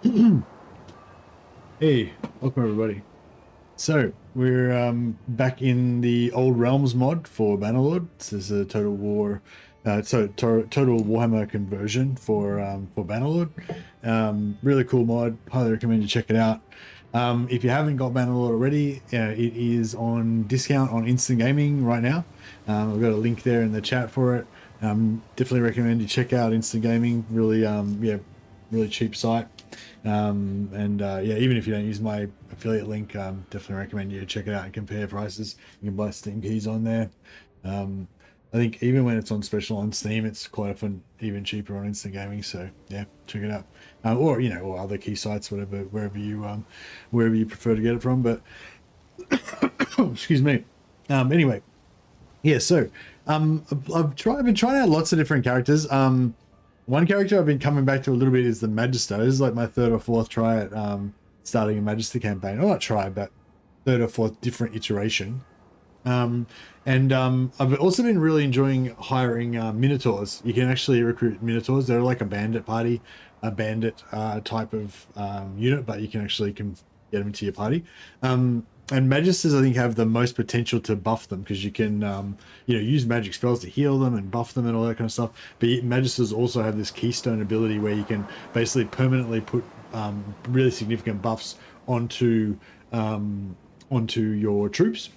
Hey, welcome everybody. So we're back in the Old Realms mod for Bannerlord. This is a Total War, Total Warhammer conversion for Bannerlord. Really cool mod. Highly recommend you check it out. If you haven't got Bannerlord already, it is on discount on Instant Gaming right now. I've got a link there in the chat for it. Definitely recommend you check out Instant Gaming. Really, yeah, really cheap site. Yeah, even if you don't use my affiliate link, definitely recommend you check it out and compare prices. You can buy Steam keys on there. I think even when it's on special on Steam, it's quite often even cheaper on Instant Gaming. So yeah, check it out. Or or other key sites, whatever, wherever you prefer to get it from. But excuse me. Anyway, yeah. So I've been trying out lots of different characters. One character I've been coming back to a little bit is the Magister. This is like my third or fourth try at starting a Magister campaign. Or not try, but third or fourth different iteration. I've also been really enjoying hiring minotaurs. You can actually recruit minotaurs. They're like a bandit party, a bandit type of unit, but you can actually get them into your party. And Magisters, I think, have the most potential to buff them because you can, use magic spells to heal them and buff them and all that kind of stuff. But Magisters also have this keystone ability where you can basically permanently put really significant buffs onto your troops.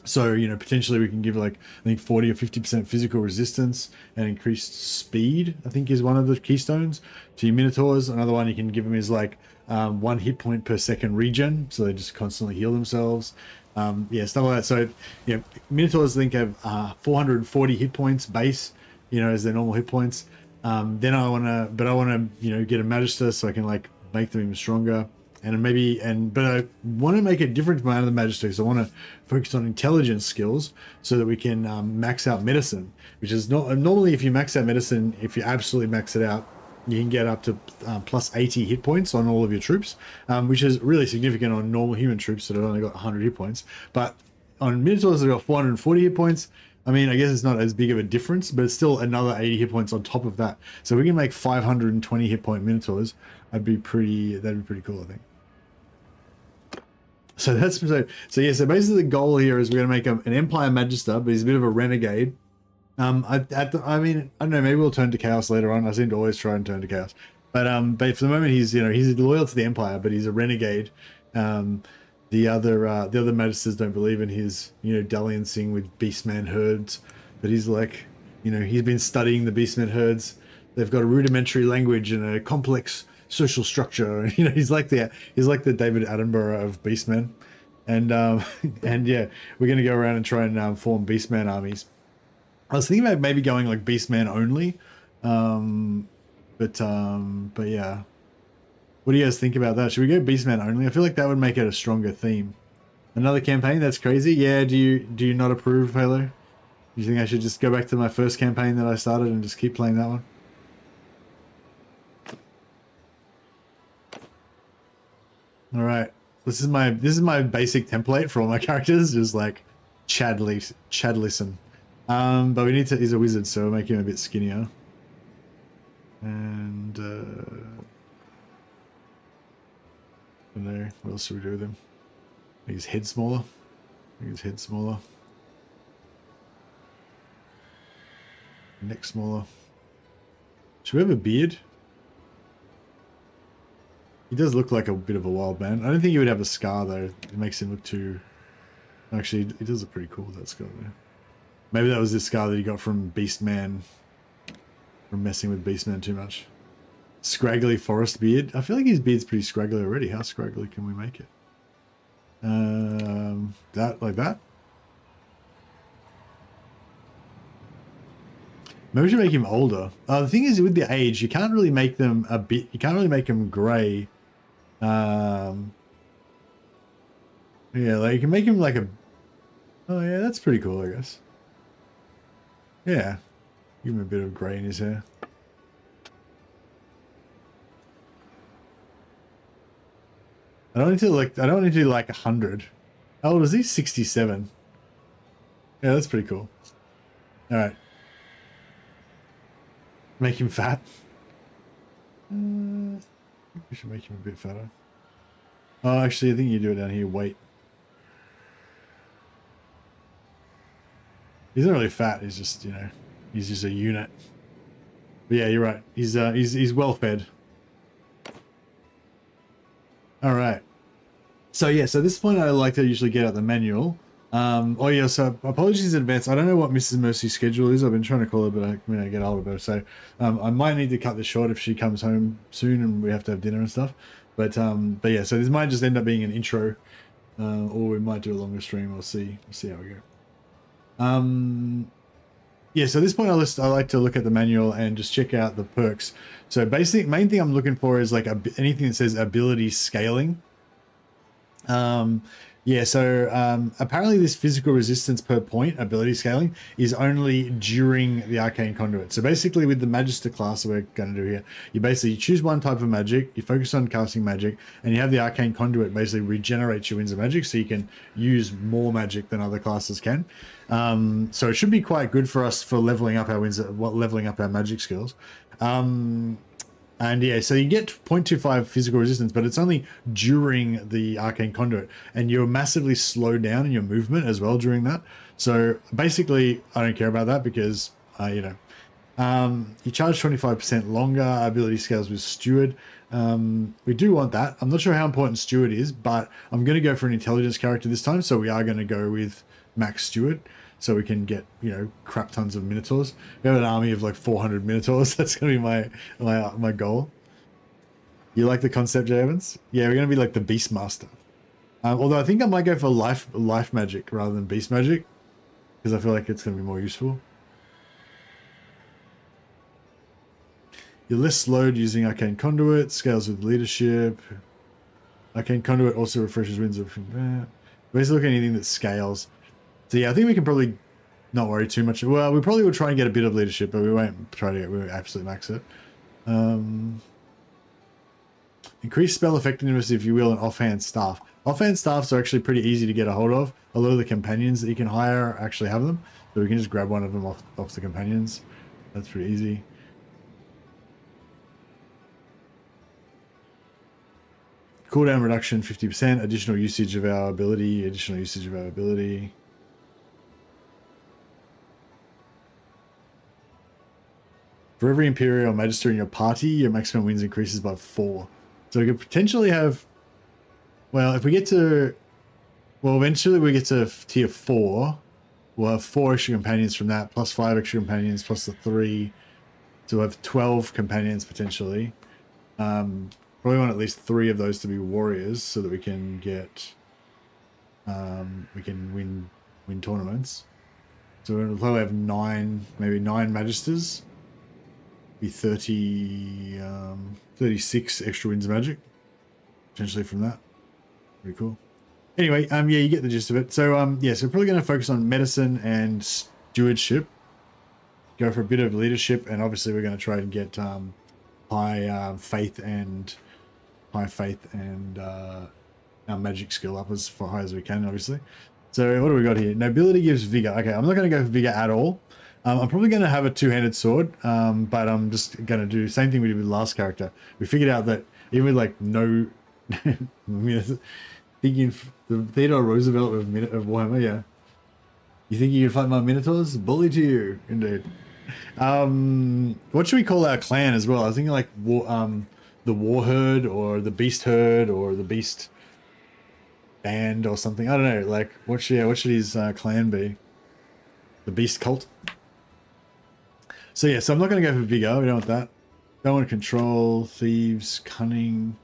So, potentially we can give like, I think 40 or 50% physical resistance and increased speed, I think is one of the keystones to your Minotaurs. Another one you can give them is like 1 hit point per second regen. So they just constantly heal themselves. Yeah, stuff like that. So, Minotaurs I think have 440 hit points base, as their normal hit points. Then I want to, get a Magister so I can like make them even stronger. But I want to make a different amount of the Magister, so I want to focus on intelligence skills so that we can max out medicine, which is not normally if you max out medicine, if you absolutely max it out, you can get up to plus 80 hit points on all of your troops, which is really significant on normal human troops that have only got 100 hit points. But on Minotaurs that have got 440 hit points, I mean, I guess it's not as big of a difference, but it's still another 80 hit points on top of that. So we can make 520 hit point Minotaurs. That'd be pretty cool, I think. So so basically the goal here is we're going to make an Empire Magister, but he's a bit of a renegade. I mean, I don't know, maybe we'll turn to Chaos later on. I seem to always try and turn to Chaos. But for the moment he's loyal to the Empire, but he's a renegade. The other Magisters don't believe in his, dalliancing with Beastman herds. But he's like, he's been studying the Beastman herds. They've got a rudimentary language and a complex social structure. He's like the David Attenborough of Beastmen. And yeah, we're gonna go around and try and form Beastman armies. I was thinking about maybe going like Beastman only. But yeah. What do you guys think about that? Should we go Beastman only? I feel like that would make it a stronger theme. Another campaign? That's crazy. Yeah, do you not approve, Halo? Do you think I should just go back to my first campaign that I started and just keep playing that one? All right, this is my basic template for all my characters, just like Chadlison. But we need to. He's a wizard, so we'll make him a bit skinnier. And there. What else should we do with him? Make his head smaller. Make his head smaller. Neck smaller. Should we have a beard? He does look like a bit of a wild man. I don't think he would have a scar though. It makes him look too... Actually, he does look pretty cool with that scar there. Maybe that was this scar that he got from Beastman. From messing with Beastman too much. Scraggly forest beard. I feel like his beard's pretty scraggly already. How scraggly can we make it? That, like that? Maybe we should make him older. The thing is, with the age, you can't really make them you can't really make them grey. Yeah, like you can make him like a... Oh yeah, that's pretty cool, I guess. Yeah. Give him a bit of grey in his hair. I don't need to do like 100. How old is he? 67. Yeah, that's pretty cool. Alright. Make him fat. We should make him a bit fatter. Oh, actually, I think you do it down here. Weight. He's not really fat. He's just, you know, he's just a unit. But yeah, you're right. He's well fed. All right. So yeah, so at this point I like to usually get out the manual. Oh yeah, so apologies in advance. I don't know what Mrs. Mercy's schedule is. I've been trying to call her, but I get hold of her. So I might need to cut this short if she comes home soon and we have to have dinner and stuff. But yeah, so this might just end up being an intro, or we might do a longer stream. We'll see. We'll see how we go. Yeah, so at this point I like to look at the manual and just check out the perks. So basic main thing I'm looking for is like anything that says ability scaling. Yeah, so apparently this physical resistance per point ability scaling is only during the arcane conduit. So basically with the Magister class that we're going to do here, you basically choose one type of magic, you focus on casting magic, and you have the arcane conduit basically regenerates your winds of magic so you can use more magic than other classes can. So it should be quite good for us for leveling up our leveling up our magic skills. And yeah, so you get 0.25 physical resistance, but it's only during the arcane conduit, and you're massively slowed down in your movement as well during that. So basically, I don't care about that because, you charge 25% longer ability scales with Steward. We do want that. I'm not sure how important Steward is, but I'm going to go for an intelligence character this time, so we are going to go with Max Steward. So we can get, you know, crap tons of minotaurs. We have an army of like 400 minotaurs. That's gonna be my goal. You like the concept, Jay Evans? Yeah, we're gonna be like the Beastmaster. Although I think I might go for life magic rather than beast magic, because I feel like it's gonna be more useful. You're less slowed using arcane conduit. Scales with leadership. Arcane conduit also refreshes winds of. Basically, look at anything that scales. So yeah, I think we can probably not worry too much. Well, we probably will try and get a bit of leadership, but we won't try to we won't absolutely max it. Increase spell effectiveness, if you will, and offhand staff. Offhand staffs are actually pretty easy to get a hold of. A lot of the companions that you can hire actually have them, so we can just grab one of them off the companions. That's pretty easy. Cooldown reduction 50%. Additional usage of our ability. Additional usage of our ability. For every Imperial or Magister in your party, your maximum wins increases by 4. So we could potentially have... Well, if we get to... Well, eventually we get to tier 4. We'll have 4 extra companions from that, plus 5 extra companions, plus the 3. So we'll have 12 companions, potentially. Probably want at least 3 of those to be warriors, so that we can get... we can win tournaments. So we'll probably have 9, maybe 9 Magisters. Be 36 extra winds of magic potentially from that. Pretty cool. Anyway, yeah, you get the gist of it. So yeah, so we're probably going to focus on medicine and stewardship, go for a bit of leadership, and obviously we're going to try and get high faith and our magic skill up as high as we can, obviously. So what do we got here? Nobility gives vigor. Okay, I'm not going to go for vigor at all. I'm probably going to have a two-handed sword, but I'm just going to do the same thing we did with the last character. We figured out that even with like no... thinking the Theodore Roosevelt of Warhammer, yeah. You think you can fight my minotaurs? Bully to you, indeed. What should we call our clan as well? I was thinking like the War Herd or the Beast Herd or the Beast Band or something. I don't know. Like what should his clan be? The Beast Cult. So yeah, so I'm not going to go for vigor. We don't want that. Don't want control, thieves, cunning,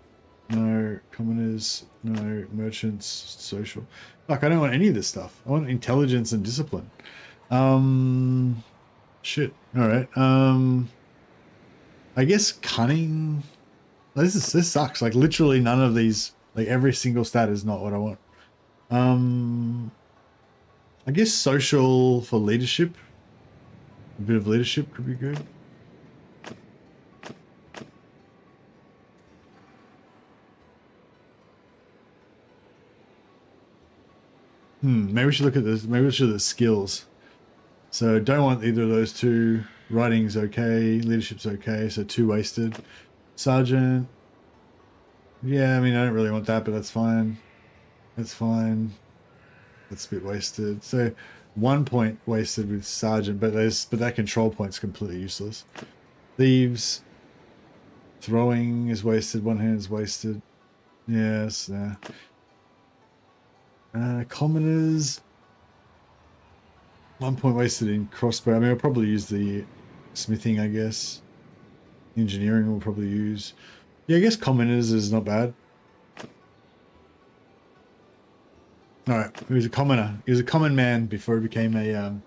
no commoners, no merchants, social. Fuck, I don't want any of this stuff. I want intelligence and discipline. Shit. All right. I guess cunning. This sucks. Like literally none of these. Like every single stat is not what I want. I guess social for leadership. A bit of leadership could be good. Maybe we should look at this. Maybe we should look at the skills. So don't want either of those two. Writing's okay. Leadership's okay. So 2 wasted. Sergeant. Yeah, I mean, I don't really want that, but that's fine. That's fine. That's a bit wasted. So 1 point wasted with Sergeant, but that control point's completely useless. Thieves. Throwing is wasted. One hand is wasted. Yes. Commoners. 1 point wasted in crossbow. I mean, I'll probably use the smithing, I guess. Engineering we'll probably use. Yeah, I guess commoners is not bad. Alright, he was a commoner. He was a common man before he became a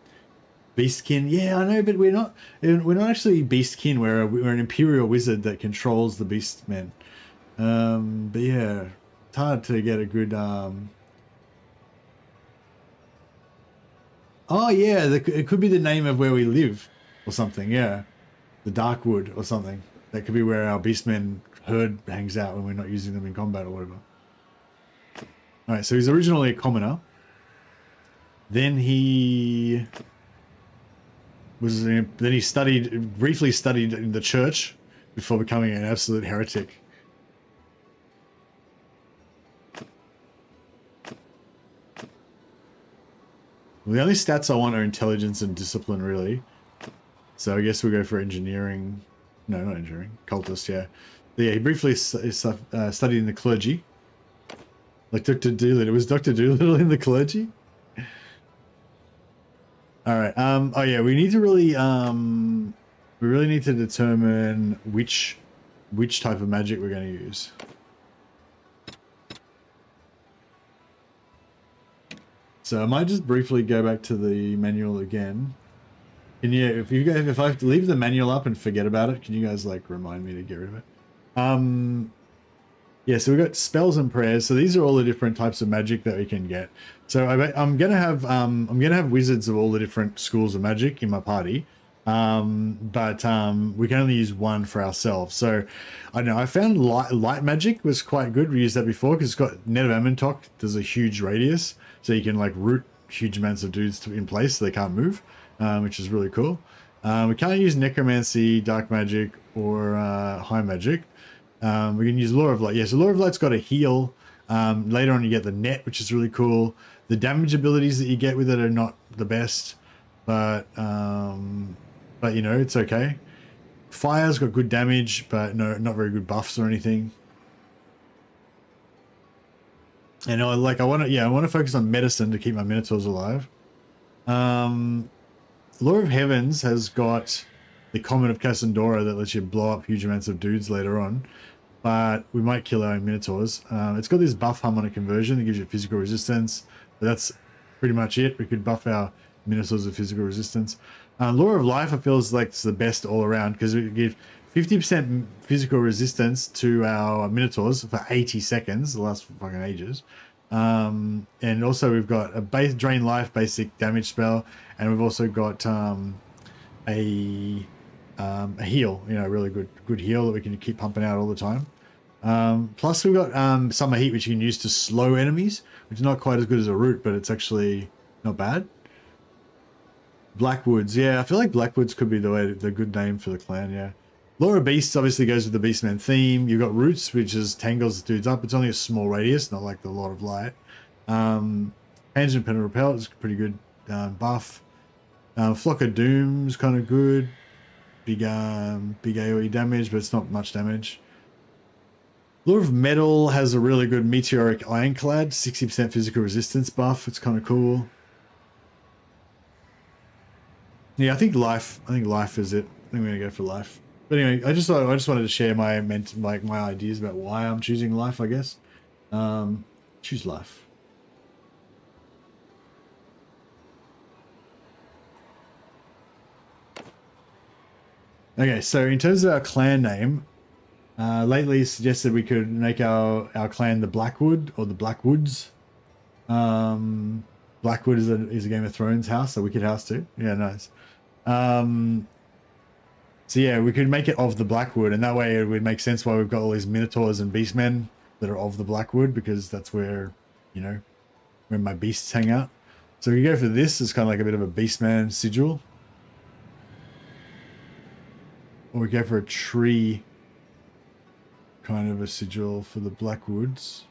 beastkin. Yeah, I know, but we're not actually beastkin. We're an imperial wizard that controls the beastmen. But yeah, it's hard to get a good Oh yeah, it could be the name of where we live or something. Yeah, the Darkwood or something. That could be where our beastmen herd hangs out when we're not using them in combat or whatever. All right, so he's originally a commoner. Then he briefly studied in the church before becoming an absolute heretic. Well, the only stats I want are intelligence and discipline, really. So I guess we'll go for engineering. No, not engineering. Cultist, yeah. But yeah, he briefly studied in the clergy. Like Dr. Doolittle. Was Dr. Doolittle in the clergy? Alright, oh yeah, we need to really, need to determine which type of magic we're going to use. So I might just briefly go back to the manual again. Can you, if I have to leave the manual up and forget about it, can you guys like remind me to get rid of it? Yeah, so we've got spells and prayers. So these are all the different types of magic that we can get. So I'm gonna have wizards of all the different schools of magic in my party, but we can only use one for ourselves. So I don't know. I found light magic was quite good. We used that before because it's got Net of Amentok. There's a huge radius, so you can like root huge amounts of dudes in place so they can't move, which is really cool. We can't use necromancy, dark magic, or high magic. We can use Law of Light. Yeah, so Law of Light's got a heal. Later on you get the net, which is really cool. The damage abilities that you get with it are not the best, but you know, it's okay. Fire's got good damage, but no, not very good buffs or anything. And I want to focus on medicine to keep my minotaurs alive. Law of Heavens has got the Comet of Cassandora that lets you blow up huge amounts of dudes later on. But we might kill our own minotaurs. It's got this buff harmonic conversion that gives you physical resistance. But that's pretty much it. We could buff our minotaurs with physical resistance. Law of Life, I feel is like it's the best all around because we give 50% physical resistance to our minotaurs for 80 seconds, the last fucking ages. And also we've got a base drain life basic damage spell, and we've also got a heal, you know, a really good heal that we can keep pumping out all the time. Plus we've got Summer Heat, which you can use to slow enemies, which is not quite as good as a root, but it's actually not bad. Blackwoods, yeah, I feel like Blackwoods could be the good name for the clan, yeah. Law of Beasts obviously goes with the Beastman theme. You've got Roots, which is tangles dudes up. It's only a small radius, not like the Lord of Light. Tangent Pen Repel is pretty good buff. Flock of Doom's kind of good. Big AoE damage, but it's not much damage. Law of Metal has a really good Meteoric Ironclad, 60% physical resistance buff. It's kind of cool. Yeah, I think life is it. I think we're gonna go for life. But anyway, I just wanted to share my ideas about why I'm choosing life, I guess. Choose life. Okay, so in terms of our clan name, lately suggested we could make our clan the Blackwood or the Blackwoods. Blackwood is a Game of Thrones house, a wicked house too. Yeah, nice. So yeah, we could make it of the Blackwood, and that way it would make sense why we've got all these Minotaurs and Beastmen that are of the Blackwood, because that's where, you know, where my beasts hang out. So we go for this as kind of like a bit of a Beastman sigil. Or we go for a tree. kind of a sigil for the Blackwoods.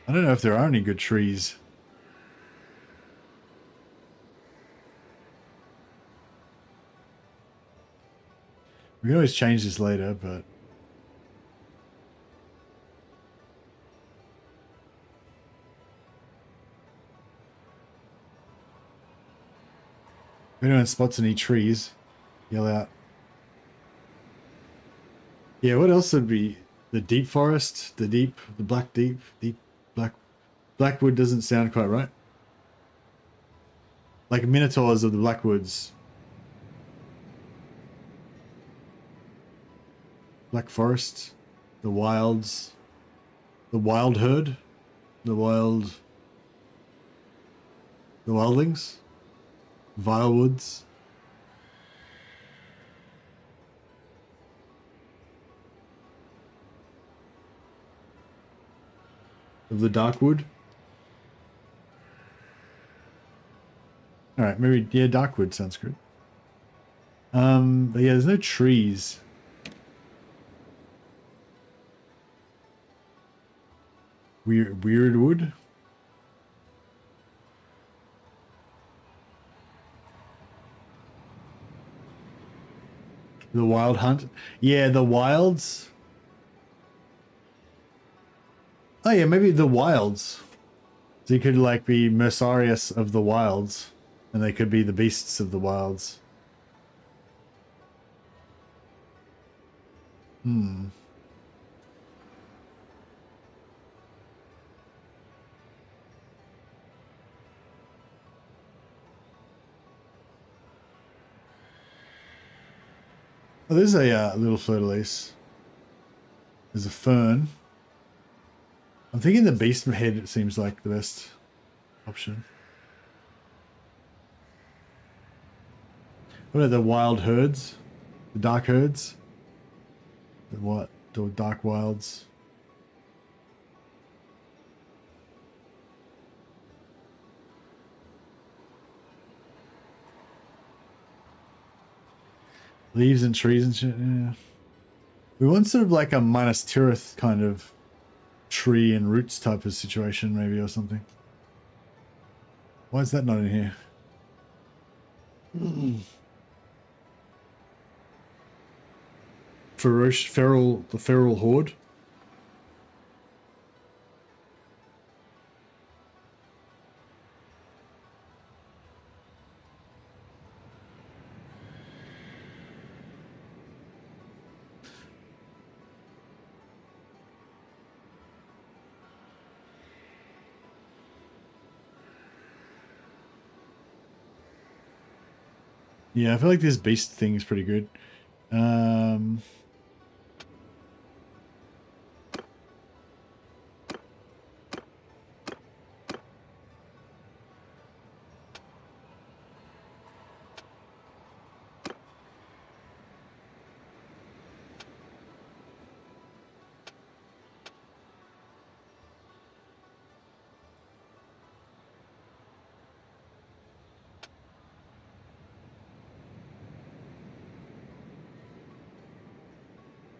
I don't know if there are any good trees. We can always change this later, but... If anyone spots any trees, yell out. Yeah, what else would be the deep forest, the black deep Blackwood doesn't sound quite right. Like minotaurs of the Blackwoods. Black forest, the wilds, the wild herd, the wildlings, vilewoods. Of the Darkwood. Alright, maybe, yeah, Darkwood sounds good. But yeah, there's no trees. Weird wood. The wild hunt. Yeah, the wilds. Oh yeah, maybe the wilds. So you could like be Mercarius of the wilds, and they could be the beasts of the wilds. Hmm. Oh, there's a little fleur-de-lis. There's a fern. I'm thinking the Beastmen head, it seems like the best option. What are the wild herds? The dark herds? The what? The dark wilds? Leaves and trees and shit, yeah. We want sort of like a Minas Tirith kind of tree and roots type of situation, maybe, or something. Why is that not in here? The feral horde. Yeah, I feel like this beast thing is pretty good.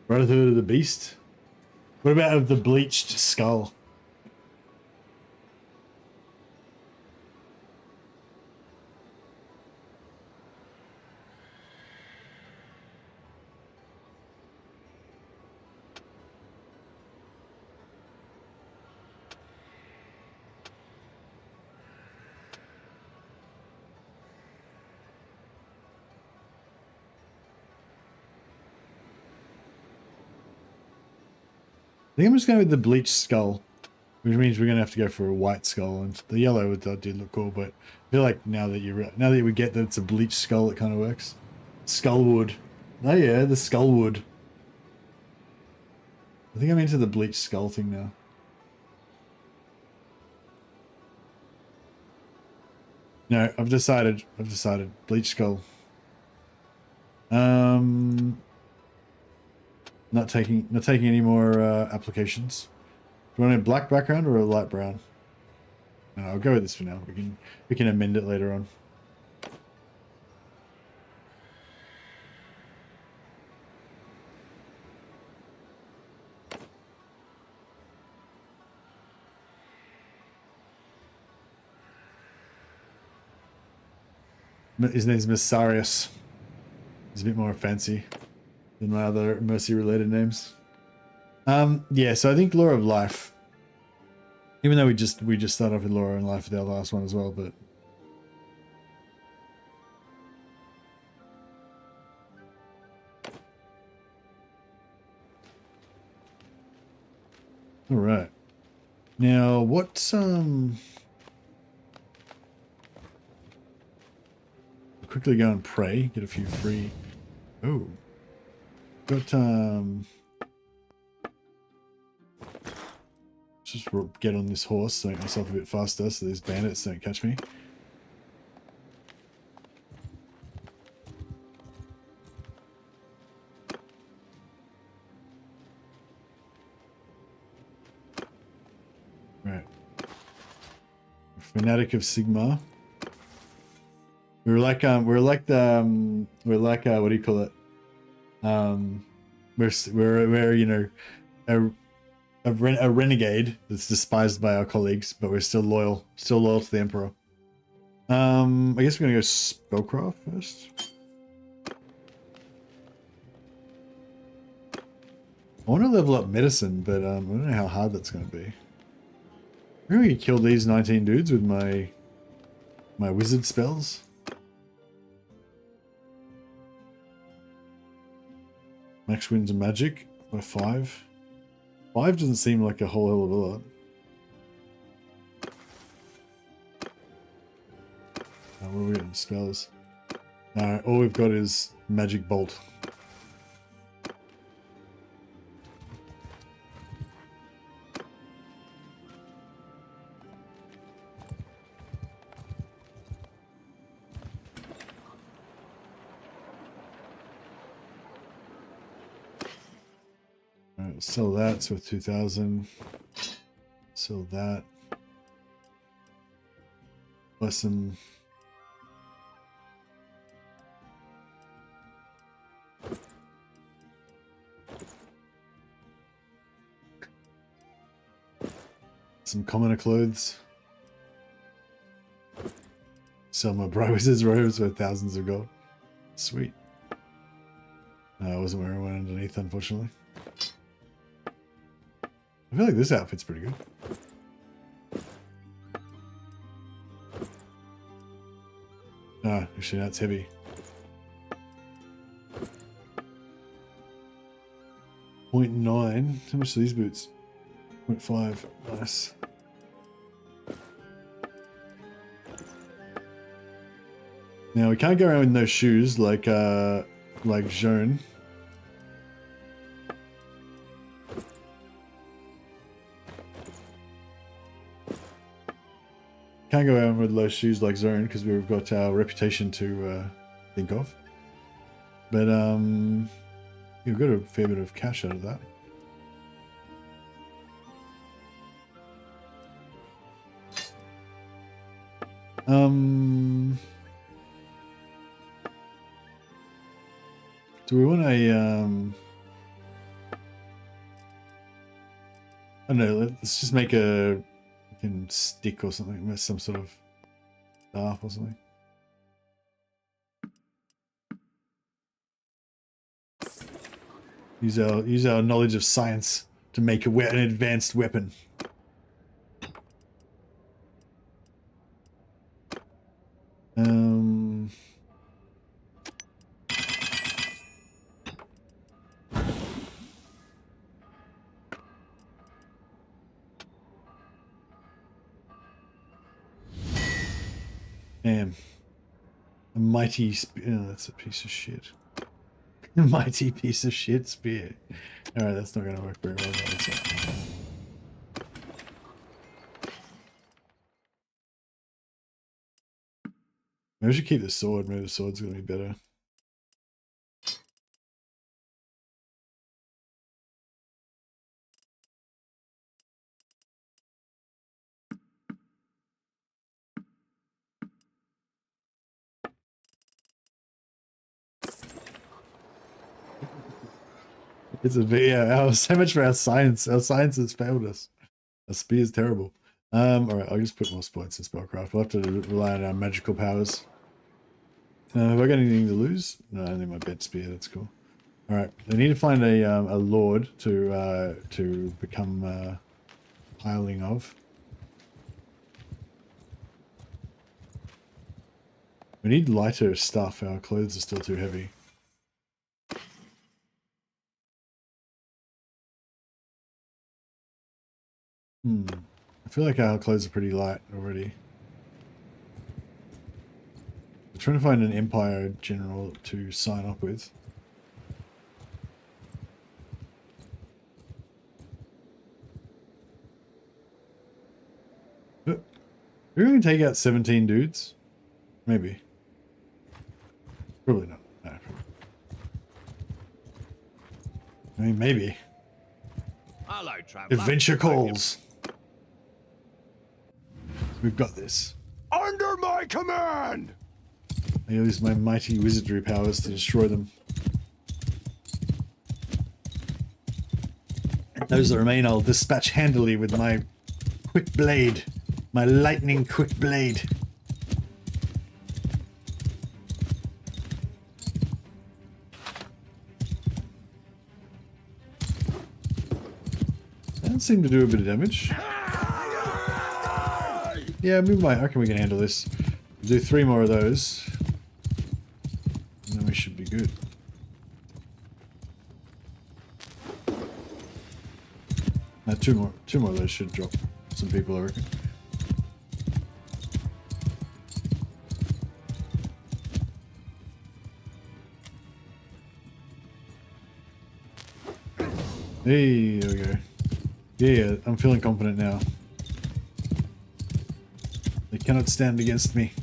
Brotherhood of the Beast. What about of the bleached skull? I think I'm just going with the bleached skull, which means we're going to have to go for a white skull. And the yellow did look cool, but I feel like now that we get that it's a bleached skull, it kind of works. Skullwood. Oh yeah, the skullwood. I think I'm into the bleached skull thing now. No, I've decided. Bleached skull. Not taking any more applications. Do you want a black background or a light brown? No, I'll go with this for now. We can amend it later on. His name's Messarius. He's a bit more fancy than my other mercy related names. Yeah, so I think Law of Life. Even though we just started off with Law of Life for the last one as well, but all right. Now, what's quickly go and pray, get a few free. Oh, got just get on this horse to make myself a bit faster so these bandits don't catch me. Right. Fanatic of Sigma. We're like what do you call it? We're you know a renegade that's despised by our colleagues, but we're still loyal to the Emperor. I guess we're gonna go spellcraft first. I want to level up medicine, but I don't know how hard that's gonna be. I'm gonna kill these 19 dudes with my wizard spells. Max wins and magic by 5. 5 doesn't seem like a whole hell of a lot. What are we getting? Spells. No, all we've got is magic bolt. Alright, sell that, it's worth 2,000. Sell that. Plus some. Some commoner clothes. Sell my wizard's robes worth thousands of gold. Sweet. I wasn't wearing one underneath, unfortunately. I feel like this outfit's pretty good. Ah, actually, that's heavy. .9. How much are these boots? 0.5. Nice. Now we can't go around with no shoes like Joan. Can't go around with low shoes like Zone because we've got our reputation to think of. But we've got a fair bit of cash out of that. Do we want a I don't know, let's just make a stick or something, some sort of staff or something. Use our knowledge of science to make an advanced weapon. Damn. A mighty spear. Oh, that's a piece of shit. A mighty piece of shit spear. Alright, that's not going to work very well. Maybe we should keep the sword. Maybe the sword's going to be better. It's a yeah. So much for our science. Our science has failed us. Our spear is terrible. All right, I'll just put more points in spellcraft. We'll have to rely on our magical powers. Have I got anything to lose? No, only my bed spear. That's cool. All right, we need to find a lord to become piling of. We need lighter stuff. Our clothes are still too heavy. I feel like our clothes are pretty light already. I'm trying to find an Empire general to sign up with. We're going to take out 17 dudes? Maybe. Probably not. No, probably. I mean, maybe. Hello, traveler. Adventure calls. We've got this. Under my command! I use my mighty wizardry powers to destroy them. Those that remain I'll dispatch handily with my quick blade. My lightning quick blade. That seemed to do a bit of damage. Yeah, I reckon we can handle this. Do 3 more of those. And then we should be good. Now 2 more of those should drop some people, I reckon. Hey, there we go. Yeah, I'm feeling confident now. They cannot stand against me.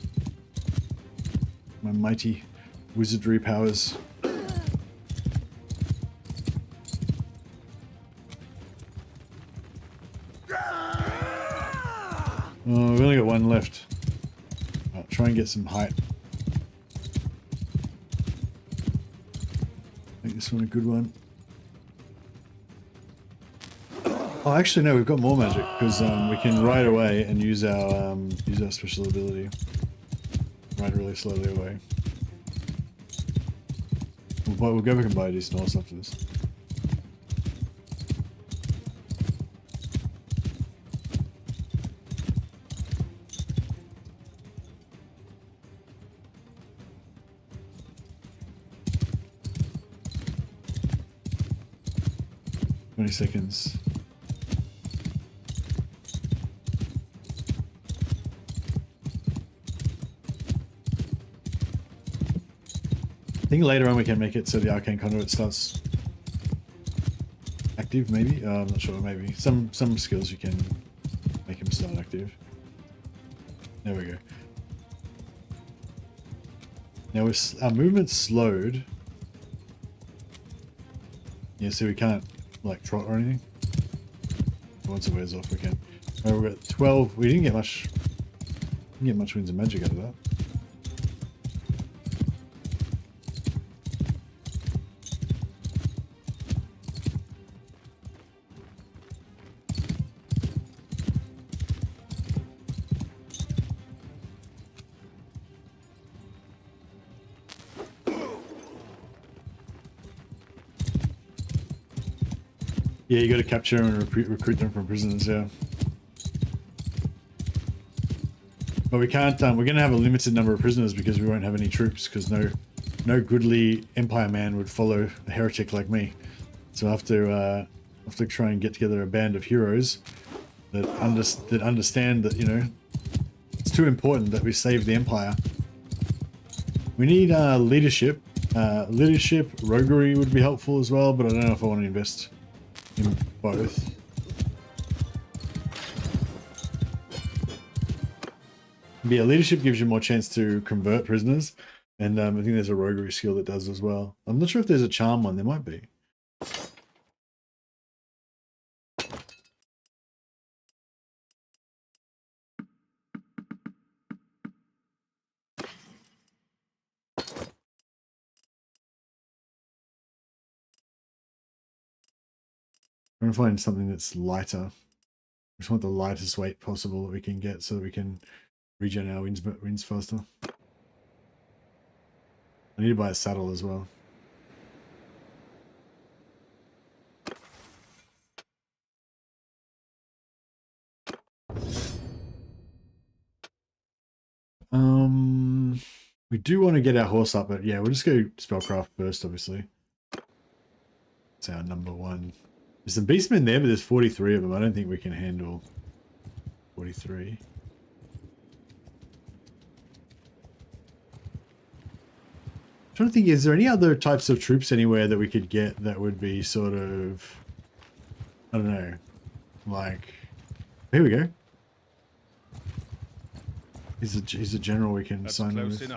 My mighty wizardry powers. Oh, we've only got 1 left. I'll try and get some height. Make this one a good one. Oh, actually, no, we've got more magic because we can ride away and use our special ability. Ride really slowly away. We'll go back and buy a decent horse after this. Seconds. I think later on we can make it so the arcane conduit starts active, maybe? I'm not sure, maybe. Some skills you can make him start active. There we go. Now our movement's slowed. Yeah, so we can't like trot or anything. Once it wears off we can. Oh, we've got 12. We didn't get much winds of magic out of that. Yeah, you got to capture them and recruit them from prisoners, yeah. But we can't, we're going to have a limited number of prisoners because we won't have any troops, because no goodly Empire man would follow a heretic like me. So I have to try and get together a band of heroes that understand that, you know, it's too important that we save the Empire. We need leadership. Leadership, roguery would be helpful as well, but I don't know if I want to invest in both. Yeah, leadership gives you more chance to convert prisoners, and I think there's a roguery skill that does as well. I'm not sure if there's a charm one, there might be. I'm going to find something that's lighter. I just want the lightest weight possible that we can get so that we can regen our wins faster. I need to buy a saddle as well. We do want to get our horse up, but yeah, we'll just go spellcraft first, obviously. It's our number one. There's some beastmen there, but there's 43 of them. I don't think we can handle 43. I'm trying to think, is there any other types of troops anywhere that we could get that would be sort of, I don't know, like, here we go. He's a general we can sign with.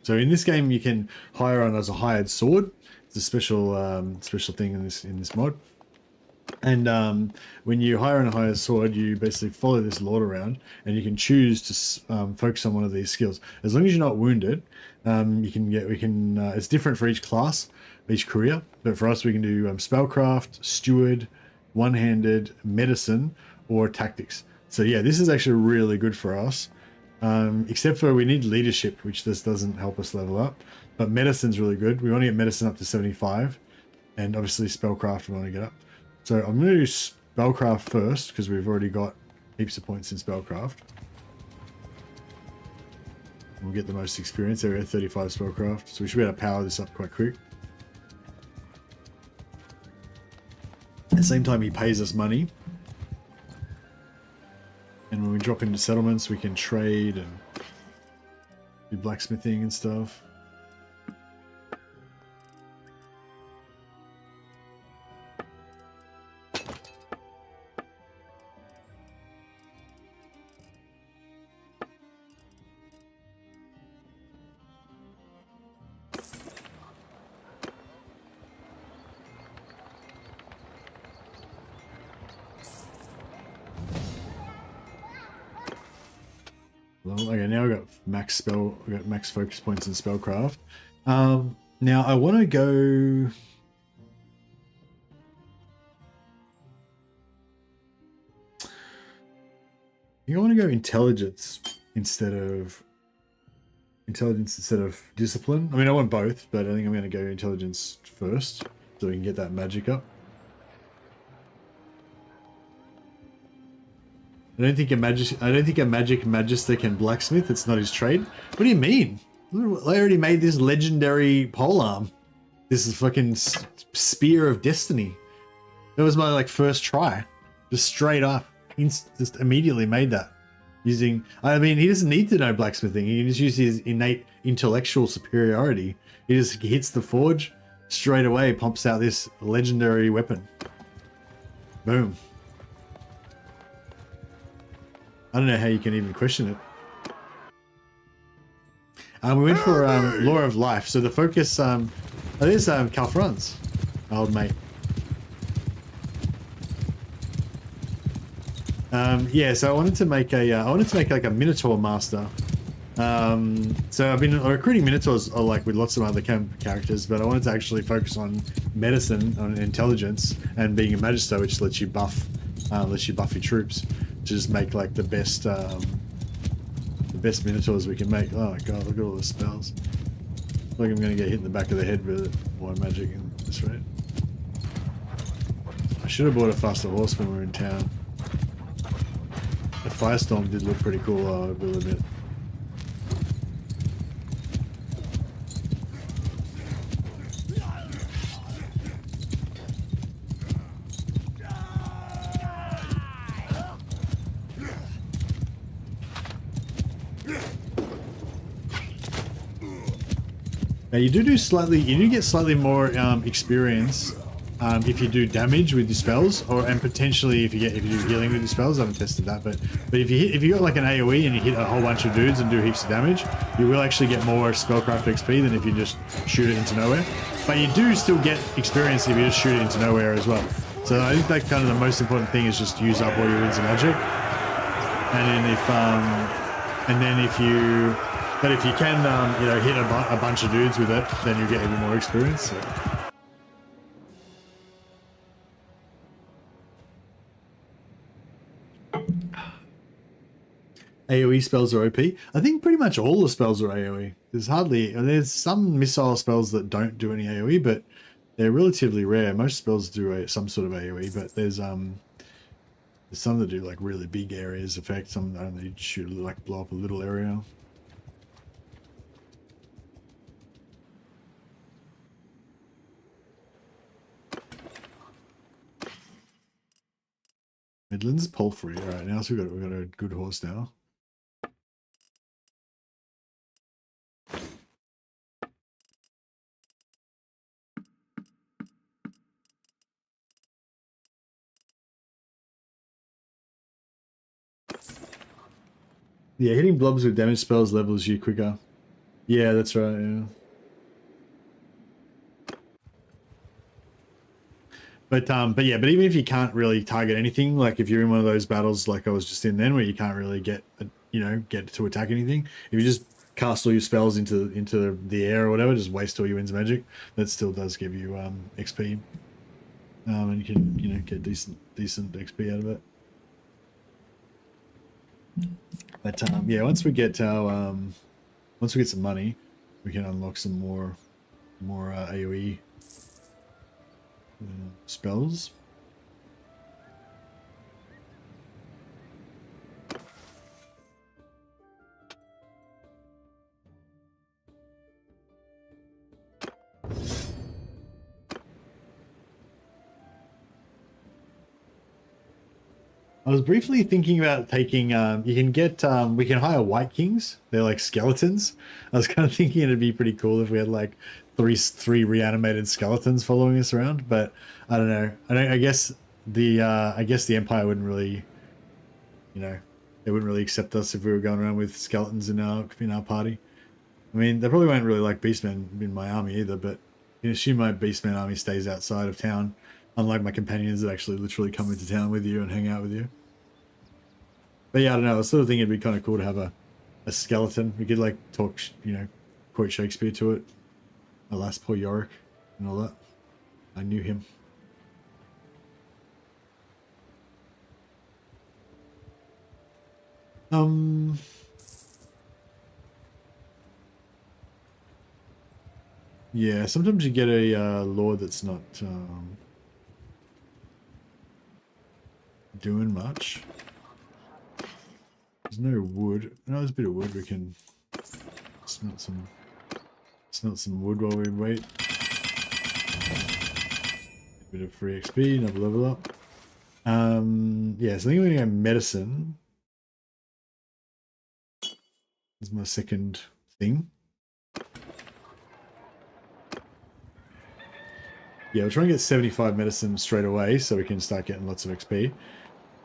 So in this game, you can hire on as a hired sword. It's a special special thing in this mod. And when you hire on a hired sword, you basically follow this lord around, and you can choose to focus on one of these skills. As long as you're not wounded, you can get. It's different for each class, each career. But for us, we can do spellcraft, steward, one-handed, medicine, or tactics. So yeah, this is actually really good for us. Except for we need leadership, which this doesn't help us level up. But medicine's really good. We want to get medicine up to 75. And obviously spellcraft we want to get up. So I'm going to do spellcraft first, because we've already got heaps of points in spellcraft. We'll get the most experience. There we go, 35 spellcraft. So we should be able to power this up quite quick. At the same time, he pays us money. And when we drop into settlements, we can trade and do blacksmithing and stuff. Well, okay, now I've got max focus points in spellcraft. Now I want to go. I think I want to go intelligence instead of discipline. I mean, I want both, but I think I'm going to go intelligence first so we can get that magic up. I don't think a magic magister can blacksmith. It's not his trade. What do you mean? I already made this legendary polearm. This is fucking spear of destiny. That was my first try, just straight up. Just immediately made that using. I mean, he doesn't need to know blacksmithing. He can just use his innate intellectual superiority. He just hits the forge straight away, pumps out this legendary weapon. Boom. I don't know how you can even question it. We went for Law of Life. So the focus, there's Cal Franz, my old mate. Yeah, so I wanted to make like a Minotaur master. So I've been recruiting Minotaurs with lots of other characters, but I wanted to actually focus on medicine, on intelligence, and being a Magister, which lets you buff your troops. Just make like the best Minotaurs we can make. Oh my god, look at all the spells. Like I'm gonna get hit in the back of the head with one magic in this rate. I should have bought a faster horse when we were in town. The Firestorm did look pretty cool, I will admit. Now you do get slightly more experience if you do damage with your spells, and potentially if you do healing with your spells. I haven't tested that, but if you got like an AoE and you hit a whole bunch of dudes and do heaps of damage, you will actually get more spellcraft XP than if you just shoot it into nowhere. But you do still get experience if you just shoot it into nowhere as well. So I think that kind of the most important thing is just use up all your winds of magic, and then if you. But if you can, hit a bunch of dudes with it, then you get even more experience. So. AoE spells are OP. I think pretty much all the spells are AoE. There's some missile spells that don't do any AoE, but they're relatively rare. Most spells do some sort of AoE, but there's some that do like really big areas effect. Some only shoot like blow up a little area. Midlands Palfrey. All right, now so we've got a good horse now. Yeah, hitting blobs with damage spells levels you quicker. Yeah, that's right. Yeah. But yeah, but even if you can't really target anything, like if you're in one of those battles like I was just in then, where you can't really get to attack anything, if you just cast all your spells into the air or whatever, just waste all your winds magic, that still does give you XP, and you can get decent XP out of it. But yeah, once we get some money, we can unlock some more AoE spells. I was briefly thinking about taking, you can get, we can hire White Kings. They're like skeletons. I was kind of thinking it'd be pretty cool if we had like three reanimated skeletons following us around, but I don't know. I guess the Empire wouldn't really, they wouldn't really accept us if we were going around with skeletons in our party. I mean, they probably won't really like Beastmen in my army either, but you assume my Beastmen army stays outside of town, unlike my companions that actually literally come into town with you and hang out with you. But yeah, I don't know. I sort of think it'd be kind of cool to have a skeleton. We could like talk, quote Shakespeare to it. Alas, poor Yorick and all that. I knew him. Yeah, sometimes you get a lord that's not doing much. There's no wood. No, there's a bit of wood. We can smelt some wood while we wait. A bit of free XP, another level up. Yeah, so I think we're gonna go medicine. This is my second thing. Yeah, we'll try and get 75 medicine straight away so we can start getting lots of XP.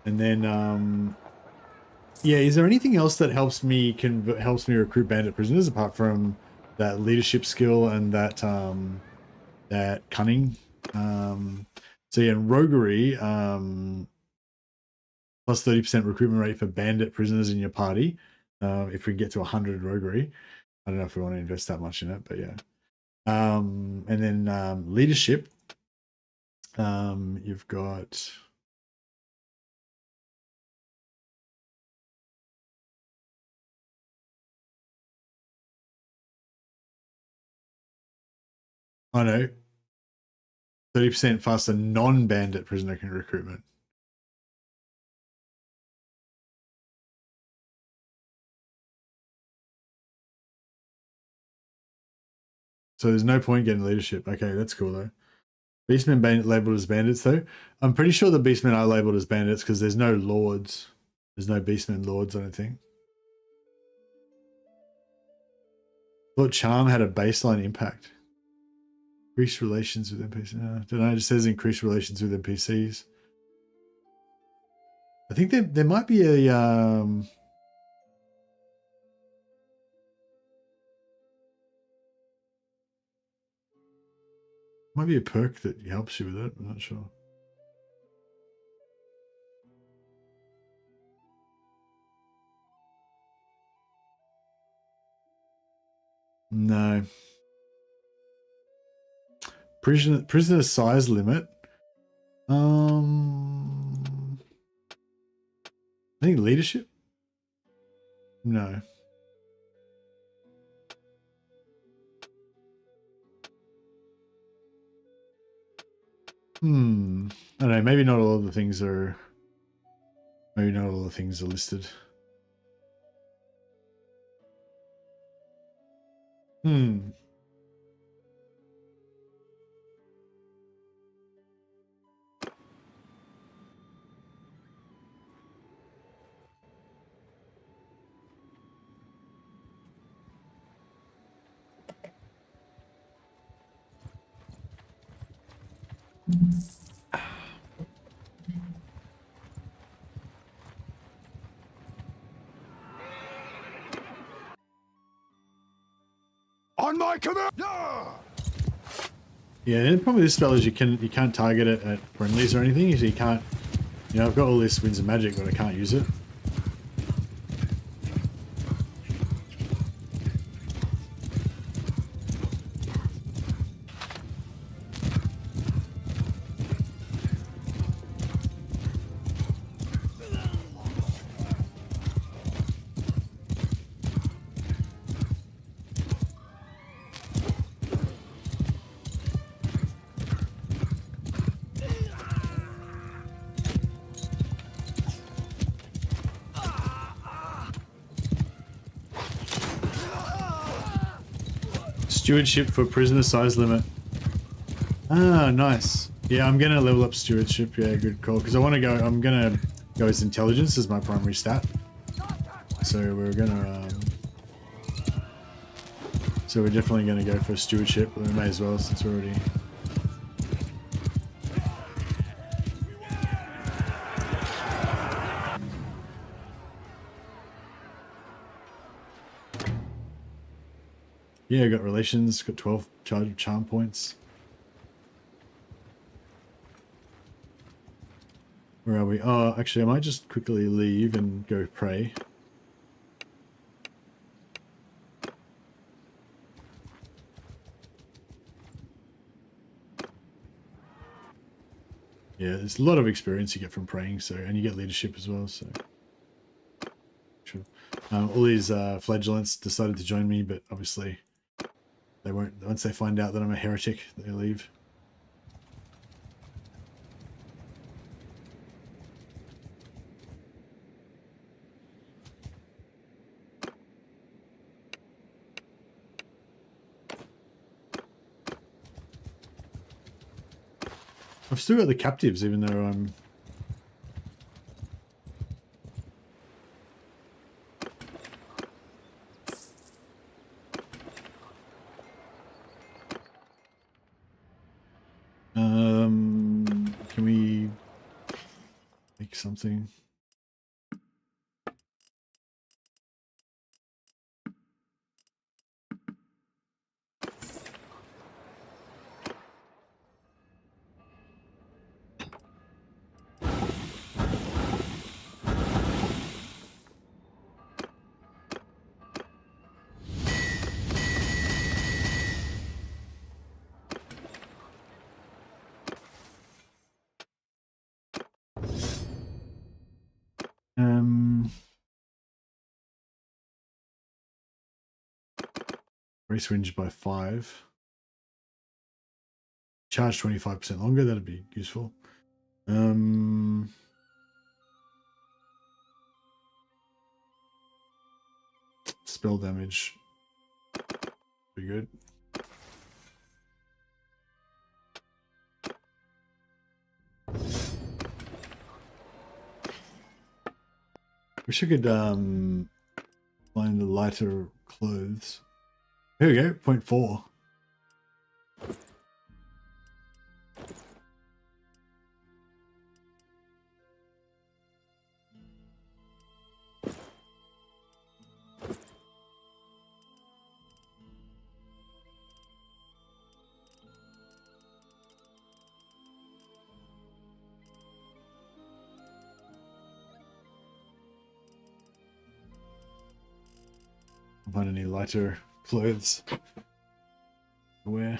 And then yeah, is there anything else that helps me recruit bandit prisoners apart from that leadership skill and that that cunning? So yeah, in roguery, plus 30% recruitment rate for bandit prisoners in your party. If we get to 100 roguery, I don't know if we want to invest that much in it, but yeah. And then leadership, you've got. I know. 30% faster non-bandit prisoner recruitment. So there's no point getting leadership. Okay, that's cool though. Beastmen labeled as bandits though. I'm pretty sure the Beastmen are labeled as bandits because there's no lords. There's no Beastmen lords, I don't think. I thought Charm had a baseline impact. Increased relations with NPCs. I don't know, it just says increased relations with NPCs. I think there might be a might be a perk that helps you with it. I'm not sure. No. Prisoner size limit. I think leadership. No. I don't know. Maybe not all of the things are. Maybe not all the things are listed. On my command! Yeah! Yeah, the problem with this spell is you can't target it at friendlies or anything, so you can't. You know, I've got all this winds of magic, but I can't use it. Stewardship for prisoner size limit. Ah, nice. Yeah, I'm gonna level up stewardship. Yeah, good call. Because I'm gonna go as intelligence as my primary stat. So we're gonna. So we're definitely gonna go for stewardship. We may as well since we're already. Yeah, got relations. Got 12 charm points. Where are we? Oh, actually, I might just quickly leave and go pray. Yeah, there's a lot of experience you get from praying, so and you get leadership as well. So, sure. All these flagellants decided to join me, but obviously they won't. Once they find out that I'm a heretic, they leave. I've still got the captives, even though I'm. Can we make something? Race range by 5. Charge 25% longer. That'd be useful. Spell damage. Pretty good. Wish I could find the lighter clothes. Here we go, 0.4. Find any lighter clothes to wear.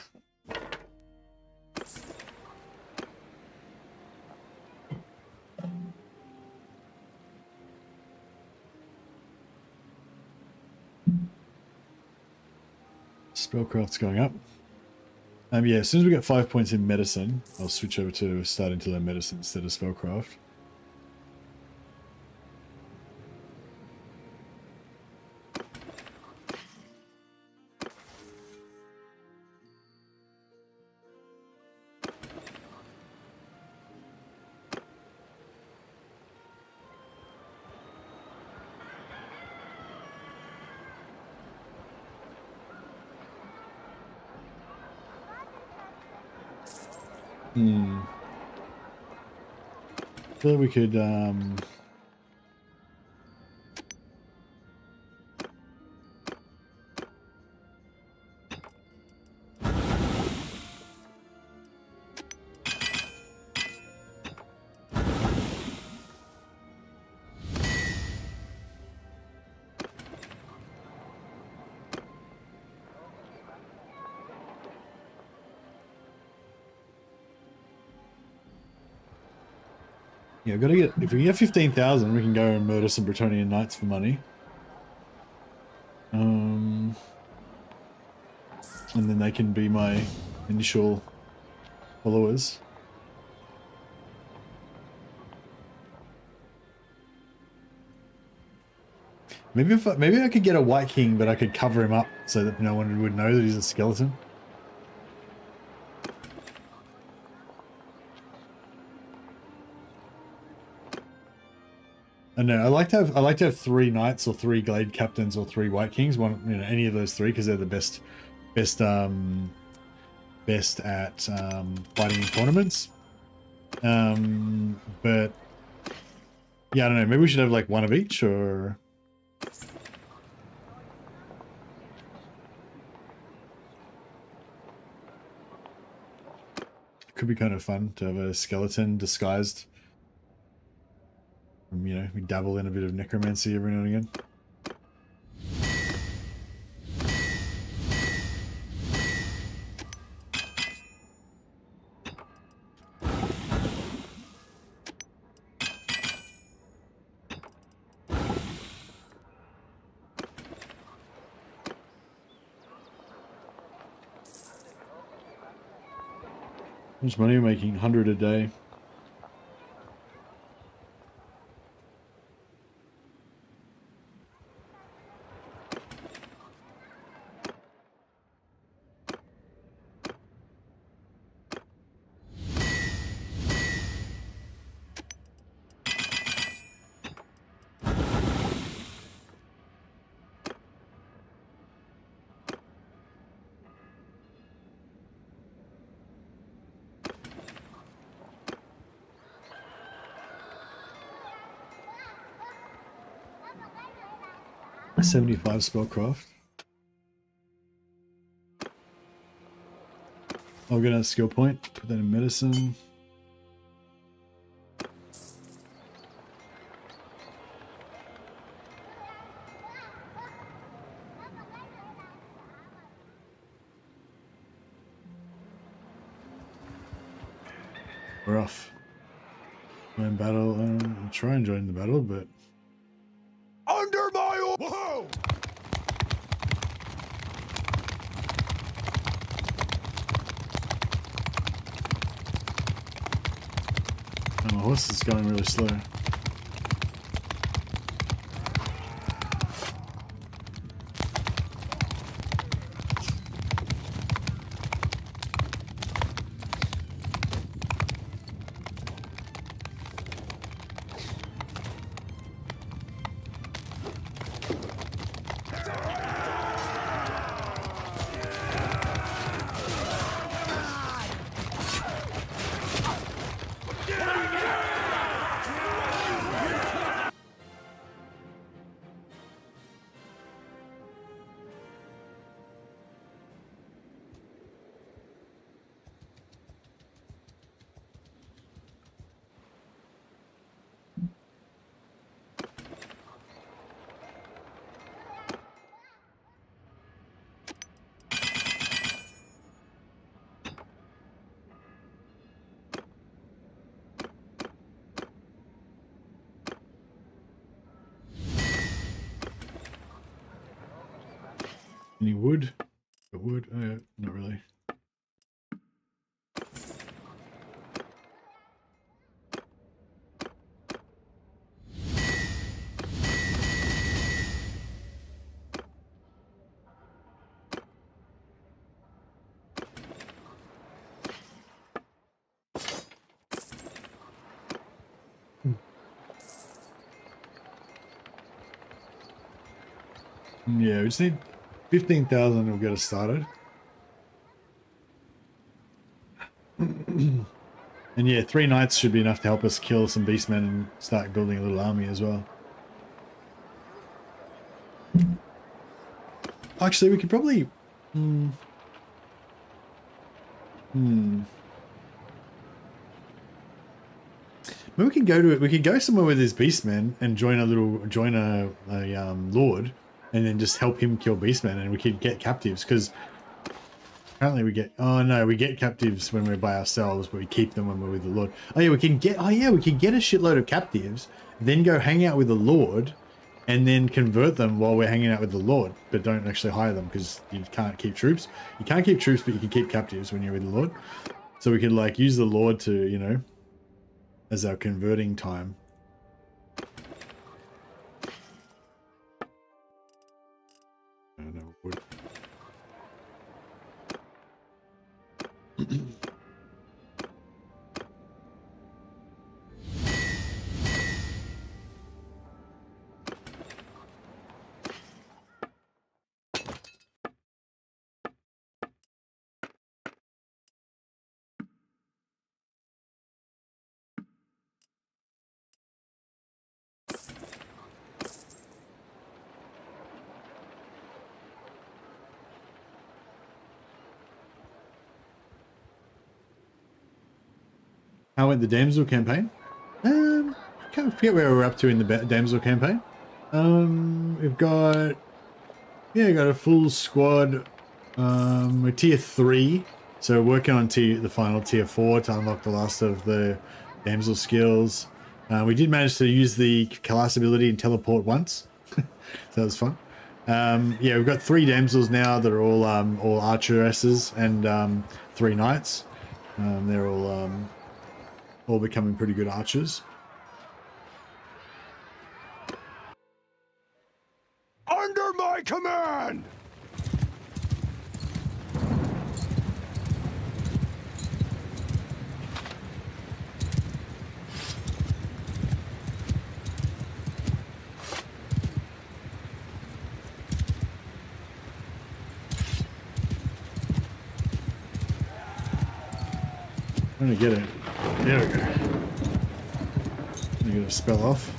Spellcraft's going up. Yeah, as soon as we get 5 points in medicine, I'll switch over to starting to learn medicine instead of spellcraft. So we could yeah, gotta get, if we get 15,000, we can go and murder some Bretonian knights for money. And then they can be my initial followers. Maybe maybe I could get a White King, but I could cover him up so that no one would know that he's a skeleton. I know. I like to have 3 knights or 3 glade captains or 3 White Kings. One, you know, any of those 3 because they're the best at fighting in tournaments. But yeah, I don't know. Maybe we should have like 1 of each, or it could be kind of fun to have a skeleton disguised. You know, we dabble in a bit of necromancy every now and again. How much money are you making? 100 a day. A 75 spellcraft. I'll get a skill point, put that in medicine. We're off. Join battle. I'll try and join the battle, but Under my whoa! my horse is going really slow. Any wood? Got got wood? Oh, yeah, not really. Yeah, we just need 15,000 will get us started. And yeah, 3 knights should be enough to help us kill some beastmen and start building a little army as well. Actually, we could probably... Maybe we can go to it. We could go somewhere with his beastmen and join a lord, and then just help him kill beastmen, and we could get captives because apparently we get. Oh no, we get captives when we're by ourselves, but we keep them when we're with the lord. Oh yeah, we can get. Oh yeah, we can get a shitload of captives, then go hang out with the lord, and then convert them while we're hanging out with the lord, but don't actually hire them because you can't keep troops. You can't keep troops, but you can keep captives when you're with the lord. So we could like use the lord to, you know, as our converting time. I don't know what. How went the damsel campaign? Can't forget where we're up to in the damsel campaign. We've got, yeah, got a full squad. We're tier 3, so working on the final tier 4 to unlock the last of the damsel skills. We did manage to use the class ability and teleport once, so that was fun. Yeah, we've got 3 damsels now that are all archeresses and 3 knights. They're all becoming pretty good archers. Under my command! I'm gonna get it. There we go. I'm gonna spell off.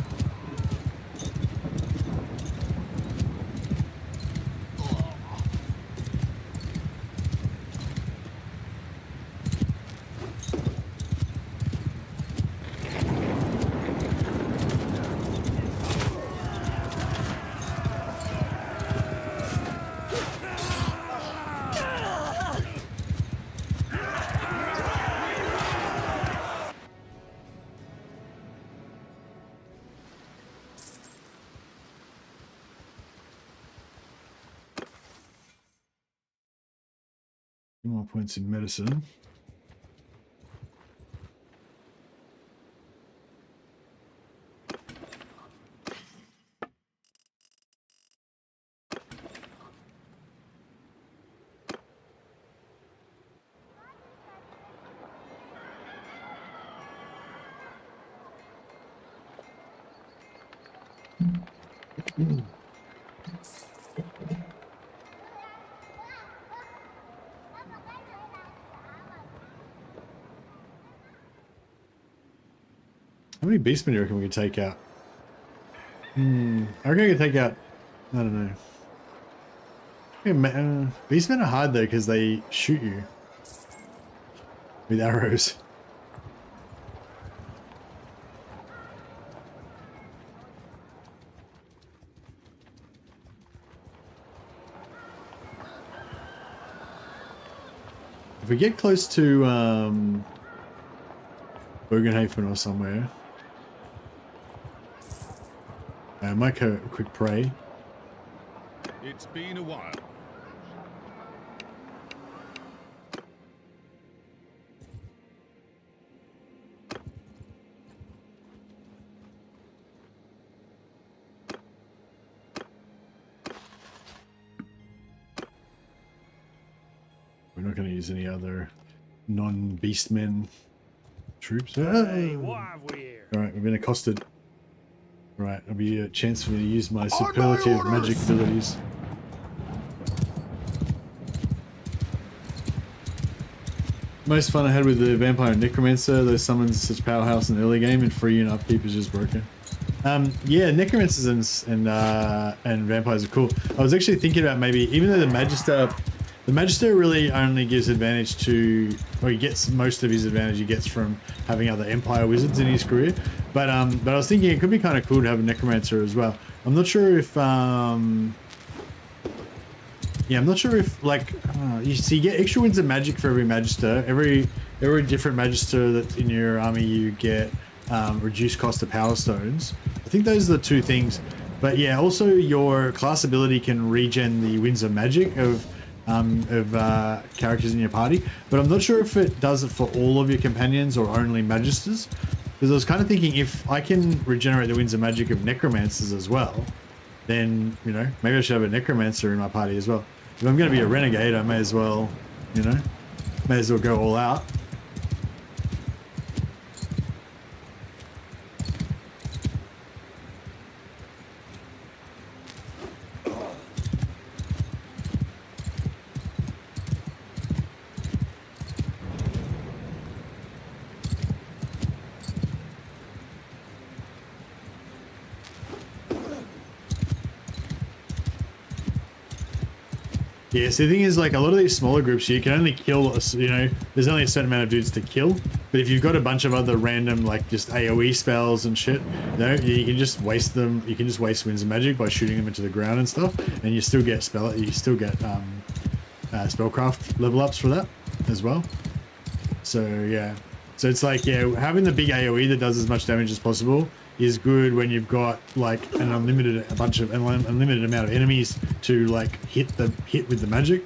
More points in medicine. How many beastmen do you reckon we could take out? I reckon we could take out, I don't know. Beastmen are hard though because they shoot you with arrows. If we get close to Bogenhafen or somewhere, I might go a quick pray. It's been a while. we're not going to use any other non-beastmen troops. Hey, what have we here? Alright, we've been accosted. Right, it'll be a chance for me to use my my superlative orders! magic abilities. Most fun I had with the Vampire and Necromancer, those summons such powerhouse in the early game, and free and upkeep is just broken. Yeah, Necromancers and Vampires are cool. I was actually thinking about maybe, even though the Magister really only gives advantage to, or he gets most of his advantage he gets from having other Empire wizards in his career. But I was thinking it could be kind of cool to have a Necromancer as well. I'm not sure if, yeah, I'm not sure if, like, you get extra winds of magic for every Magister. Every different Magister that's in your army, you get reduced cost of Power Stones. I think those are the two things. But yeah, also your class ability can regen the winds of magic of characters in your party, but I'm not sure if it does it for all of your companions or only Magisters, because I was kind of thinking if I can regenerate the winds of magic of Necromancers as well, then, you know, maybe I should have a Necromancer in my party as well. If I'm going to be a Renegade, I may as well, you know, go all out. Yeah, so the thing is, like, a lot of these smaller groups, you can only kill, you know, there's only a certain amount of dudes to kill. But if you've got a bunch of other random, like, just AoE spells and shit, you know, you can just waste them. You can just waste winds of magic by shooting them into the ground and stuff, and you still get spellcraft level ups for that as well. So yeah, so it's like, yeah, having the big AoE that does as much damage as possible is good when you've got like an unlimited amount of enemies to like hit with the magic.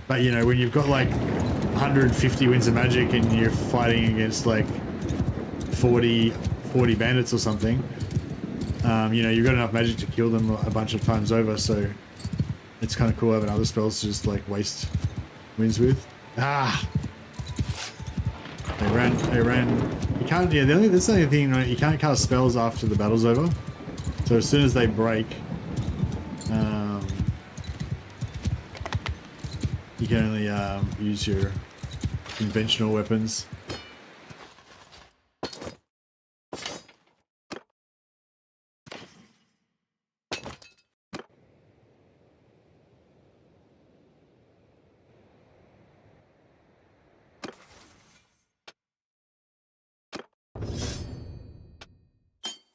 But you know, when you've got like 150 winds of magic and you're fighting against like 40 bandits or something, you know, you've got enough magic to kill them a bunch of times over. So it's kind of cool having other spells to just like waste winds with. They ran. You can't. Yeah, that's the only thing. Right? You can't cast spells after the battle's over. So as soon as they break, you can only use your conventional weapons.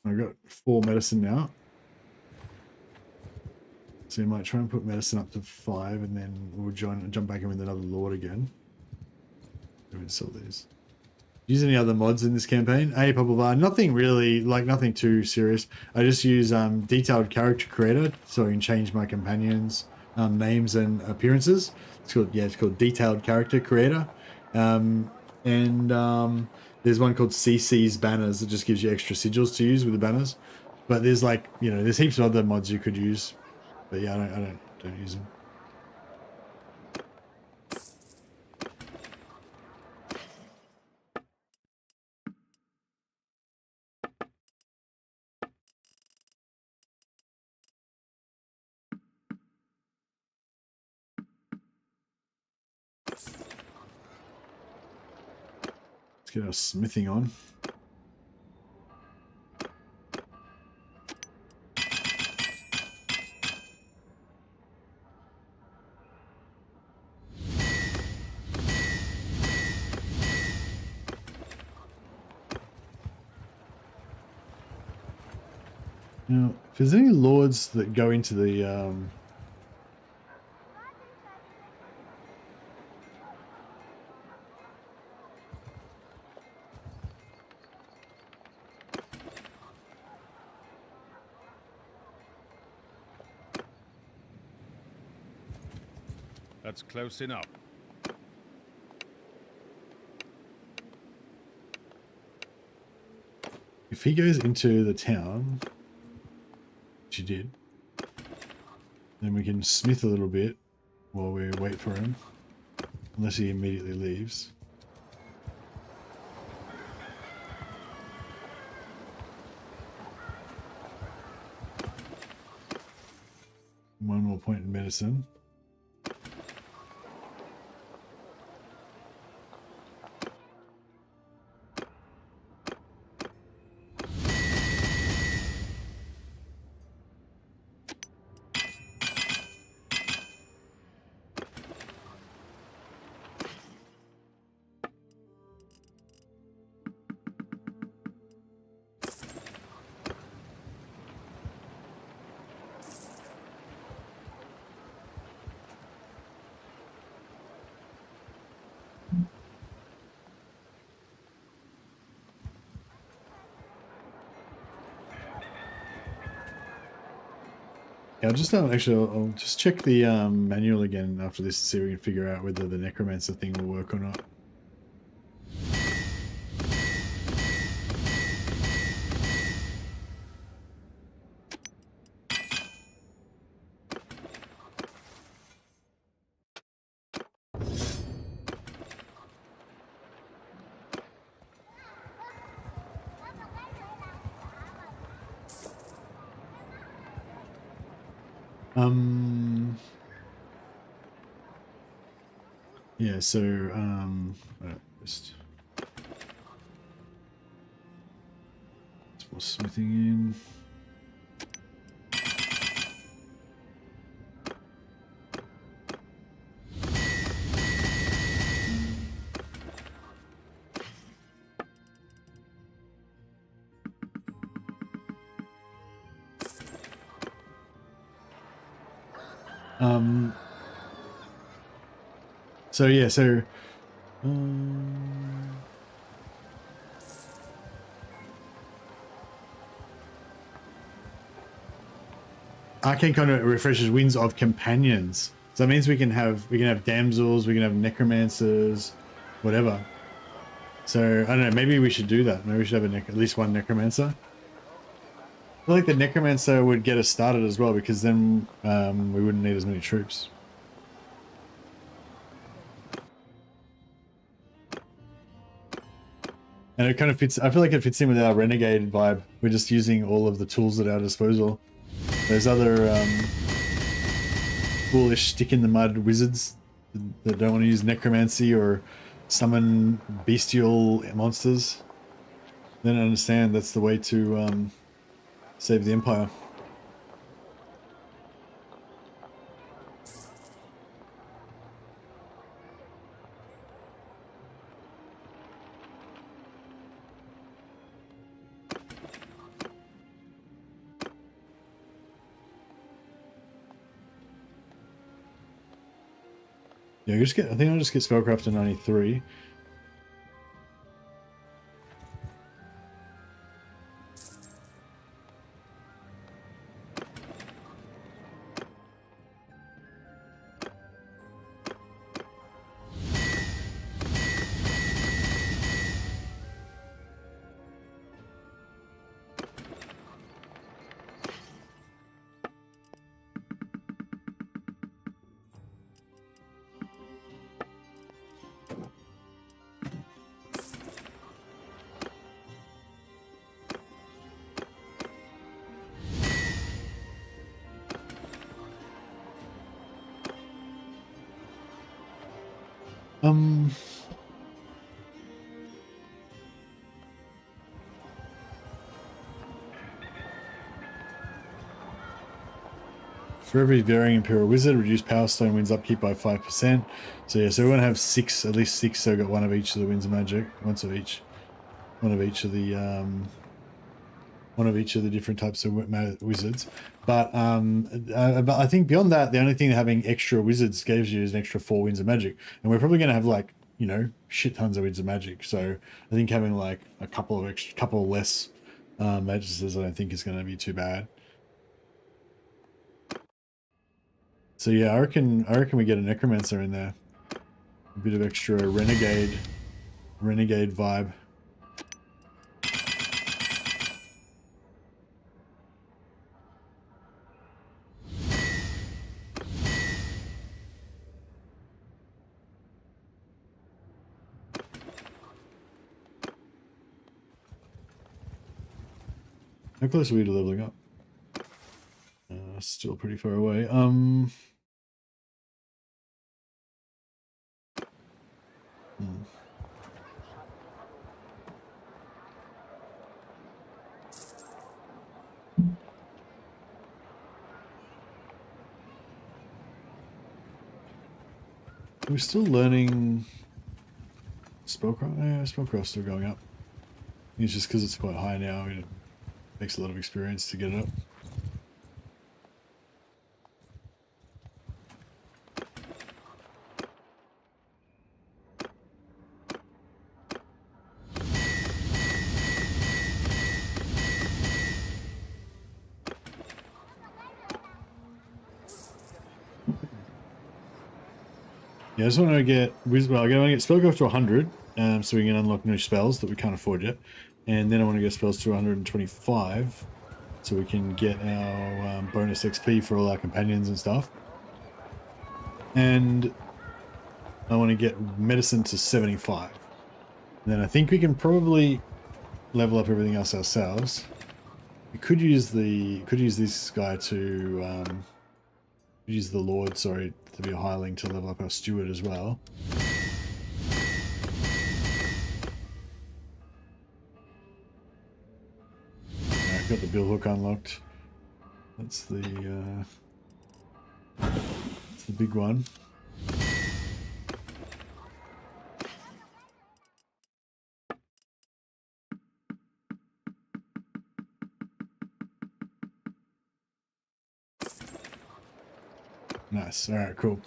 I've got 4 medicine now. So you might try and put medicine up to 5 and then we'll jump back in with another lord again. I'm gonna sell these. Use any other mods in this campaign? Blah, blah, blah. Nothing really, like nothing too serious. I just use detailed character creator so I can change my companions' names and appearances. It's called detailed character creator. There's one called CC's banners that just gives you extra sigils to use with the banners. But there's like, you know, there's heaps of other mods you could use. But yeah, I don't use them. Let's get our smithing on. Now, if there's any lords that go into the That's close enough. if he goes into the town, which he did, then we can smith a little bit while we wait for him. unless he immediately leaves. One more point in medicine. Yeah, I'll just I'll just check the manual again after this to see if we can figure out whether the necromancer thing will work or not. Yeah, so just more smithing in. So yeah, so Arcane Conduit refreshes winds of companions. So that means we can have damsels, we can have necromancers, whatever. So I don't know, maybe we should do that. Maybe we should have at least one necromancer. I feel like the necromancer would get us started as well, because then we wouldn't need as many troops. And it kind of fits, I feel like it fits in with our Renegade vibe. We're just using all of the tools at our disposal. There's other foolish stick-in-the-mud wizards that don't want to use necromancy or summon bestial monsters. They don't understand that's the way to save the Empire. Yeah, I think I'll just get Spellcraft to 93. For every varying Imperial Wizard, reduce Power Stone winds upkeep by 5%. So yeah, so we want to have six, at least six, so we've got one of each of the Winds of Magic, one of each of the different types of wizards. But I think beyond that, the only thing having extra wizards gives you is an extra 4 Winds of Magic, and we're probably going to have, like, you know, shit tons of Winds of Magic. So I think having like a couple less magisters, I don't think is going to be too bad. So yeah, I reckon we get a necromancer in there. A bit of extra renegade vibe. How close are we to leveling up? Still pretty far away. We're still learning spellcraft. Yeah, spellcraft's still going up. It's just because it's quite high now. It takes a lot of experience to get it up. Yeah, I just want to get I want to get spellcraft to 100, so we can unlock new spells that we can't afford yet, and then I want to get spells to 125, so we can get our bonus XP for all our companions and stuff. And I want to get medicine to 75. And then I think we can probably level up everything else ourselves. We could use this guy to use the Lord, sorry, to be a hireling to level up our steward as well. Alright, got the billhook unlocked. That's the big one. Nice. All right, cool.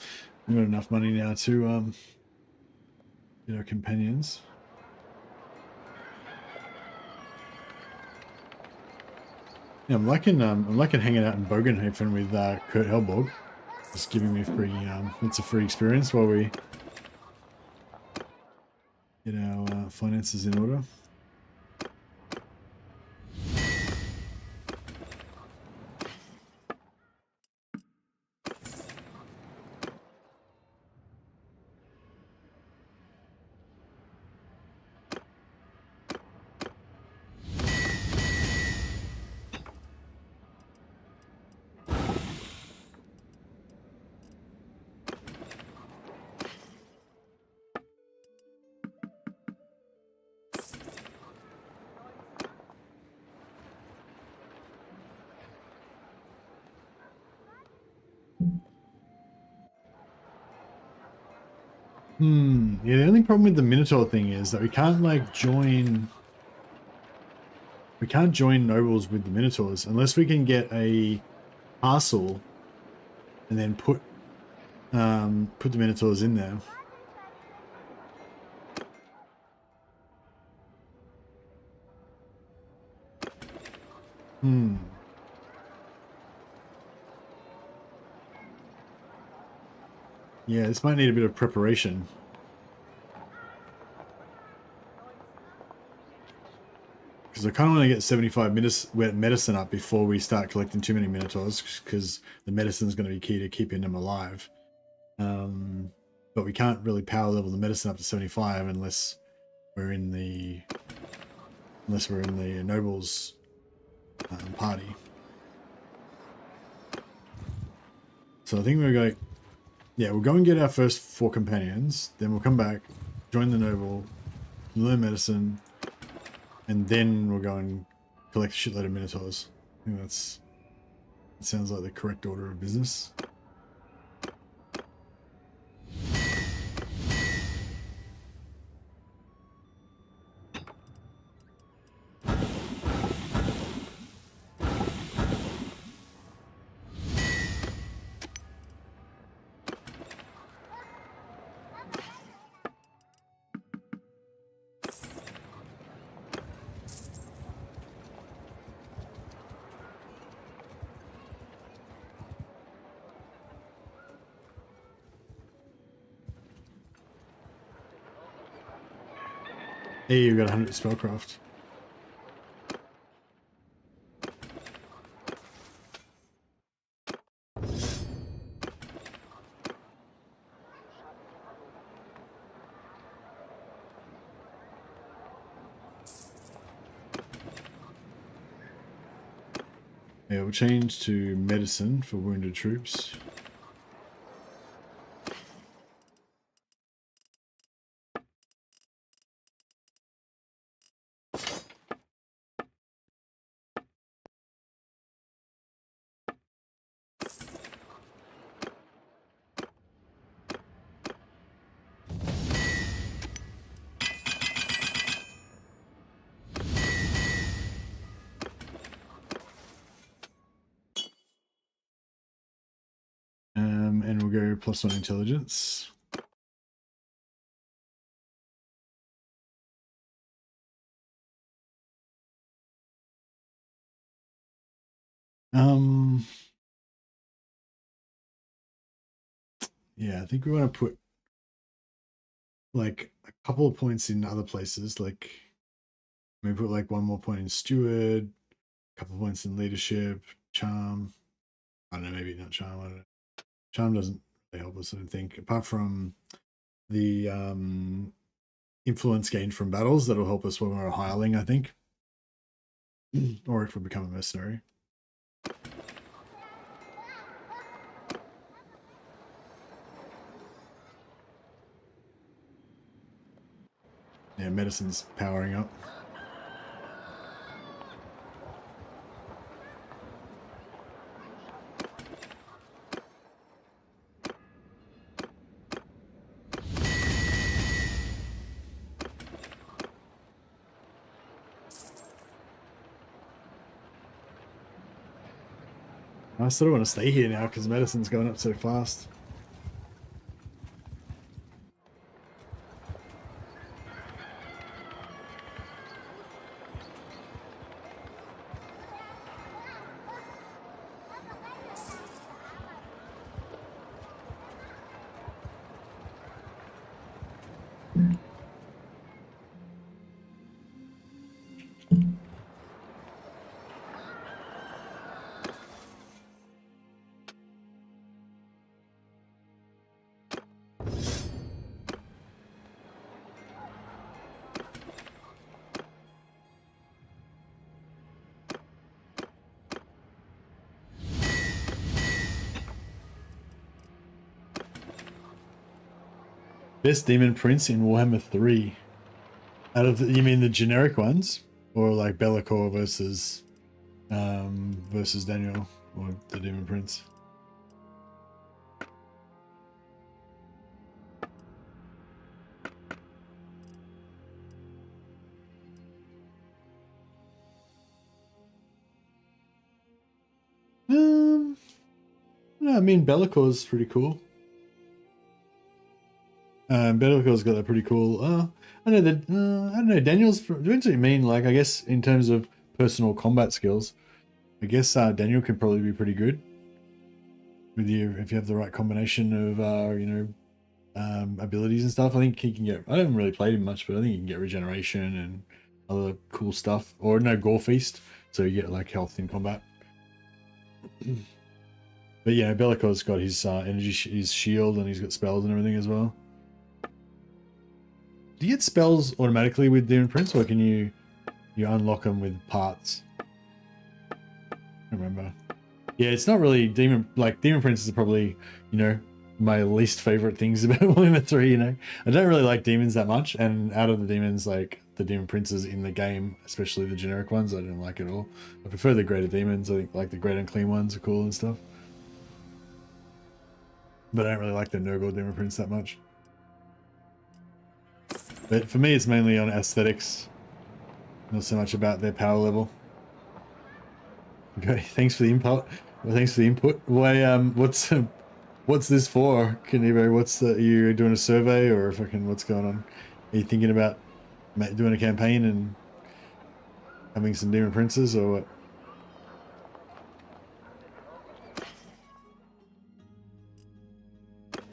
We've got enough money now to get our companions. Yeah, I'm liking hanging out in Bogenhafen with Kurt Helborg. Just giving me free it's a free experience while we get our finances in order. Yeah, the only problem with the Minotaur thing is that we can't like join nobles with the Minotaurs unless we can get a castle and then put the Minotaurs in there. Yeah, this might need a bit of preparation. Because I kind of want to get 75 medicine up before we start collecting too many Minotaurs, because the medicine is going to be key to keeping them alive. But we can't really power level the medicine up to 75 unless we're in the nobles party. So I think we're going. Yeah, we'll go and get our first 4 companions. Then we'll come back, join the noble, learn medicine. And then we'll go and collect a shitload of Minotaurs. I think that sounds like the correct order of business. Hey, you got 100 spellcraft. Yeah, we'll change to medicine for wounded troops. And we'll go +1 intelligence. Yeah, I think we want to put like a couple of points in other places, like maybe put like one more point in steward, a couple of points in leadership, charm. I don't know, maybe not charm. I don't know. Charm doesn't really help us, I don't think, apart from the influence gained from battles that'll help us when we're a hireling, I think, or if we become a mercenary. Yeah, medicine's powering up. I sort of want to stay here now because medicine's going up so fast. Best demon prince in Warhammer 3. Out of the, you mean the generic ones, or like Be'lakor versus Daniel, or the demon prince? No, I mean Be'lakor's pretty cool. Be'lakor's got a pretty cool. I know that. I don't know. Daniel's. Depends what you mean. Like, I guess in terms of personal combat skills, I guess Daniel can probably be pretty good with you if you have the right combination of you know, abilities and stuff. I think he can get. I haven't really played him much, but I think he can get regeneration and other cool stuff. Or no, gore feast, so you get like health in combat. But yeah, Be'lakor's got his energy, his shield, and he's got spells and everything as well. Do you get spells automatically with Demon Prince, or can you unlock them with parts? I don't remember. Yeah, it's not really Demon Prince is probably, you know, my least favorite things about Warhammer 3, you know. I don't really like demons that much, and out of the demons, like the demon princes in the game, especially the generic ones, I don't like at all. I prefer the greater demons. I think like the great unclean ones are cool and stuff. But I don't really like the Nurgle demon prince that much. But for me, it's mainly on aesthetics, not so much about their power level. Okay, thanks for the input. Well, thanks for the input. Why, what's this for, Kanibo? Are you doing a survey or fucking what's going on? Are you thinking about doing a campaign and having some demon princes or what?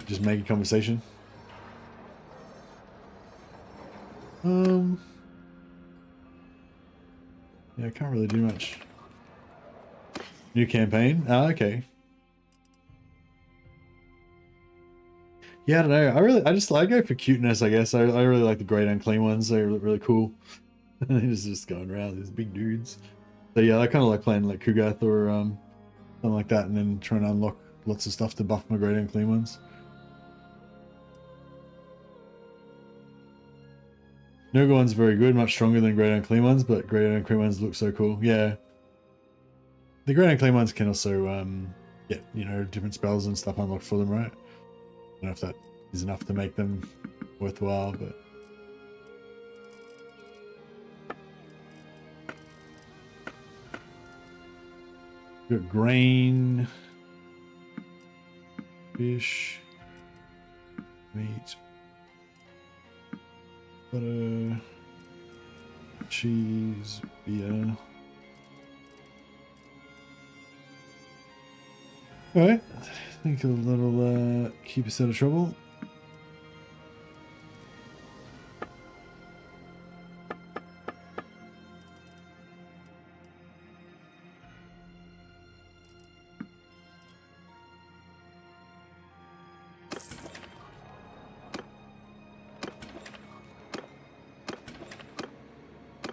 Just make a conversation. Yeah, I can't really do much. New campaign? Ah, okay. Yeah, I don't know. I go for cuteness, I guess. I really like the great unclean ones. They're really cool. They're just going around, these big dudes. So yeah, I kind of like playing like Kugath or something like that, and then trying to unlock lots of stuff to buff my Great Unclean Ones. Nurgle one's very good, much stronger than Great Unclean Ones, but Great Unclean Ones look so cool. Yeah. The Great Unclean Ones can also get, you know, different spells and stuff unlocked for them, right? I don't know if that is enough to make them worthwhile, but... Got grain, fish, meat, butter, cheese, beer. Alright, I think that'll keep us out of trouble.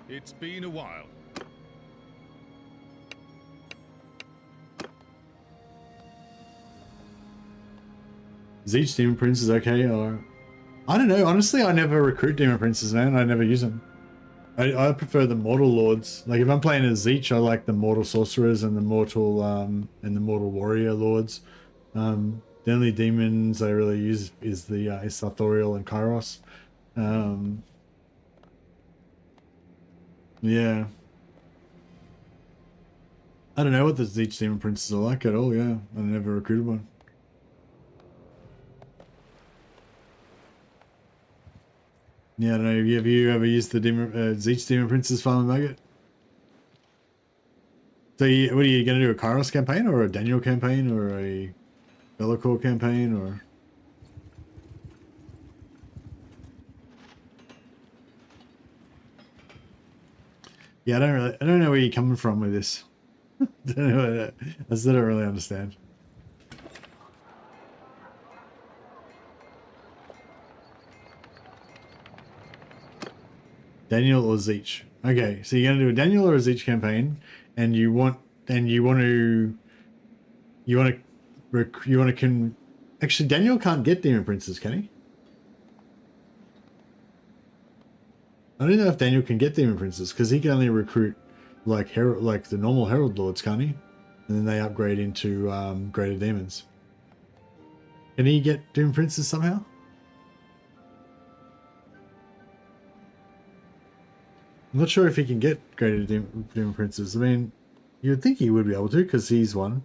It's been a while. Is each Demon Prince is okay, or... I don't know, honestly I never recruit Demon Princes, man. I never use them. I prefer the Mortal Lords. Like if I'm playing as Zeech, I like the Mortal Sorcerers and the Mortal Warrior Lords. The only demons I really use is the Sartorial and Kairos. Yeah. I don't know what the Zeech Demon Princes are like at all, yeah. I never recruited one. Yeah, I don't know. Have you ever used the Zeech Demon Princes Farm Nugget? So what are you going to do, a Kairos campaign or a Daniel campaign or a Be'lakor campaign or... Yeah, I don't know where you're coming from with this. I still don't really understand. Daniel or Zeech? Okay, so you're gonna do a Daniel or a Zeech campaign, and you want to actually Daniel can't get Demon Princes, can he? I don't know if Daniel can get Demon Princes because he can only recruit like the normal Herald Lords, can't he? And then they upgrade into greater demons. Can he get Demon Princes somehow? I'm not sure if he can get greater Demon Princes. I mean, you would think he would be able to because he's one.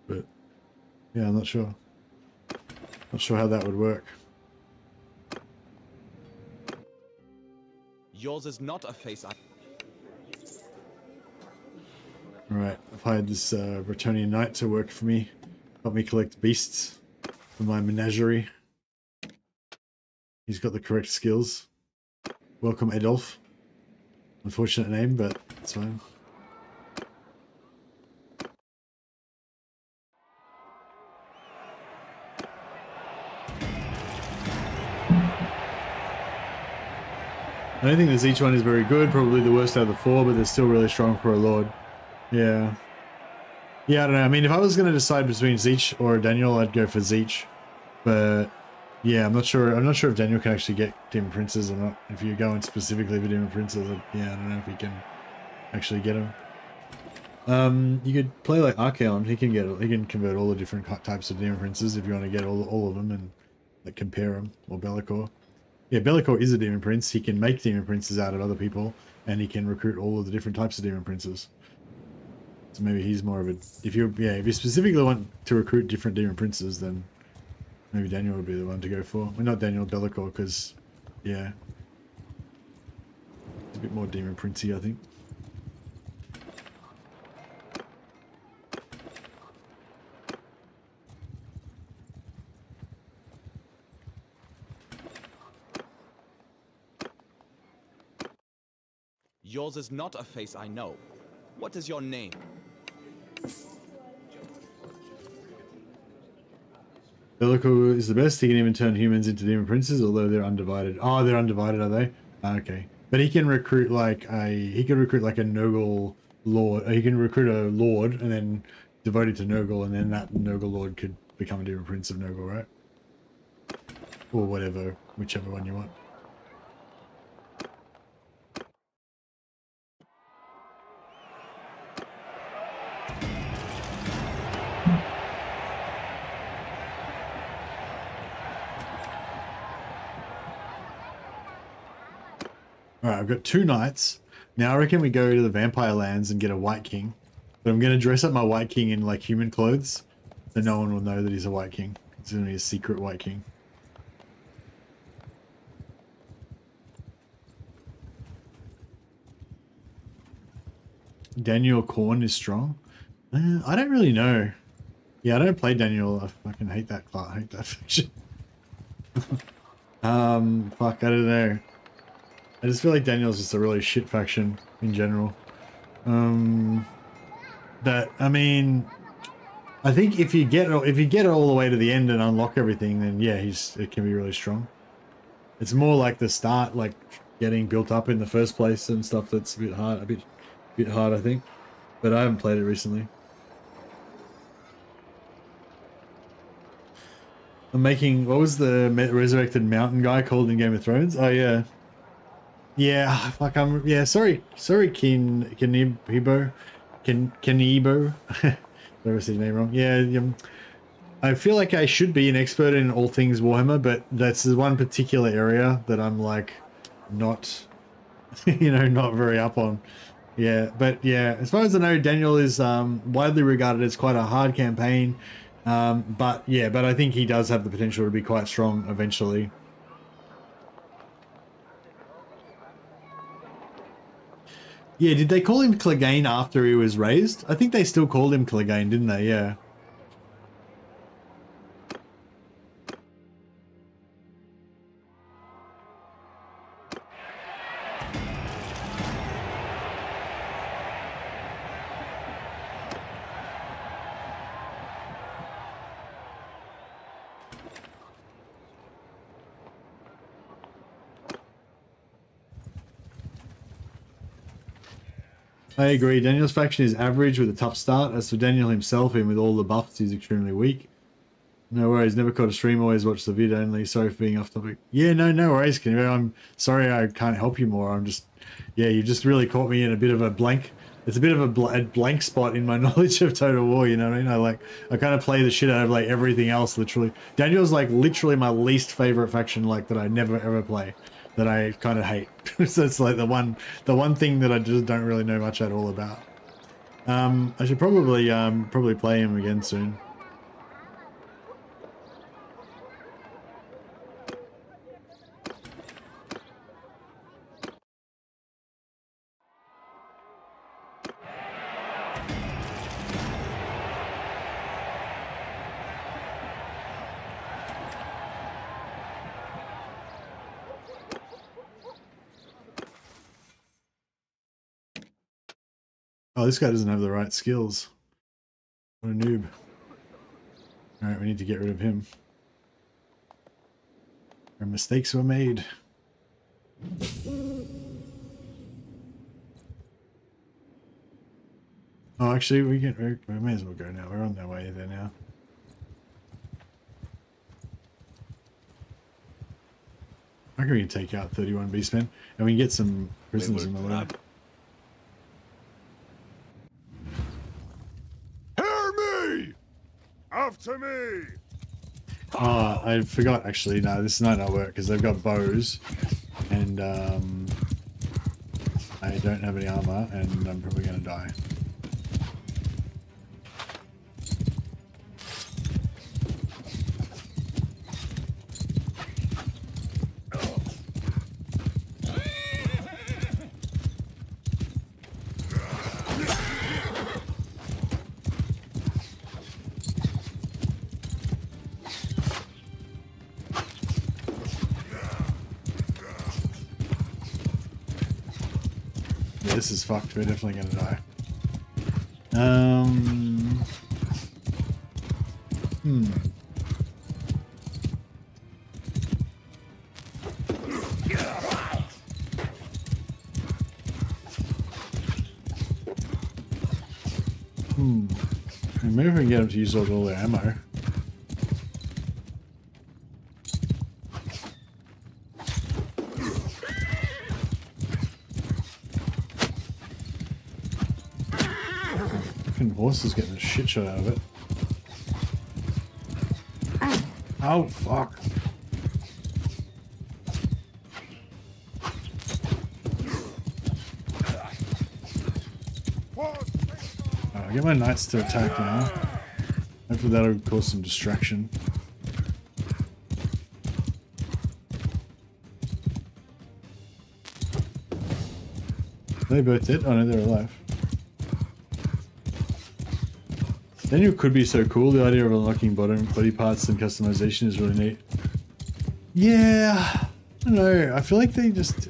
But yeah, I'm not sure. Not sure how that would work. Yours is not a face. Alright, I've hired this Bretonnian Knight to work for me. Help me collect beasts for my menagerie. He's got the correct skills. Welcome, Adolf. Unfortunate name, but it's fine. I don't think that each one is very good, probably the worst out of the four, but they're still really strong for a Lord. Yeah. Yeah, I don't know. I mean, if I was going to decide between Zeech or Daniel, I'd go for Zeech. But yeah, I'm not sure if Daniel can actually get Demon Princes or not. If you're going specifically for Demon Princes, yeah, I don't know if he can actually get them. You could play like Archaon. He can convert all the different types of Demon Princes if you want to get all of them and like compare them, or Be'lakor. Yeah, Be'lakor is a Demon Prince. He can make Demon Princes out of other people, and he can recruit all of the different types of Demon Princes. So maybe he's more of a... If you specifically want to recruit different Demon Princes, then maybe Daniel would be the one to go for. Well, not Daniel, Be'lakor, because, yeah. It's a bit more Demon Princey, I think. Yours is not a face I know. What is your name? Be'lakor is the best. He can even turn humans into Demon Princes, although they're undivided. Oh, they're undivided, are they? Okay. But he can recruit like a... He can recruit like a Nurgle lord. He can recruit a lord and then devote it to Nurgle, and then that Nurgle lord could become a different prince of Nurgle, right? Or whatever, whichever one you want. Alright, I've got 2 knights. Now I reckon we go to the Vampire Lands and get a White King. But I'm going to dress up my White King in like human clothes, so no one will know that he's a White King. It's going to be a secret White King. Daniel Korn is strong. I don't really know. Yeah, I don't play Daniel. I fucking hate that class. I hate that fiction. Fuck, I don't know. I just feel like Daniel's just a really shit faction in general. But I mean, I think if you get it all the way to the end and unlock everything, then yeah, it can be really strong. It's more like the start, like getting built up in the first place and stuff. That's a bit hard, a bit hard, I think. But I haven't played it recently. I'm making, what was the resurrected mountain guy called in Game of Thrones? Oh yeah. Yeah, fuck, sorry, Kenibo. Did I say his name wrong? Yeah, I feel like I should be an expert in all things Warhammer, but that's the one particular area that I'm like not, not very up on. Yeah, but yeah, as far as I know, Daniel is widely regarded as quite a hard campaign. But I think he does have the potential to be quite strong eventually. Yeah, did they call him Clegane after he was raised? I think they still called him Clegane, didn't they? Yeah. I agree. Daniel's faction is average with a tough start. As for Daniel himself, even with all the buffs, he's extremely weak. No worries. Never caught a stream. Always watch the vid only. Sorry for being off topic. Yeah, no worries. I'm sorry I can't help you more. I'm just, yeah, you just really caught me in a bit of a blank. It's a bit of a blank spot in my knowledge of Total War. You know what I mean? I kind of play the shit out of like everything else. Literally, Daniel's like literally my least favorite faction. Like that I never ever play. That I kind of hate. So it's like the one thing that I just don't really know much at all about. I should probably play him again soon. Oh, this guy doesn't have the right skills. What a noob. Alright, we need to get rid of him. Our mistakes were made. Oh, actually, we may as well go now. We're on our way there now. I reckon we can take out 31 Beastmen, and we can get some prisoners in the way. After me! Oh, I forgot actually. No, this might not work because they've got bows, and I don't have any armor, and I'm probably gonna die. This is fucked. We're definitely gonna die. Maybe we can get them to use all their ammo. Fucking horse is getting a shit shot out of it. Oh, fuck. I'll get my knights to attack now. Hopefully that'll cause some distraction. Are they both dead? Oh no, they're alive. Daniel could be so cool. The idea of unlocking body parts and customization is really neat. Yeah, I don't know. I feel like they just...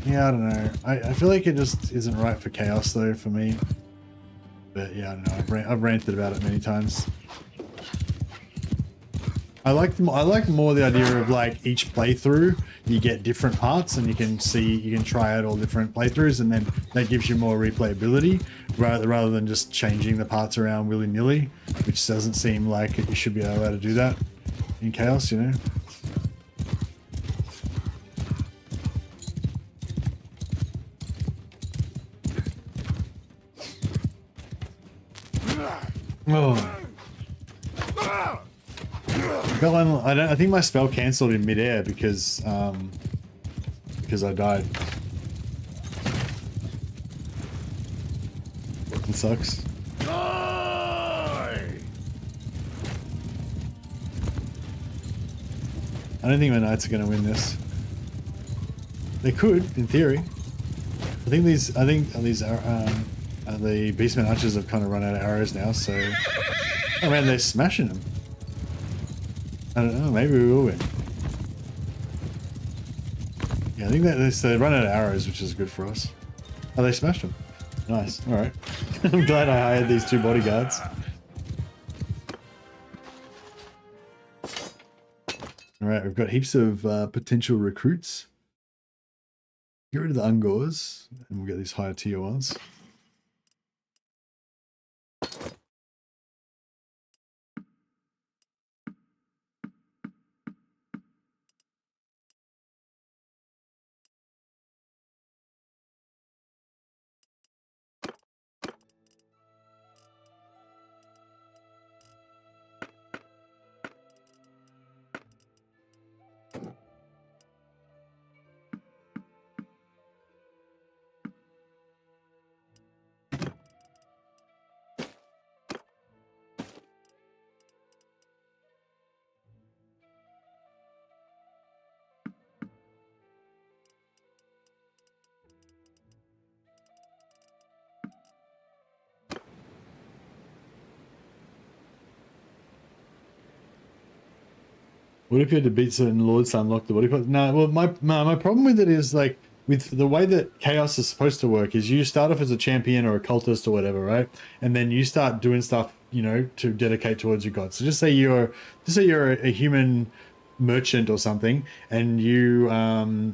Yeah, I don't know. I feel like it just isn't right for chaos though for me. But yeah, I don't know. I've ranted about it many times. I like more the idea of like each playthrough you get different parts and you can try out all different playthroughs, and then that gives you more replayability rather than just changing the parts around willy-nilly, which doesn't seem like you should be allowed to do that in chaos, you know. Oh. I think my spell cancelled in midair because I died. It sucks. I don't think my knights are going to win this. They could, in theory. I think these the Beastmen archers have kind of run out of arrows now, so... Oh man, they're smashing them. I don't know, maybe we will win. Yeah, I think that they run out of arrows, which is good for us. Oh, they smashed them. Nice, alright. I'm glad I hired these two bodyguards. Alright, we've got heaps of potential recruits. Get rid of the Ungors, and we'll get these higher tier ones. What if you had to beat certain lords to unlock the body part? No, well, my problem with it is, like, with the way that chaos is supposed to work is you start off as a champion or a cultist or whatever, right? And then you start doing stuff, you know, to dedicate towards your god. So just say you're a human merchant or something, and you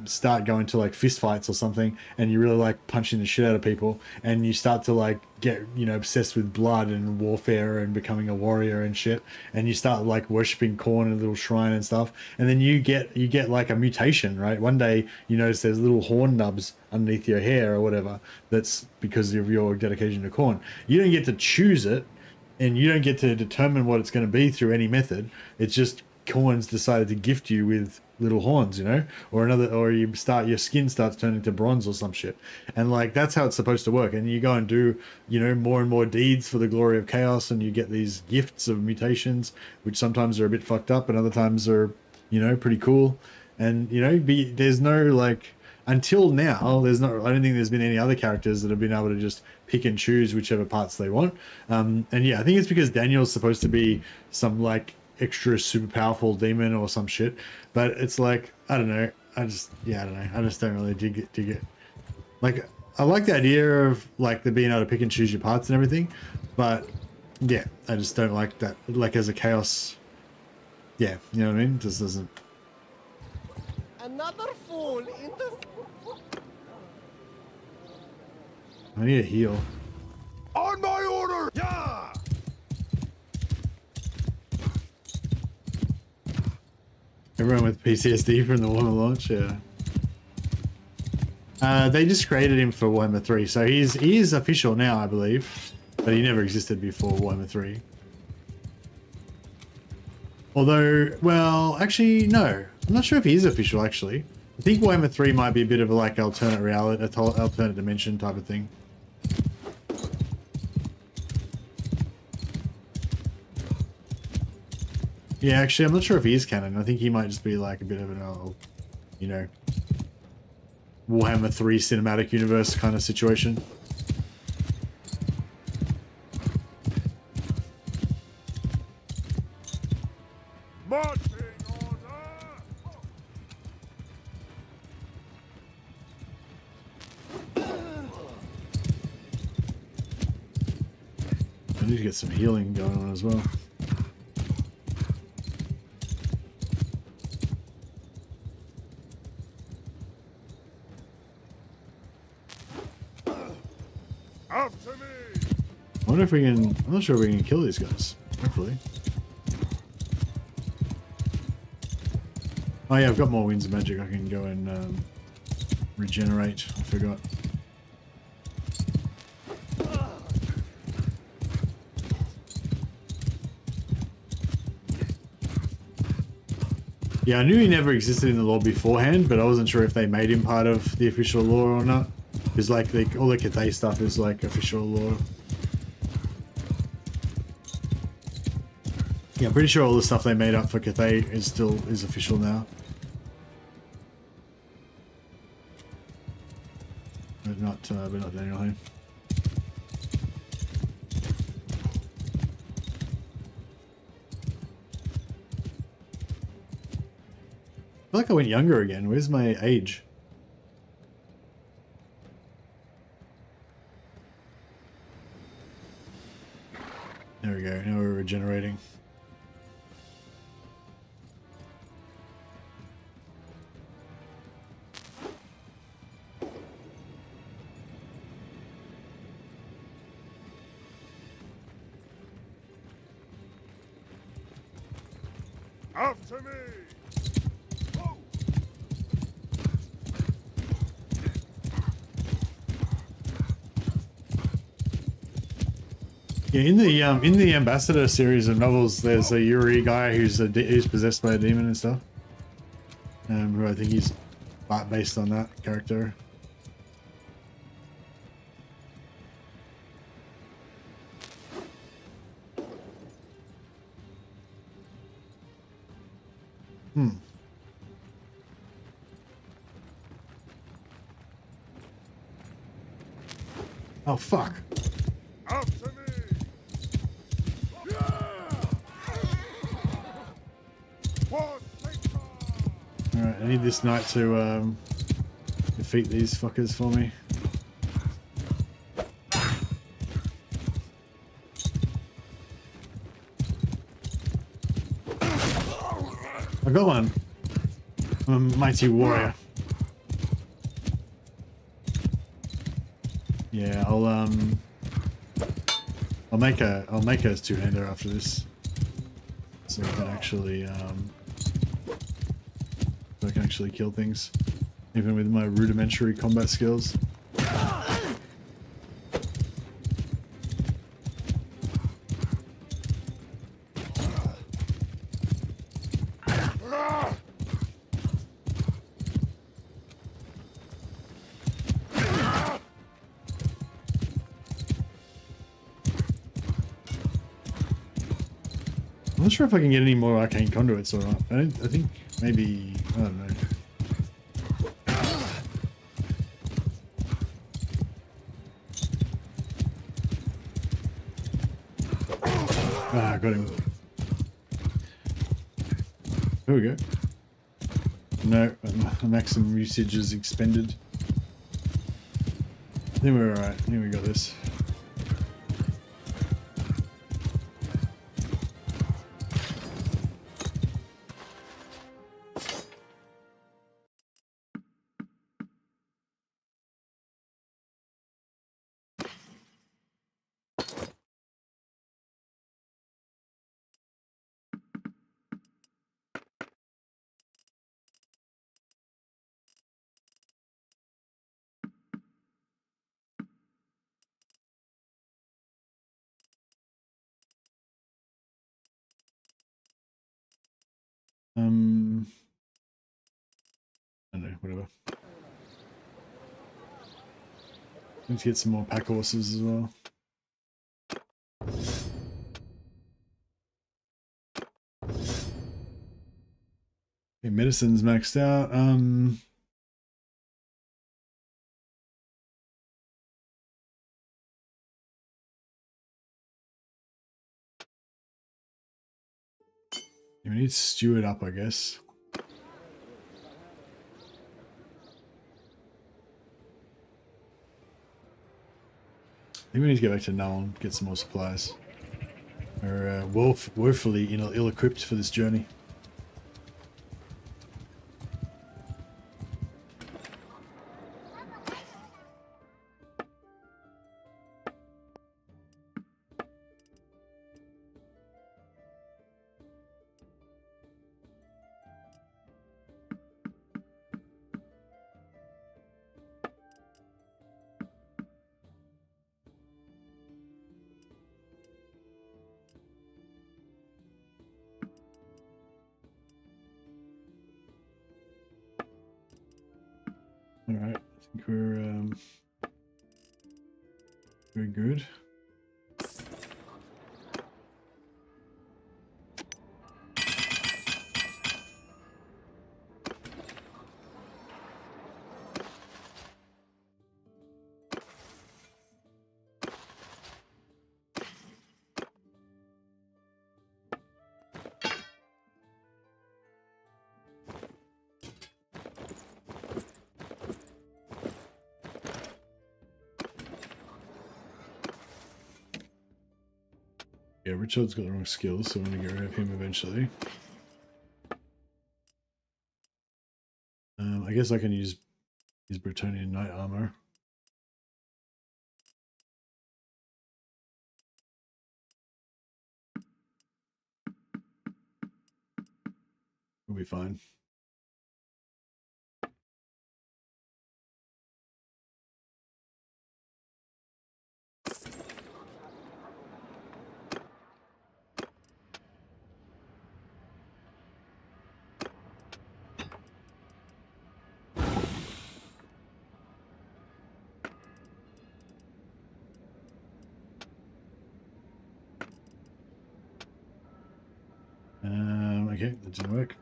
start going to like fist fights or something, and you really like punching the shit out of people, and you start to like get, you know, obsessed with blood and warfare and becoming a warrior and shit, and you start like worshipping corn in a little shrine and stuff, and then you get like a mutation, right? One day you notice there's little horn nubs underneath your hair or whatever. That's because of your dedication to corn. You don't get to choose it, and you don't get to determine what it's going to be through any method. It's just corns decided to gift you with little horns, you know, or your skin starts turning to bronze or some shit, and like that's how it's supposed to work. And you go and do, you know, more and more deeds for the glory of chaos, and you get these gifts of mutations, which sometimes are a bit fucked up and other times are, you know, pretty cool. And you know, there's no like, until now, I don't think there's been any other characters that have been able to just pick and choose whichever parts they want. And yeah, I think it's because Daniel's supposed to be some like extra super powerful demon or some shit, but it's like, I don't know, I just don't really dig it. Like, I like the idea of like the being able to pick and choose your parts and everything, but yeah, I just don't like that, like as a chaos. Yeah, you know what I mean? It just doesn't. Another fool in the... I need a heal. On my order! Yeah! PTSD from the Warhammer launch, yeah. They just created him for Warhammer 3, so he is official now, I believe, but he never existed before Warhammer 3. Although, well, actually, no. I'm not sure if he is official, actually. I think Warhammer 3 might be a bit of a, like, alternate reality, alternate dimension type of thing. Yeah, actually, I'm not sure if he is canon. I think he might just be, like, a bit of an, you know, Warhammer 3 cinematic universe kind of situation. I need to get some healing going on as well. After me! I wonder if we can... I'm not sure if we can kill these guys. Hopefully. Oh yeah, I've got more winds of magic. I can go and regenerate. I forgot. Yeah, I knew he never existed in the lore beforehand, but I wasn't sure if they made him part of the official lore or not. Because like all the Cathay stuff is like official lore. Yeah, I'm pretty sure all the stuff they made up for Cathay is official now. But not Daniel Hayne. I feel like I went younger again. Where's my age? There we go. Now we're regenerating. After me! Yeah, in the Ambassador series of novels, there's a Yuri guy who's possessed by a demon and stuff. Who I think he's based on that character. Oh fuck. After me! Alright, I need this knight to defeat these fuckers for me. I got one. I'm a mighty warrior. Yeah, I'll make a two-hander after this, so I can actually kill things, even with my rudimentary combat skills. I'm not sure if I can get any more arcane conduits or not. I think maybe, I don't know. Ah, got him. There we go. No, maximum usage is expended. I think we're alright. I think we got this. I don't know, whatever. Need to get some more pack horses as well. Okay, medicine's maxed out. We need steward up, I guess. I think we need to go back to Null, get some more supplies. We're woefully ill-equipped for this journey. All right, I think we're very good. Yeah, Richard's got the wrong skills, so I'm going to get rid of him eventually. I guess I can use his Bretonnian knight armor. We'll be fine. Okay, that didn't work.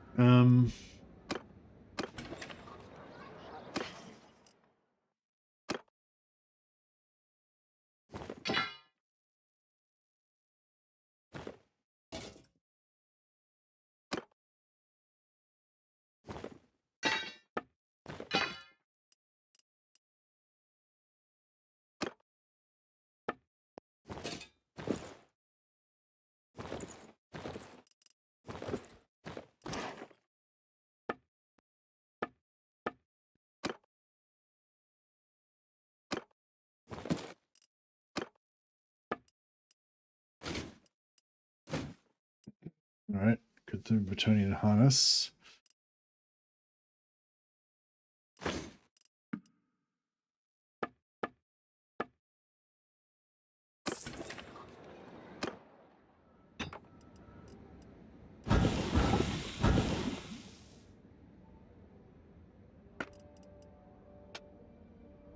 All right, good to Bretonnian harness.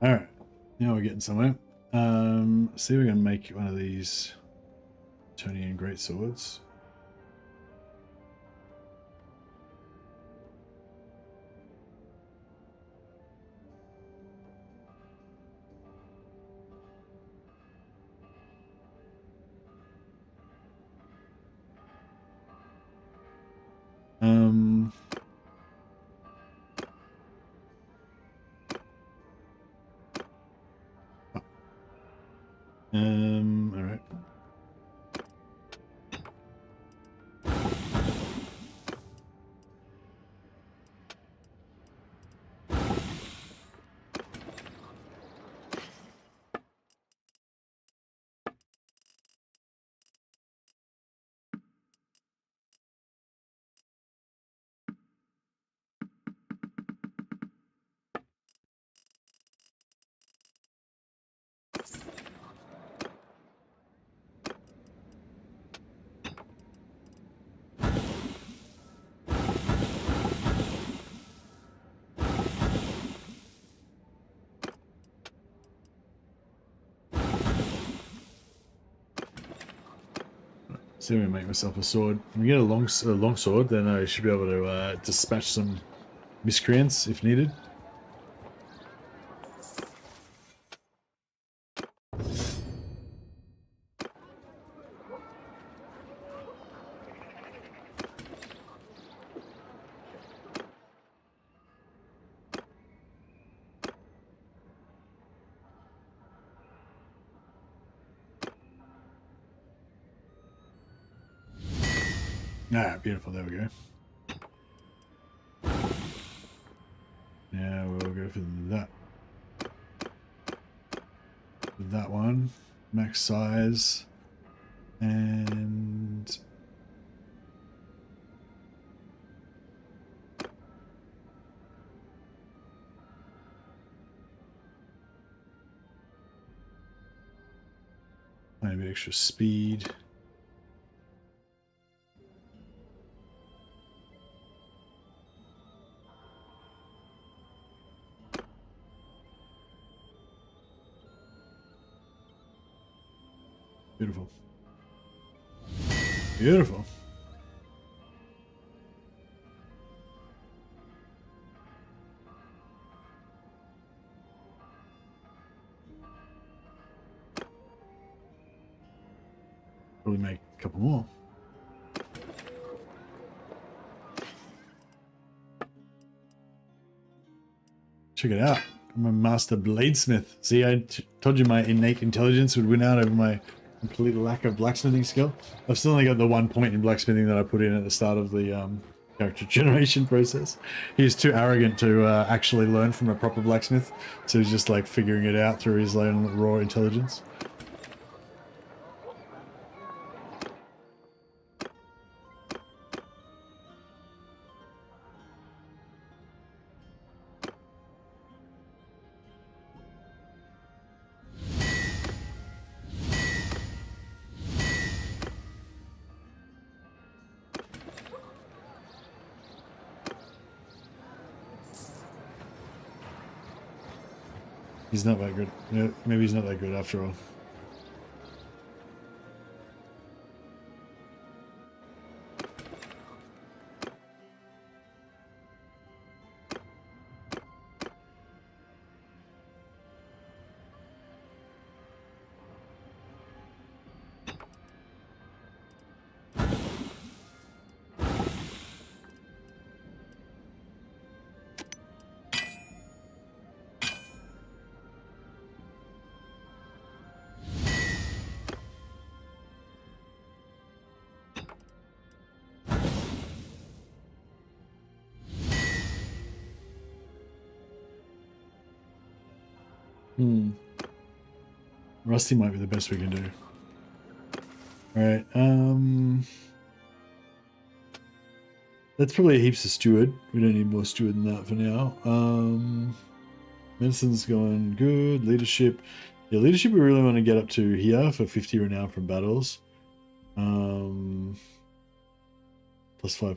All right, now we're getting somewhere. See if we can make one of these Bretonnian great swords. All right. See if I can make myself a sword. If we get a long sword, then I should be able to dispatch some miscreants if needed. Ah, beautiful. There we go. Now we'll go for that. That one. Max size. And... maybe extra speed. Beautiful. Beautiful. Probably make a couple more. Check it out. I'm a master bladesmith. See, I told you my innate intelligence would win out over my complete lack of blacksmithing skill. I've still only got the 1 point in blacksmithing that I put in at the start of the character generation process. He's too arrogant to actually learn from a proper blacksmith, so he's just like figuring it out through his own raw intelligence. He's not that good. Yeah, maybe he's not that good after all. Rusty might be the best we can do. Alright, that's probably heaps of steward. We don't need more steward than that for now. Medicine's going good. Leadership. Yeah, leadership we really want to get up to here for 50 renown from battles. +5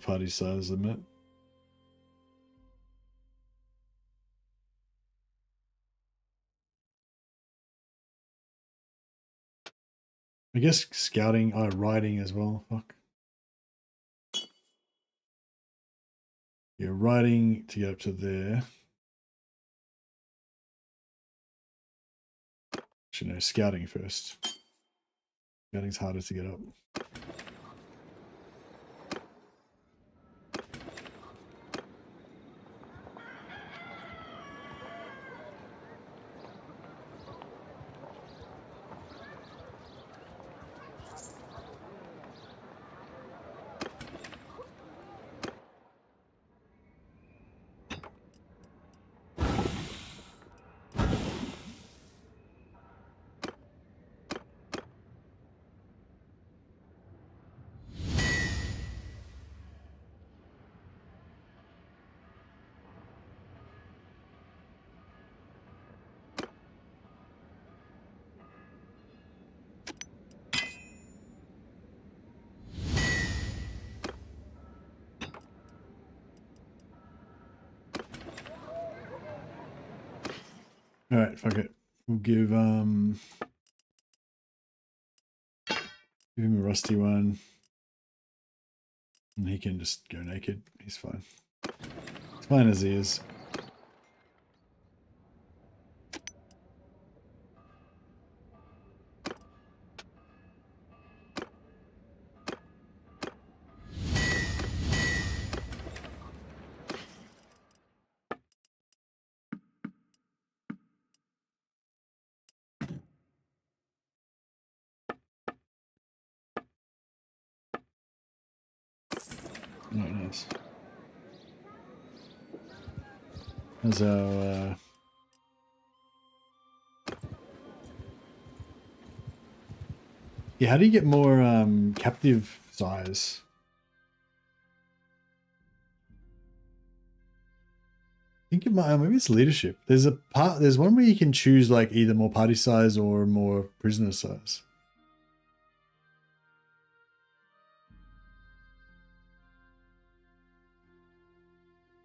party size limit. I guess scouting, riding as well. Fuck. Yeah, riding to get up to there. Actually, no, scouting first. Scouting's harder to get up. All right, fuck it. We'll give him a rusty one. And he can just go naked. He's fine. He's fine as he is. Oh, nice. How's our... Yeah, how do you get more captive size? I think it might, maybe it's leadership. There's a part, there's one where you can choose like either more party size or more prisoner size.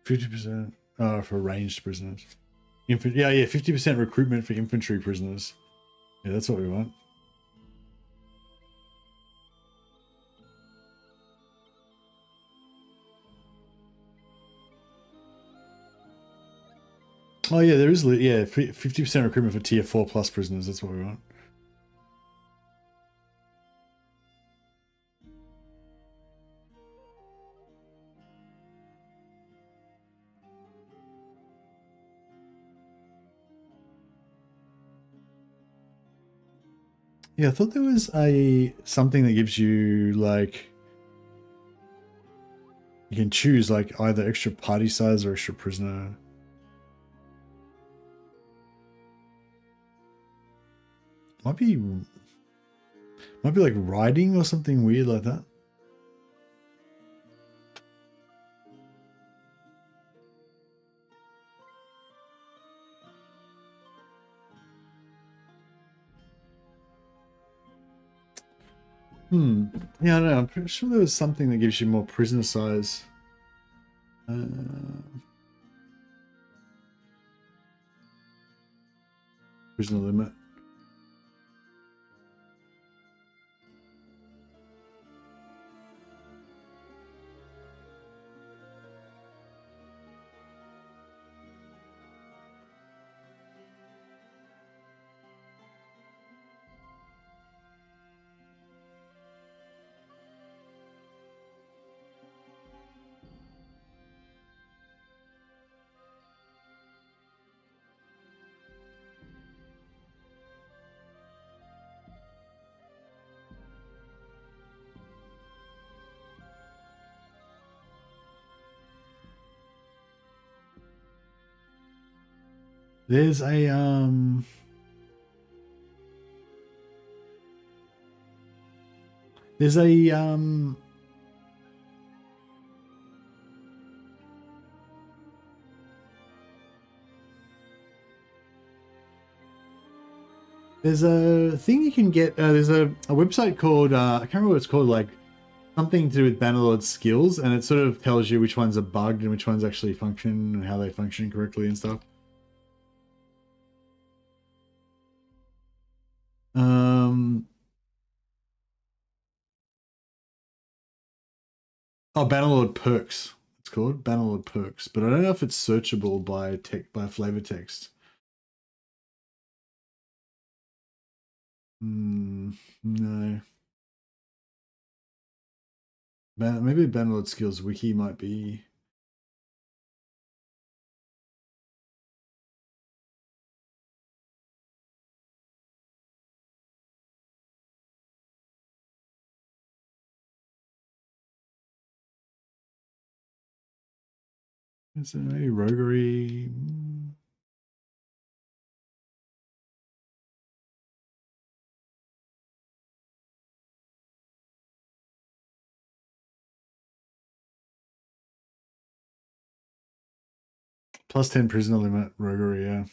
%, for ranged prisoners. Yeah, 50% recruitment for infantry prisoners. Yeah, that's what we want. Oh yeah, there is, yeah, 50% recruitment for tier 4 plus prisoners. That's what we want. Yeah, I thought there was something that gives you like, you can choose like either extra party size or extra prisoner. Might be like riding or something weird like that. Yeah, I don't know. I'm pretty sure there was something that gives you more prisoner size. Prisoner limit. There's a there's a there's a thing you can get. There's a website called I can't remember what it's called. Like something to do with Bannerlord's skills, and it sort of tells you which ones are bugged and which ones actually function and how they function correctly and stuff. Oh, Bannerlord perks. It's called Bannerlord perks, but I don't know if it's searchable by flavor text. No. Maybe Bannerlord skills wiki might be. Is there maybe roguery? Plus 10 prisoner limit, roguery, yeah.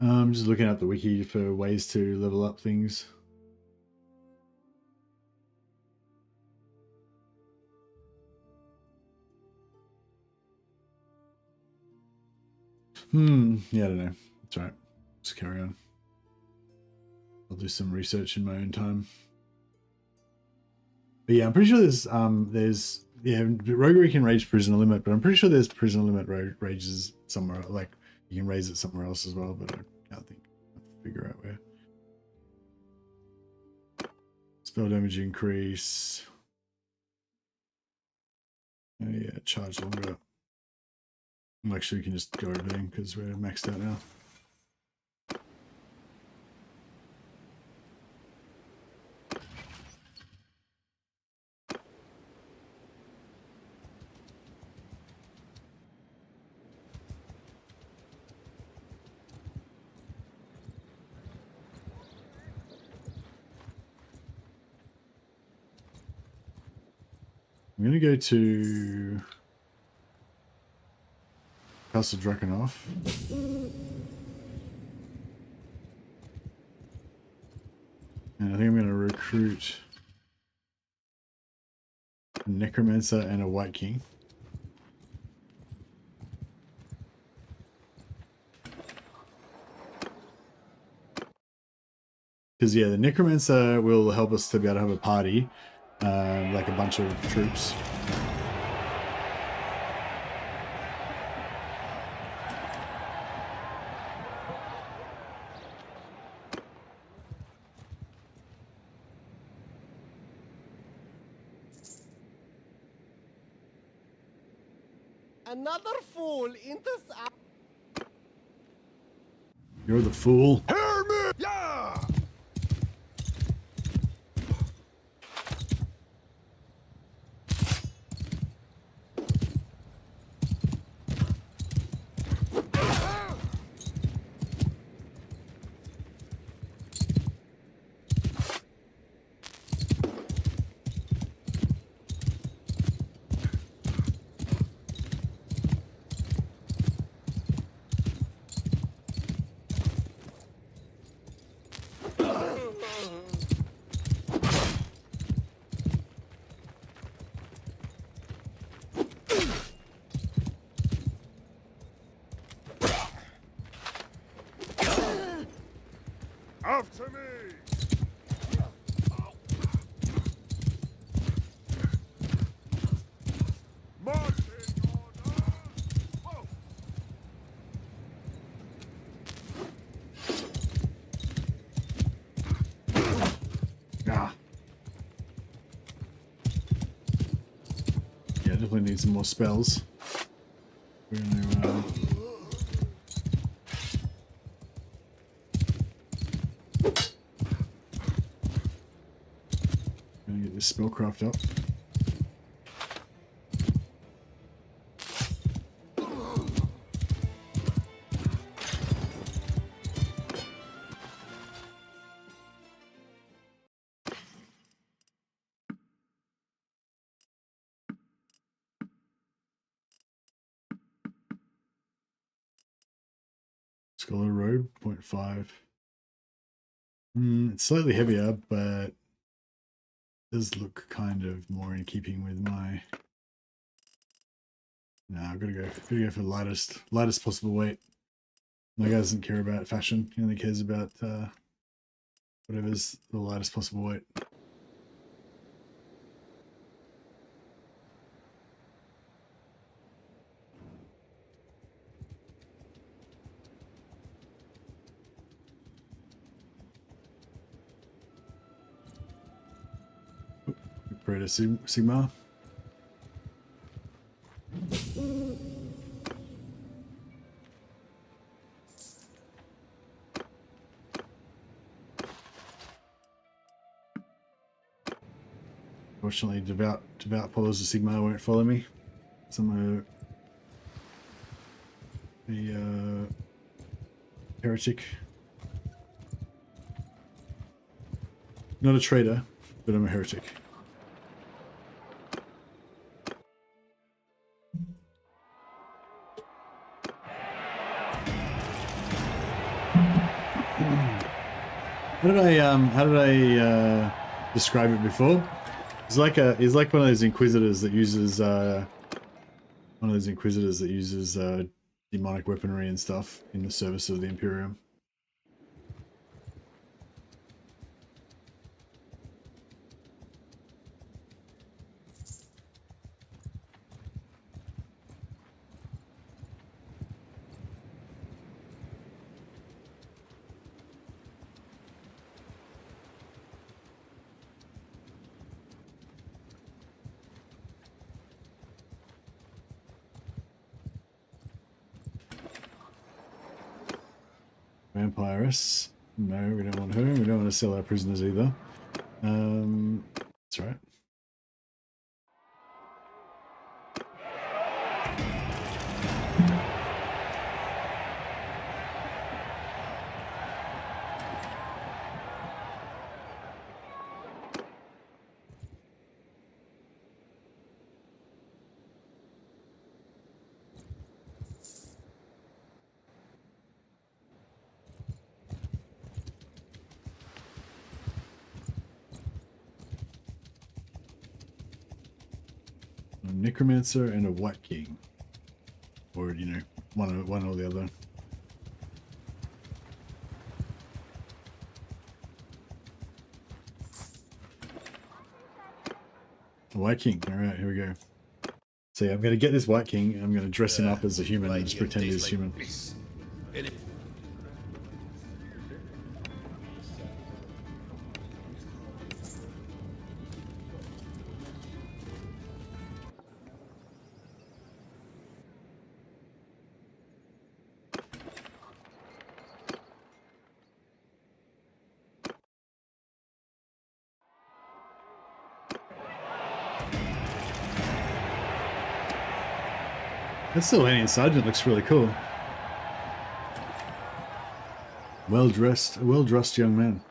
I'm just looking at the wiki for ways to level up things. Yeah, I don't know. That's right. Just carry on. I'll do some research in my own time. But yeah, I'm pretty sure there's roguery can raise prisoner limit, but I'm pretty sure there's prisoner limit rages somewhere. Like you can raise it somewhere else as well, but I can't think. I'll figure out where. Spell damage increase. Oh yeah, charge longer. Actually, we can just go everything because we're maxed out now. I'm going to go to Castle Drakenhof. And I think I'm going to recruit a Necromancer and a White King. Because yeah, the Necromancer will help us to be able to have a party, like a bunch of troops. Another fool into. You're the fool. Hear me! Yeah! After me! Marching order! Whoa. Ah. Yeah, definitely need some more spells. We're gonna get this spellcraft up. Scholar robe, 0.5. It's slightly heavier, but does look kind of more in keeping with my. No, I've got to go for the lightest possible weight. My guy doesn't care about fashion; he only cares about whatever's the lightest possible weight. Predator Sigma. Fortunately, devout followers of Sigma won't follow me. Some the heretic. Not a traitor, but I'm a heretic. How did I describe it before? He's like one of those inquisitors that uses demonic weaponry and stuff in the service of the Imperium. Vampiress. No, we don't want her. We don't want to sell our prisoners either. That's right. A necromancer and a white king, or you know, one or the other. A white king. All right, here we go. So yeah, I'm going to get this white king. I'm going to dress him up as a human and just pretend he's human. That Sylvanian sergeant looks really cool. Well dressed young man.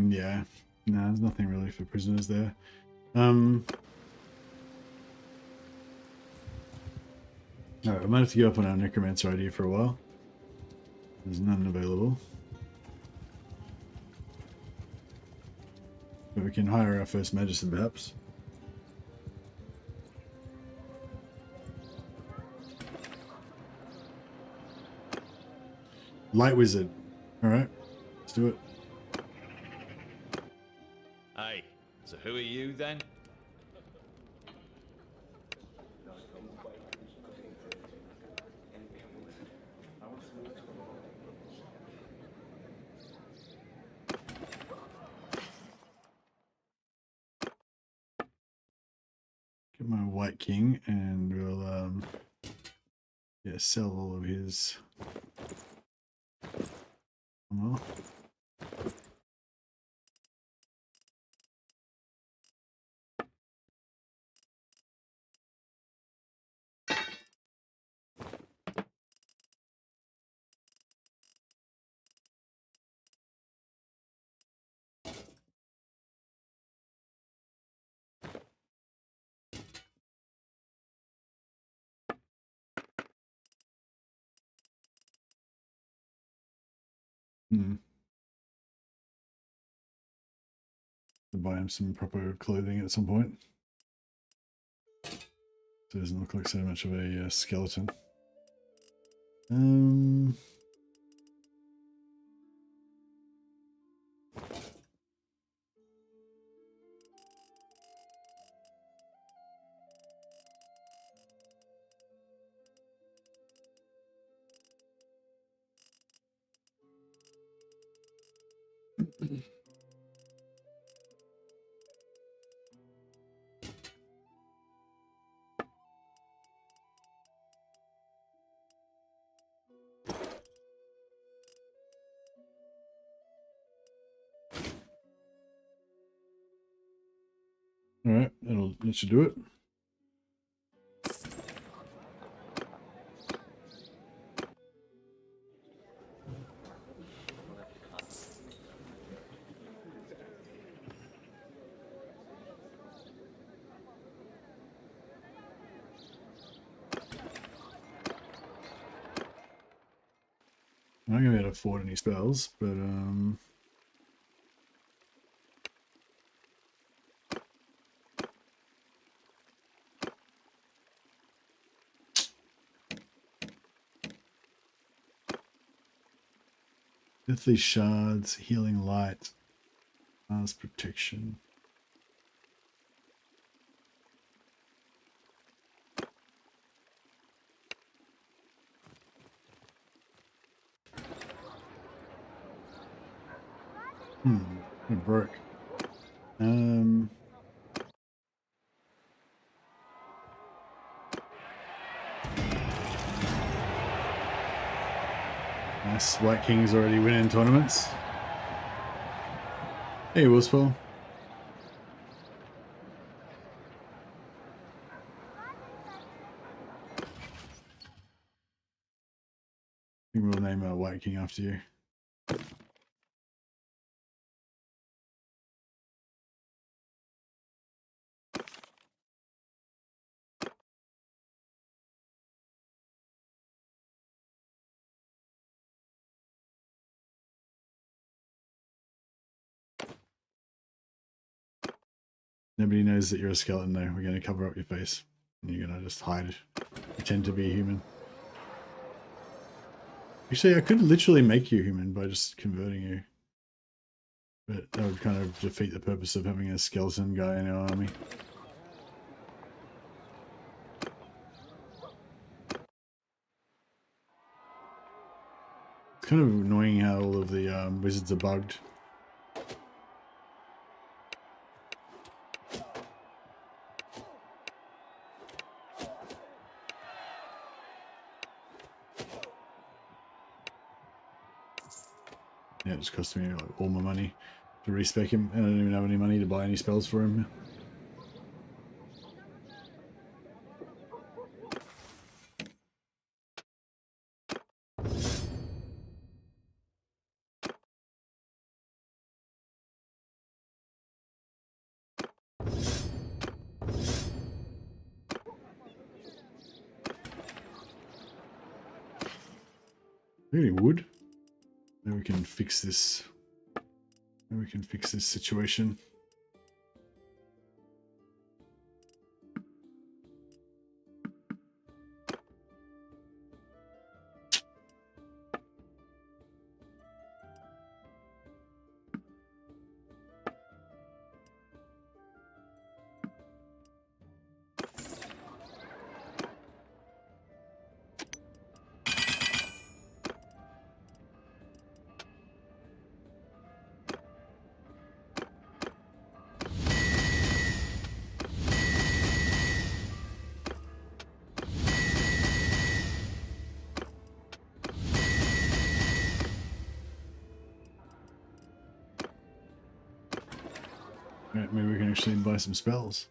Yeah, no, there's nothing really for prisoners there. Alright, I might have to give up on our necromancer idea for a while. There's none available. But we can hire our first Magister perhaps. Light wizard. Alright, let's do it. Hey, so who are you then? Get my white king and we'll yeah, sell all of his ammo. To buy him some proper clothing at some point. Doesn't look like so much of a skeleton. All right, that should do it. I'm not gonna be able to afford any spells, but Deathly Shards, Healing Light, Mars Protection. It broke. Nice. White King's already winning tournaments. Hey, Wolfsfall. I think we'll name our White King after you. Nobody knows that you're a skeleton though. We're going to cover up your face. And you're going to just hide. Pretend to be a human. Actually, I could literally make you human by just converting you. But that would kind of defeat the purpose of having a skeleton guy in our army. It's kind of annoying how all of the wizards are bugged. Yeah, it just cost me like all my money to respec him. I don't even have any money to buy any spells for him. Really wood. Maybe we can fix this. Maybe we can fix this situation. Right, maybe we can actually buy some spells.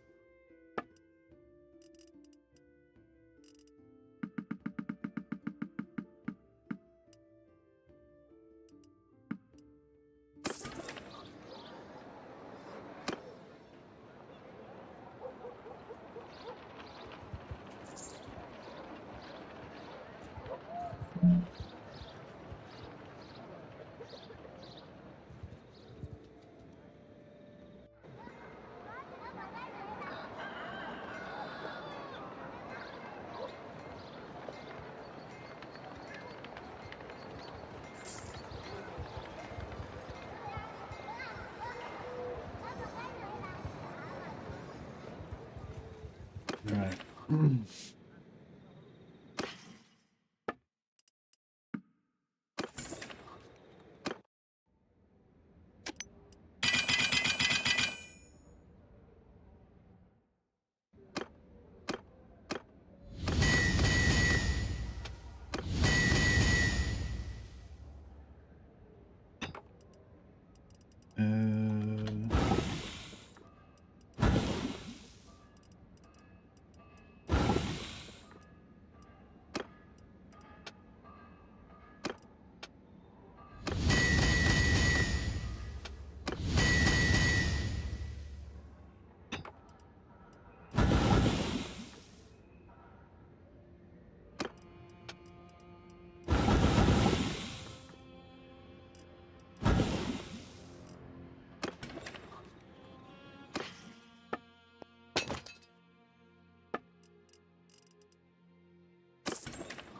All right.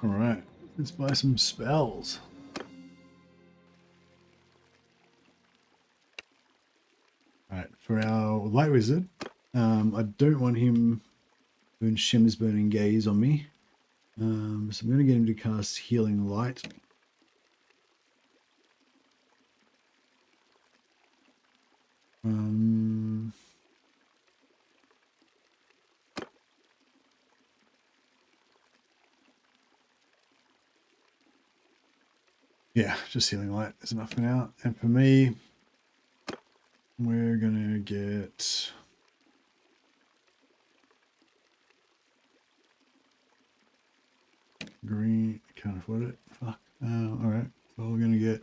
All right, let's buy some spells. All right, for our light wizard, I don't want him doing Shimmer's Burning Gaze on me, so I'm going to get him to cast Healing Light. Yeah, just Healing Light is enough for now. And for me, we're gonna get green. Can't afford it. Fuck. All right. Well, we're gonna get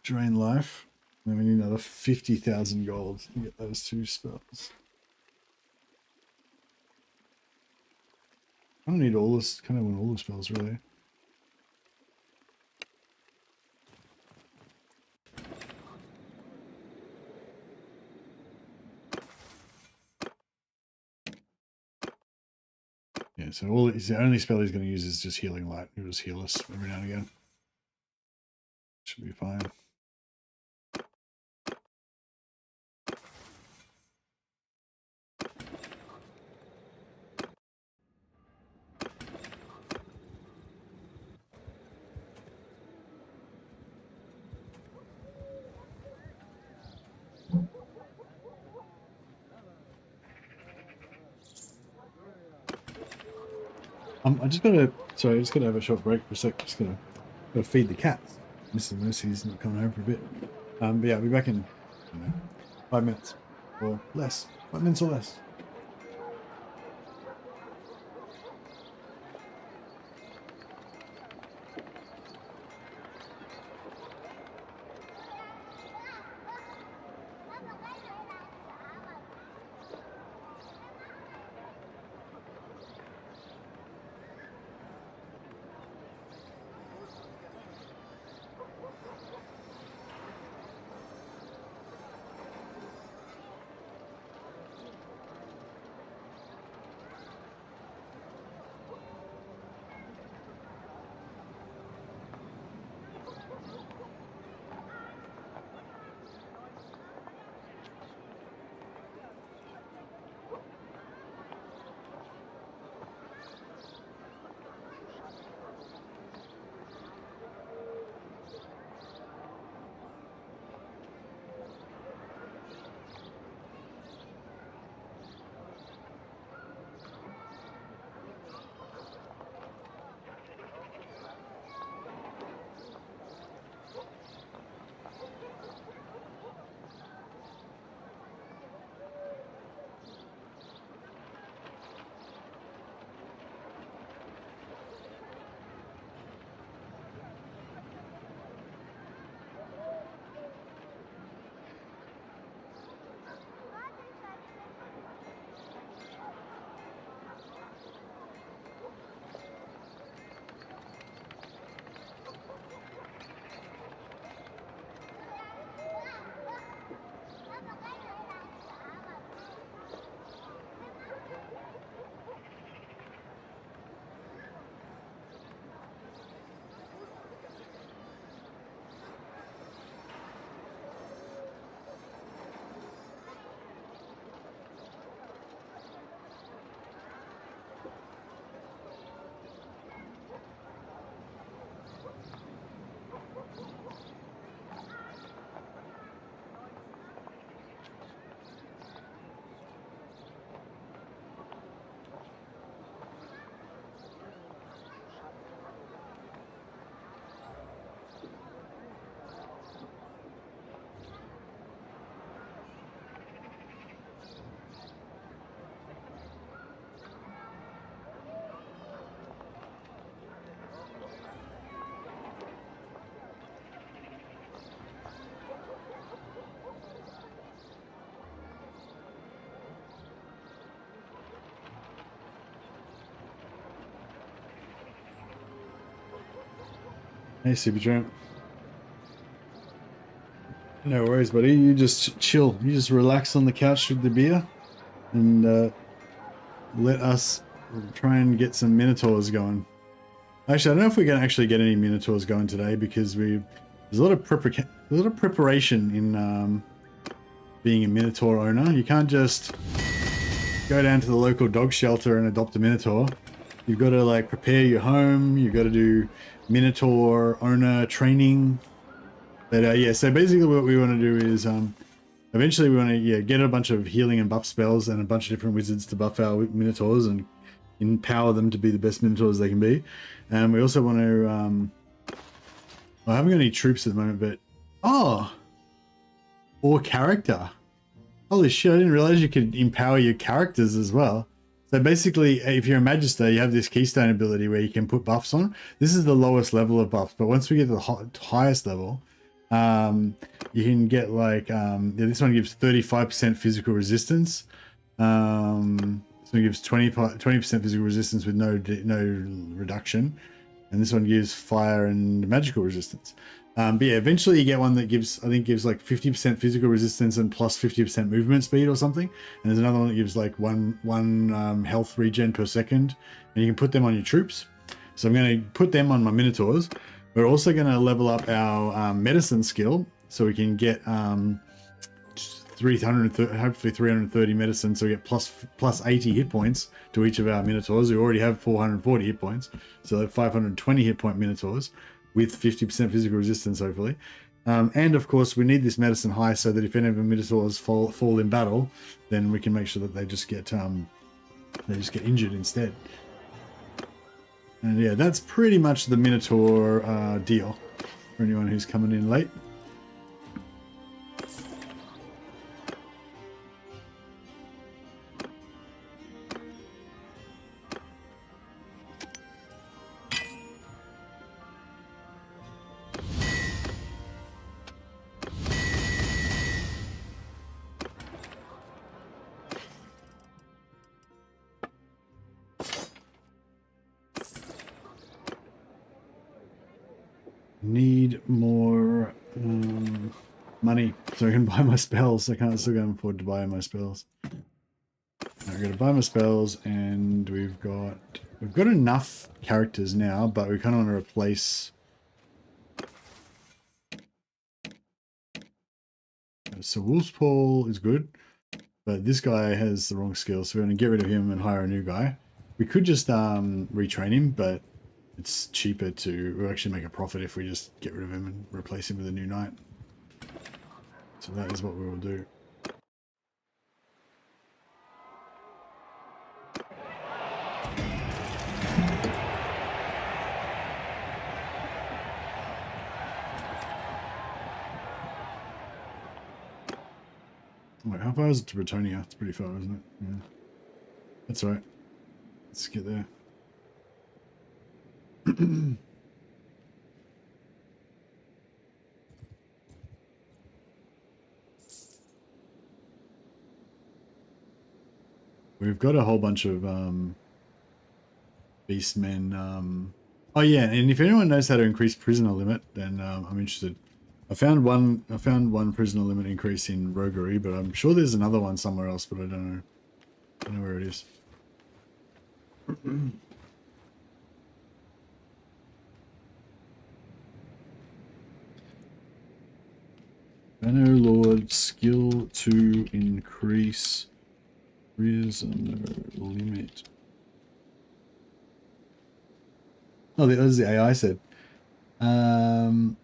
Drain Life. Then we need another 50,000 gold to get those two spells. I don't need all this. Kind of want all the spells really. Yeah, so the only spell he's going to use is just Healing Light. He'll just heal us every now and again. Should be fine. I just gotta, sorry, I just gotta have a short break for a sec. Just gotta feed the cats. Mrs. Mercy's not coming home for a bit. But yeah, I'll be back in, I don't know, 5 minutes or less. 5 minutes or less. Hey, Super Tramp. No worries, buddy. You just chill. You just relax on the couch with the beer and let us try and get some minotaurs going. Actually, I don't know if we're going to actually get any minotaurs going today because there's a lot of preparation in being a minotaur owner. You can't just go down to the local dog shelter and adopt a minotaur. You've got to like prepare your home. You've got to do minotaur owner training. But yeah, so basically what we want to do is eventually we want to get a bunch of healing and buff spells and a bunch of different wizards to buff our minotaurs and empower them to be the best minotaurs they can be. And we also want to I haven't got any troops at the moment, but or character. Holy shit, I didn't realize you could empower your characters as well. So basically, if you're a Magister, you have this keystone ability where you can put buffs on. This is the lowest level of buffs, but once we get to the highest level, you can get like, this one gives 35% physical resistance. This one gives 20% physical resistance with no reduction. And this one gives fire and magical resistance. But yeah, eventually you get one that gives, I think gives like 50% physical resistance and plus 50% movement speed or something. And there's another one that gives like one health regen per second. And you can put them on your troops. So I'm going to put them on my minotaurs. We're also going to level up our medicine skill. So we can get hopefully 330 medicine. So we get plus 80 hit points to each of our minotaurs. We already have 440 hit points. So 520 hit point minotaurs with 50% physical resistance, hopefully. And of course, we need this medicine high so that if any of the minotaurs fall in battle, then we can make sure that they just get injured instead. And yeah, that's pretty much the minotaur deal for anyone who's coming in late. Need more money so I can buy my spells. I still can't afford to buy my spells. I'm going to buy my spells, and we've got enough characters now, but we kind of want to replace. So Wolf's Paul is good, but this guy has the wrong skill, so we're going to get rid of him and hire a new guy. We could just retrain him, but it's cheaper to actually make a profit if we just get rid of him and replace him with a new knight. So that is what we will do. Wait, how far is it to Bretonia? It's pretty far, isn't it? Yeah. That's all right. Let's get there. We've got a whole bunch of Beastmen. Oh yeah, and if anyone knows how to increase prisoner limit, then I'm interested. I found one prisoner limit increase in roguery, but I'm sure there's another one somewhere else, but I don't know. I don't know where it is. Bannerlord skill to increase prisoner limit. Oh, that was the AI said. Oh,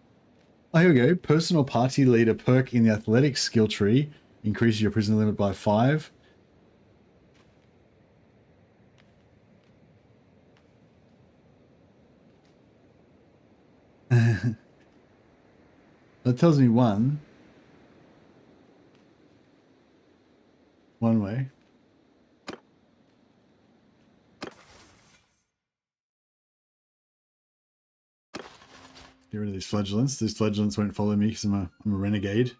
here we go. Personal party leader perk in the athletics skill tree increases your prisoner limit by 5. That tells me one way. Get rid of these flagellants. These flagellants won't follow me because I'm a renegade.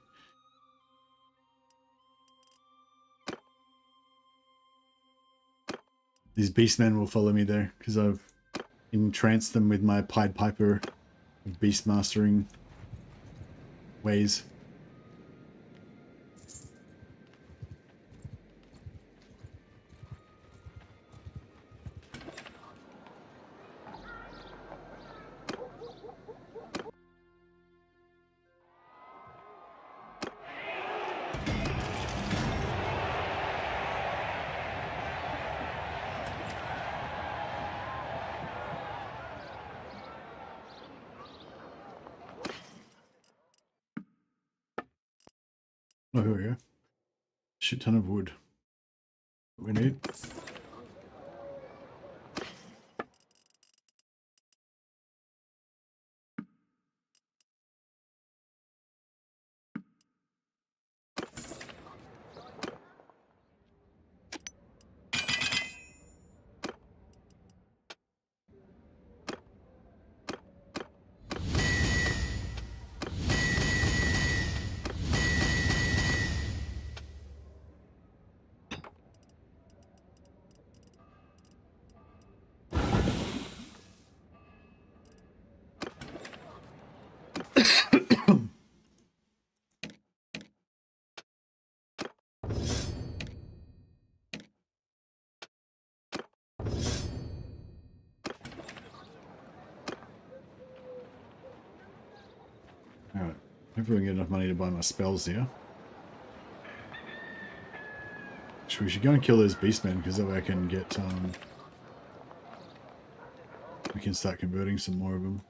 These beastmen will follow me there because I've entranced them with my Pied Piper beast mastering ways. Oh, here we go. Shit ton of wood. What we need. Alright, hopefully we can get enough money to buy my spells here. So we should go and kill those beastmen, because that way I can get, we can start converting some more of them.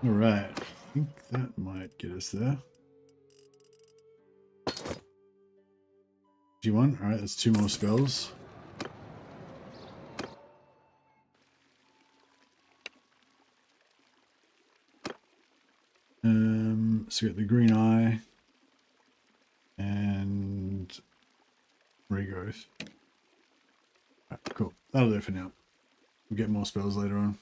Alright, I think that might get us there. G1, alright, that's 2 more spells. So we got the green eye and regrowth. Alright, cool. That'll do it for now. We'll get more spells later on.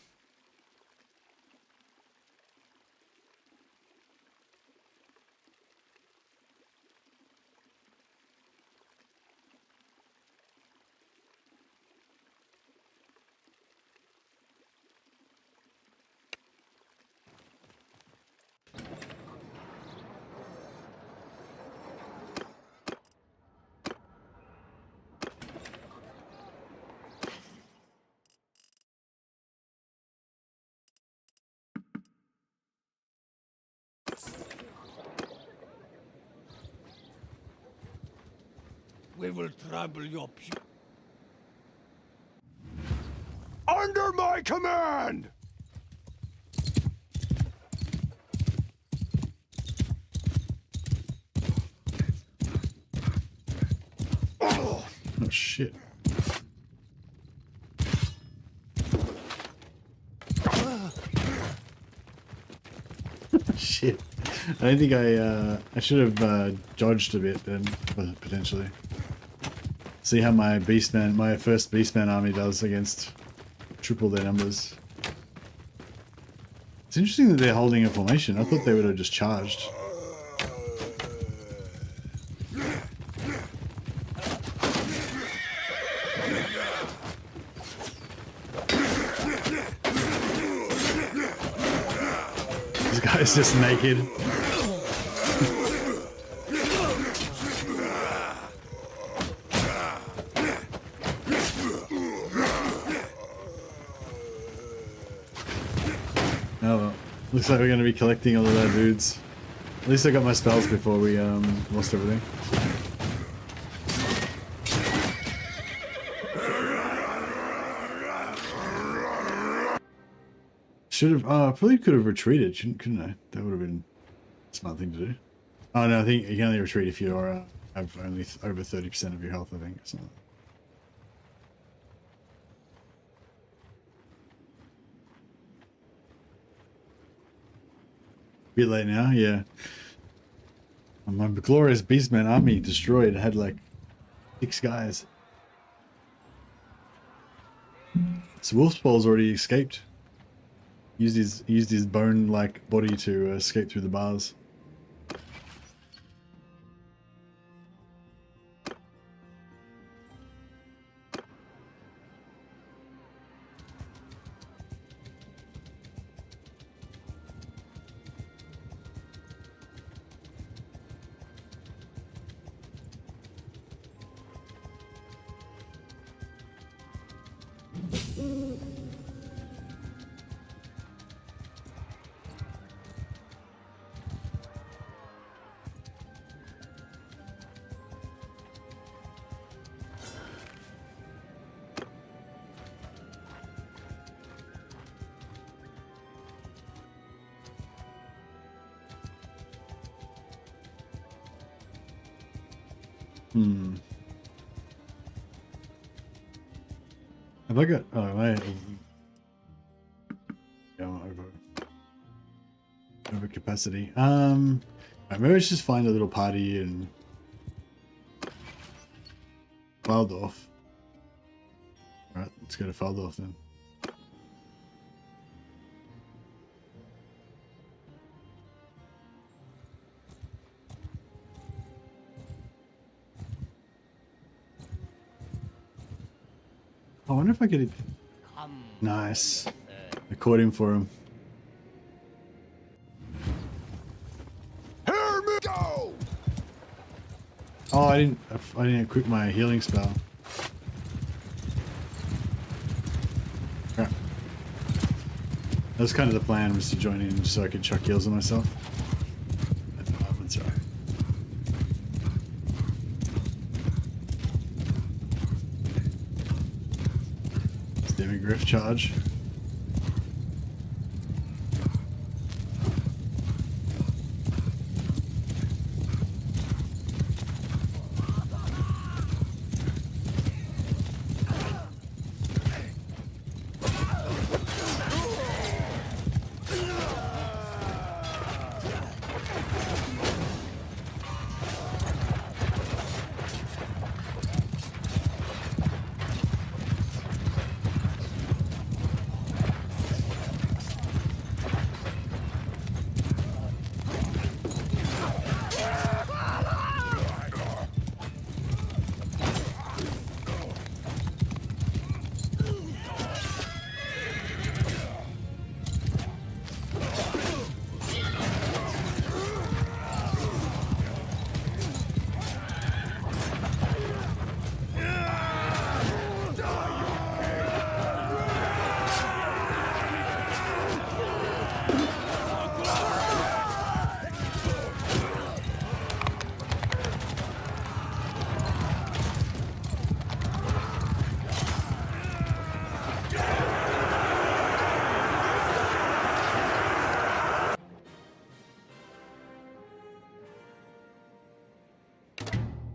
We will trample your under my command! Oh shit. Shit. I don't think I should have dodged a bit then, potentially. See how my beastman, my first beastman army does against triple their numbers. It's interesting that they're holding a formation. I thought they would have just charged. This guy's just naked. Oh well. Looks like we're going to be collecting all of our dudes. At least I got my spells before we lost everything. Should have. Oh, I probably could have retreated, couldn't I? That would have been a smart thing to do. Oh no, I think you can only retreat if you are have only over 30% of your health. I think. So. Bit late now, yeah. My glorious Beastmen army destroyed. I had like 6 guys. So Wolfsball's already escaped. Used his bone-like body to escape through the bars. Have I got? Oh, I over capacity. Right, maybe let's just find a little party in Waldorf. All right, let's go to Waldorf then. I wonder if I get it. Nice. I caught him for him. Hear me go! Oh, I didn't equip my healing spell. Crap. That was kind of the plan, was to join in so I could chuck heals on myself. That's alright. Griff charge.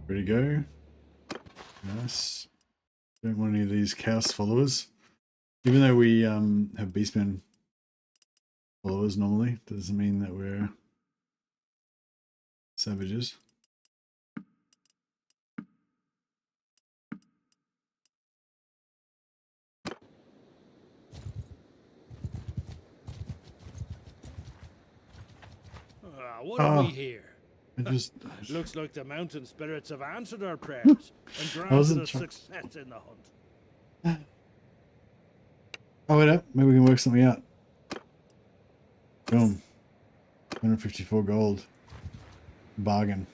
Ready to go. Yes. Don't want any of these chaos followers. Even though we have Beastmen followers normally, doesn't mean that we're savages. What have we here? Looks like the mountain spirits have answered our prayers and granted us success in the hunt. Oh, wait up. Maybe we can work something out. Boom. 154 gold. Bargain.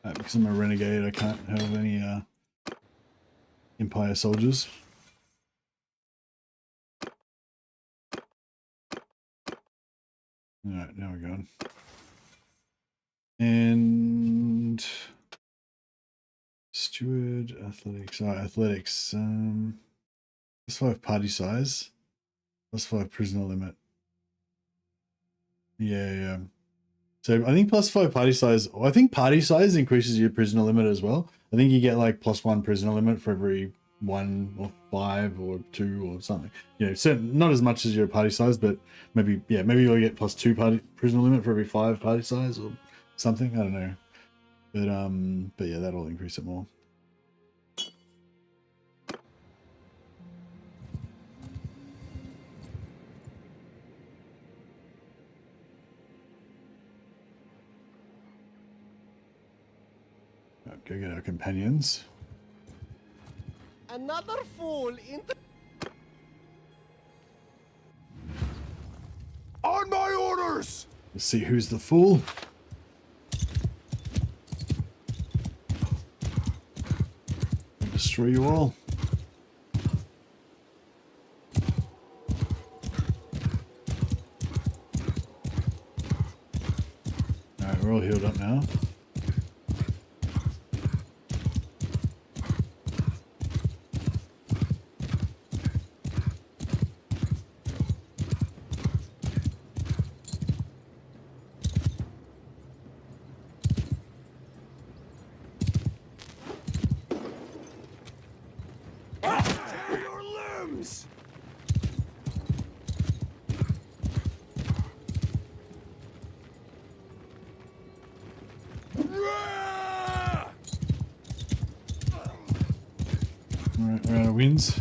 Because I'm a renegade, I can't have any Empire soldiers. Alright, now we're going. And Steward, athletics. Alright, athletics. +5 party size. +5 prisoner limit. Yeah. So I think +5 party size. I think party size increases your prisoner limit as well. I think you get like +1 prisoner limit for every 1 or 5 or 2 or something. So not as much as your party size, but maybe you'll get +2 party prisoner limit for every 5 party size or something. I don't know. But yeah, that'll increase it more. Go get our companions. Another fool in the... On my orders! Let's see who's the fool. I'll destroy you all. Alright, we're all healed up now. Alright, we're out of wins.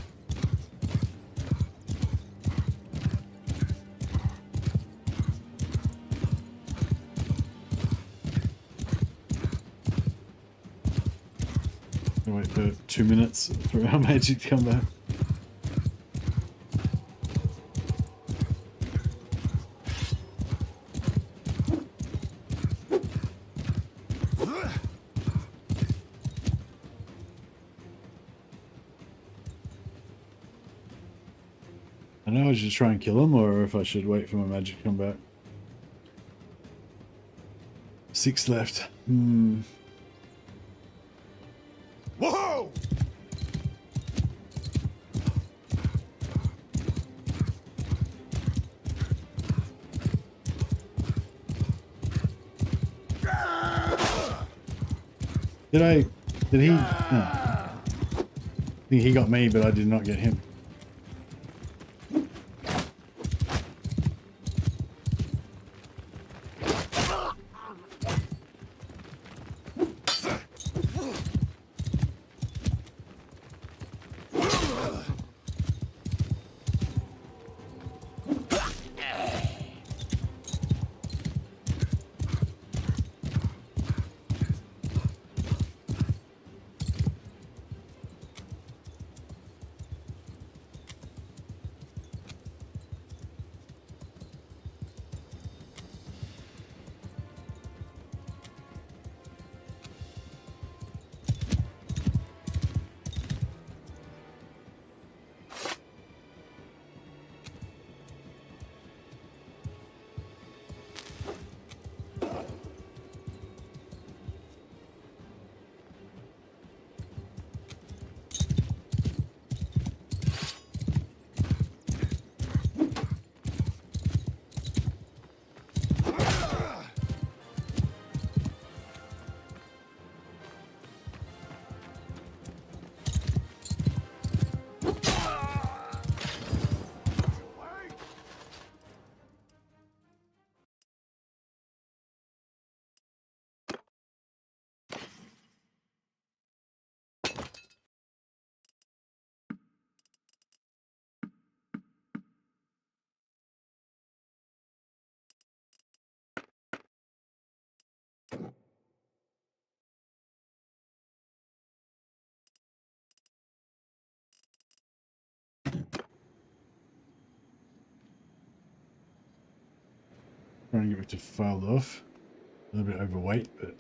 Wait for 2 minutes for our magic to come back. I know I should try and kill him, or if I should wait for my magic to come back. 6 left. Whoa! Did he? No. I think he got me, but I did not get him. Trying to get it to filed off. A little bit overweight, but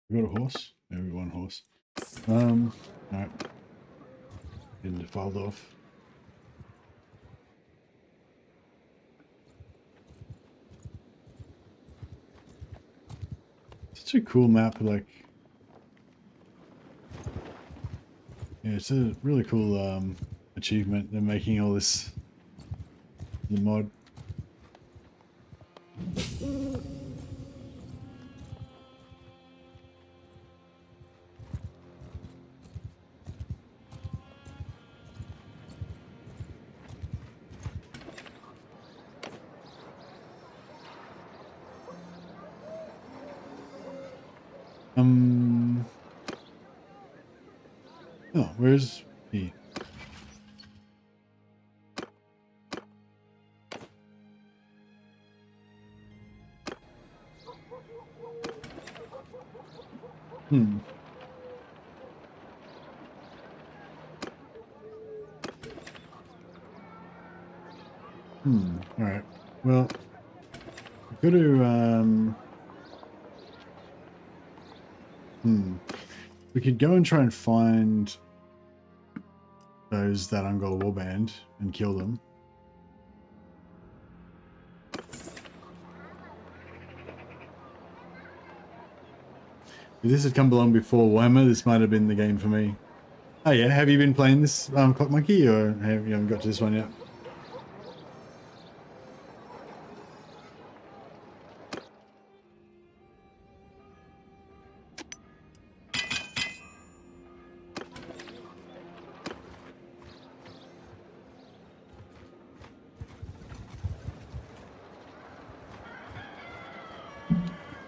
We got a horse? Yeah, we got one horse. Alright. Getting defiled off. Such a cool map, like... Yeah, it's a really cool achievement. They're making all this... the mod. Oh, where's he? Hmm. Alright. Well, I've got to, we could go and try and find those that Ungol warband and kill them. If this had come along before Warhammer, this might have been the game for me. Oh yeah, have you been playing this Clock Monkey, or you haven't got to this one yet?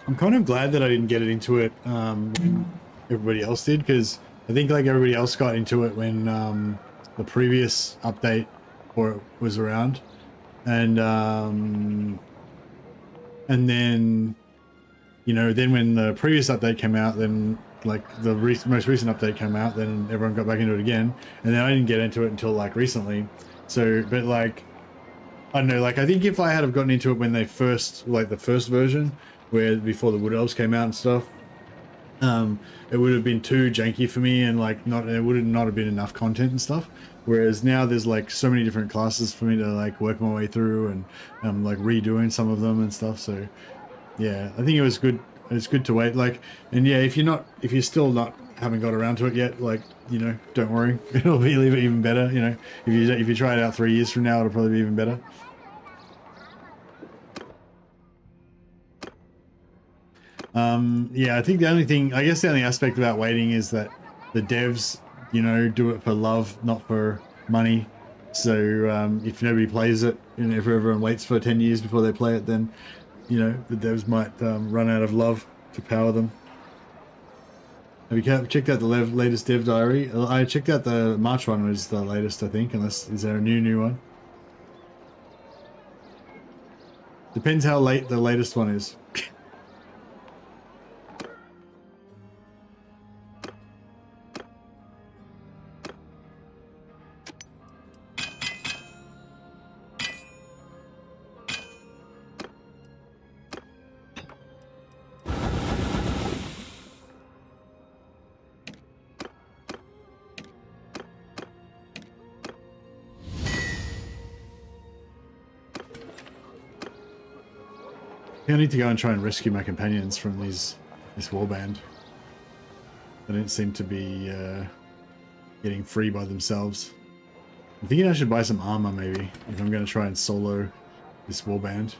I'm kind of glad that I didn't get into it when everybody else did, because I think like everybody else got into it when the previous update for it was around, and then, you know, then when the previous update came out, then like the most recent update came out, then everyone got back into it again, and then I didn't get into it until like recently. So, but like, I don't know, like I think if I had have gotten into it when they first, like the first version, where before the Wood Elves came out and stuff, it would have been too janky for me, and like it would not have been enough content and stuff. Whereas now there's like so many different classes for me to like work my way through, and like redoing some of them and stuff. So yeah, I think it was good. It's good to wait. Like, and yeah, if you're still haven't got around to it yet, like, you know, don't worry, it'll be even better. You know, if you try it out 3 years from now, it'll probably be even better. Yeah, I think the only aspect about waiting is that the devs, you know, do it for love, not for money. So if nobody plays it, and if everyone waits for 10 years before they play it, then, you know, the devs might run out of love to power them. Have you checked out the latest dev diary? I checked out the March one was the latest, I think, unless, is there a new one? Depends how late the latest one is. I need to go and try and rescue my companions from this warband. They don't seem to be getting free by themselves. I'm thinking I should buy some armor maybe, if I'm going to try and solo this warband.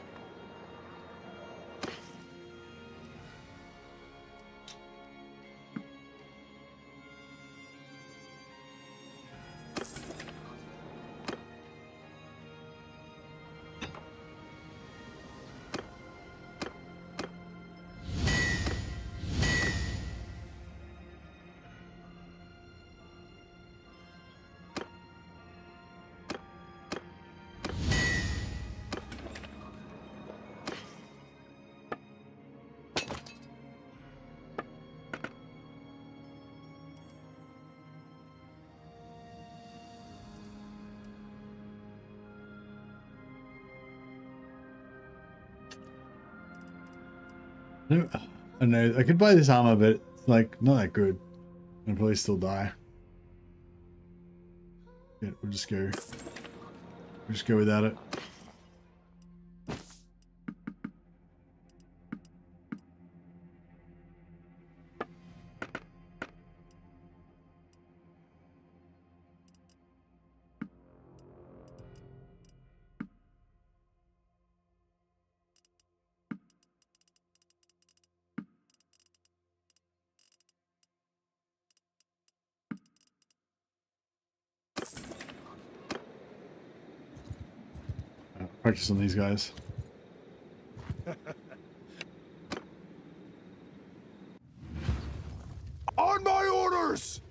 I don't know. I could buy this armor, but like not that good. I'll probably still die. Yeah, we'll just go without it. Practice on these guys. On my orders!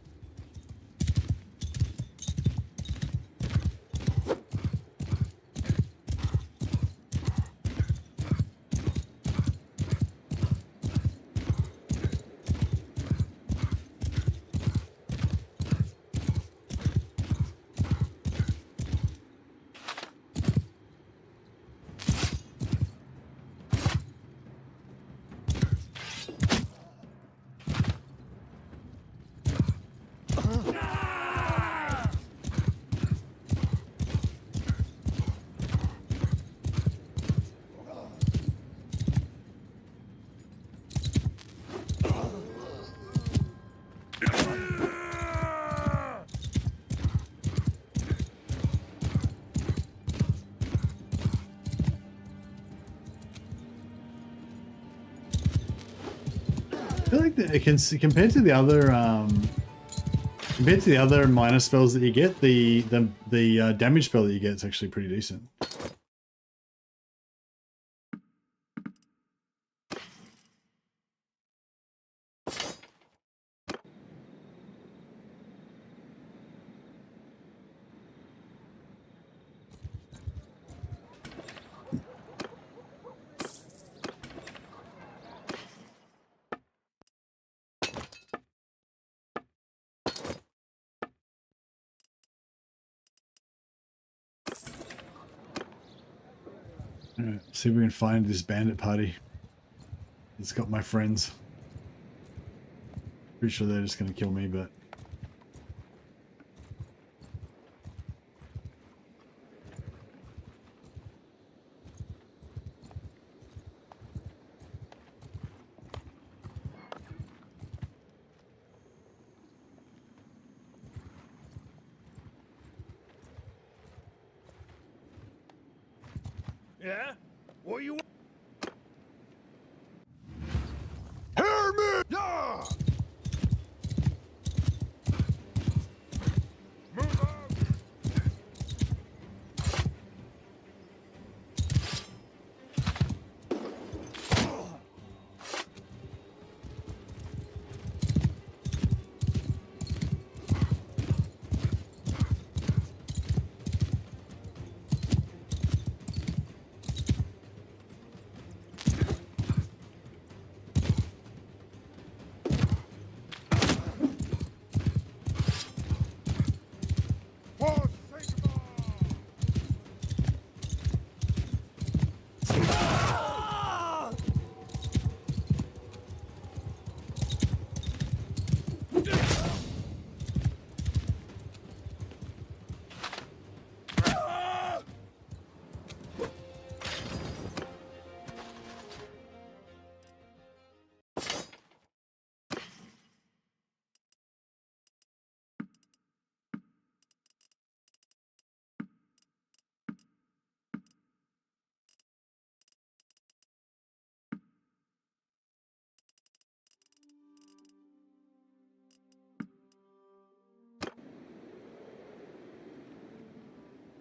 I feel like it can, compared to the other minor spells that you get, the damage spell that you get is actually pretty decent. Alright, see if we can find this bandit party. It's got my friends. Pretty sure they're just gonna kill me, but Yeah? What you want? Hear me! Yeah! Move out!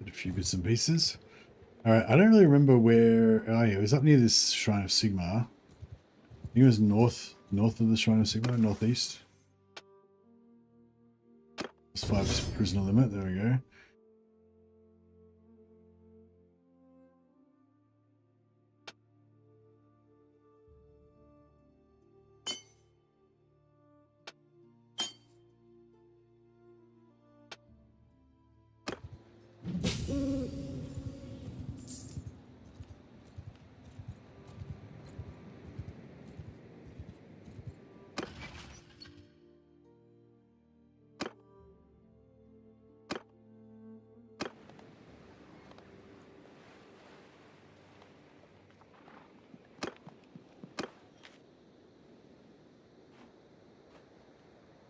a few bits and pieces. Alright, I don't really remember where. Oh yeah, it was up near this Shrine of Sigmar. I think it was north of the Shrine of Sigmar, northeast. It's 5 prisoner limit, there we go.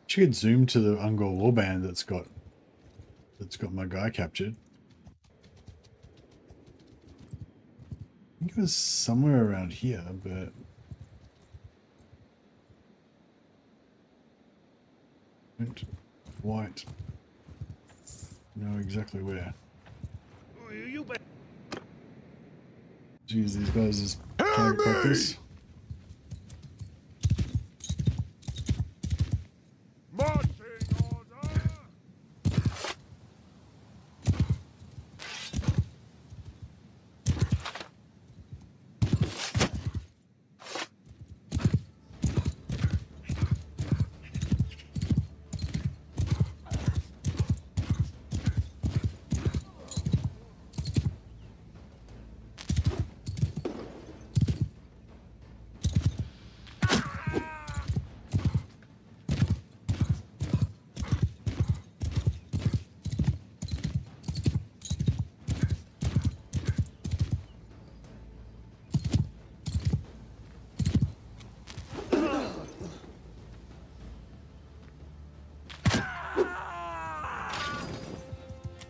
Should zoom to the Ungor warband that's got my guy captured. I think it was somewhere around here, but don't quite know exactly where. You bet. Jeez, these guys just trying to practice. Marching order!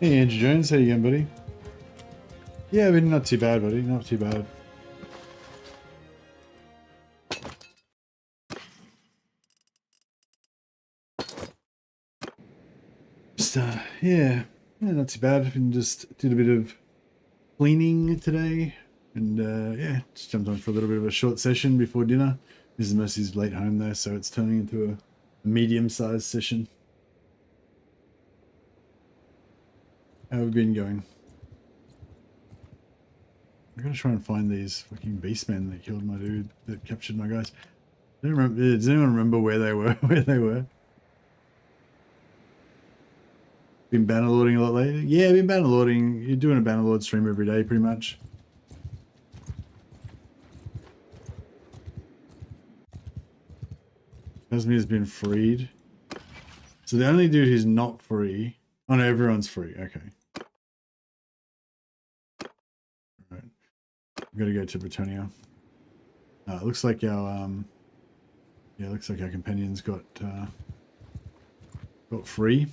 Hey Andrew Jones, how you going, buddy? Yeah, I mean, not too bad, buddy. Not too bad. Just yeah, not too bad. And just did a bit of cleaning today, and yeah, just jumped on for a little bit of a short session before dinner. Mrs. Mercy's late home there, so it's turning into a medium-sized session. How have we been going? I'm gonna try and find these fucking beastmen that killed my dude, that captured my guys. I don't remember. Does anyone remember where they were? Where they were? Been bannerlording a lot lately? Yeah, been bannerlording. You're doing a bannerlord stream every day, pretty much. Casmire's been freed. So the only dude who's not free. Oh no, everyone's free. Okay. Right. We've got to go to Britannia. It looks like our yeah, looks like our companions got free.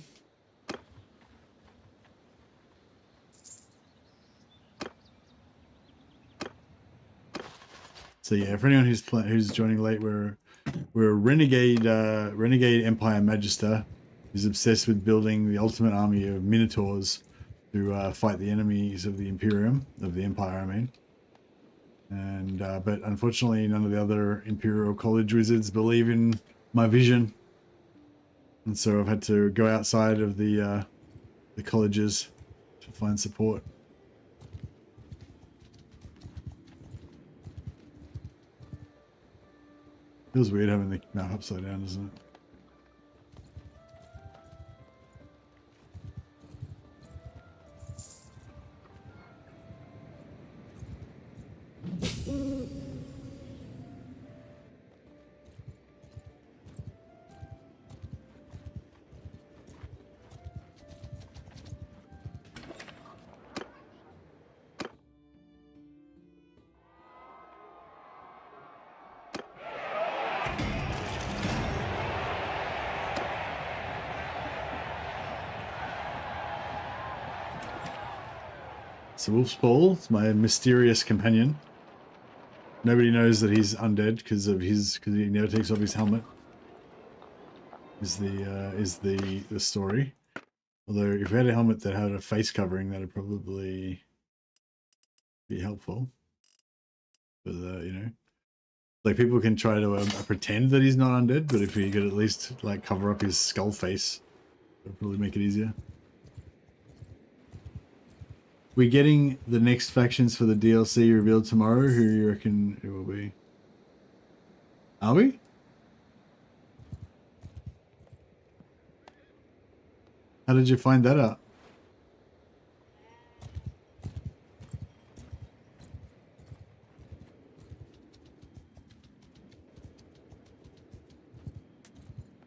So yeah, for anyone who's joining late, we're a renegade Empire Magister who's obsessed with building the ultimate army of minotaurs to fight the enemies of the Imperium, of the Empire, I mean. And but unfortunately, none of the other Imperial College wizards believe in my vision, and so I've had to go outside of the colleges to find support. Feels weird having the map upside down, doesn't it? So Wolf's Paul, it's my mysterious companion. Nobody knows that he's undead because he never takes off his helmet. Is the story. Although if we had a helmet that had a face covering, that'd probably be helpful. But you know, like people can try to pretend that he's not undead, but if he could at least like cover up his skull face, it'd probably make it easier. We're getting the next factions for the DLC revealed tomorrow. Who do you reckon it will be? Are we? How did you find that out?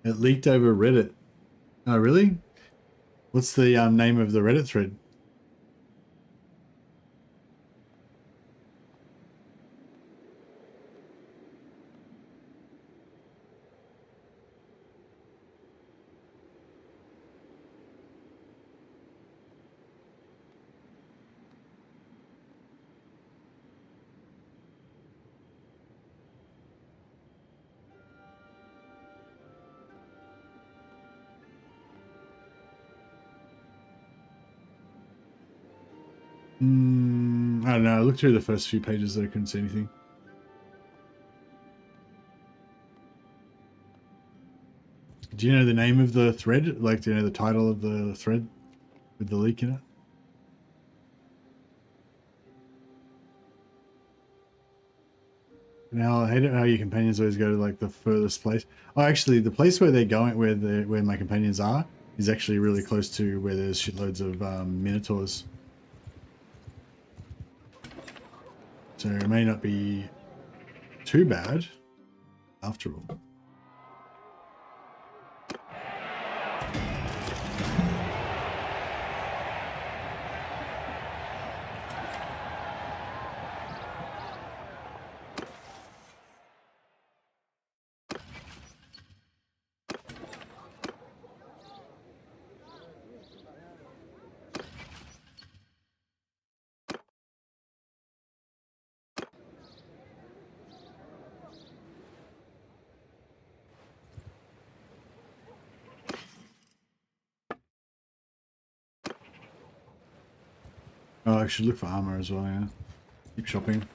It leaked over Reddit. Oh, really? What's the name of the Reddit thread? I don't know. I looked through the first few pages, I couldn't see anything. Do you know the name of the thread? Like, do you know the title of the thread with the leak in it? Now, I hate it how your companions always go to like the furthest place. Oh, actually, the place where they're going, where my companions are, is actually really close to where there's shitloads of minotaurs. So it may not be too bad after all. Oh, I should look for armor as well, yeah. Keep shopping.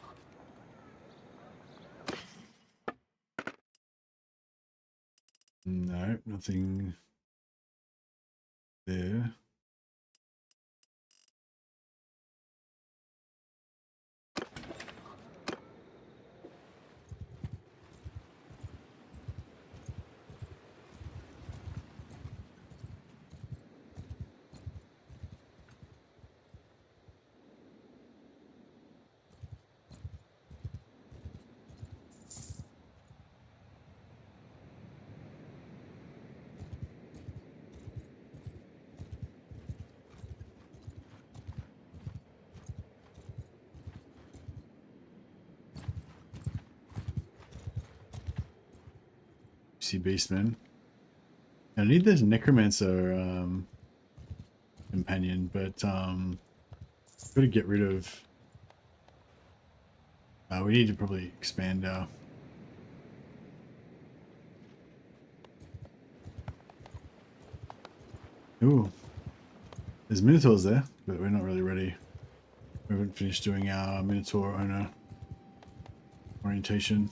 No, nothing there. See Beastmen. I need this necromancer companion, but gotta get rid of. We need to probably expand our. Ooh, there's minotaurs there, but we're not really ready. We haven't finished doing our minotaur owner orientation.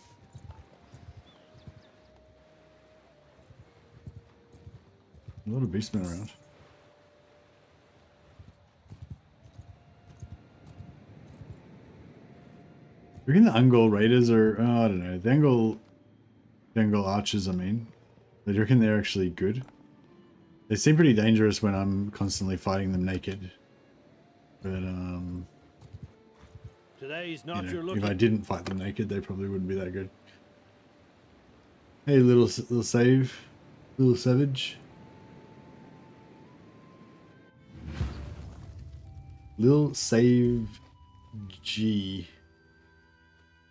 A lot of beastmen around. I reckon the Ungol Raiders are, I don't know, the Ungol Archers, I mean. I reckon they're actually good. They seem pretty dangerous when I'm constantly fighting them naked. But, Today's not you know, your lucky. if I didn't fight them naked, they probably wouldn't be that good. Hey, little savage. Lil Save G.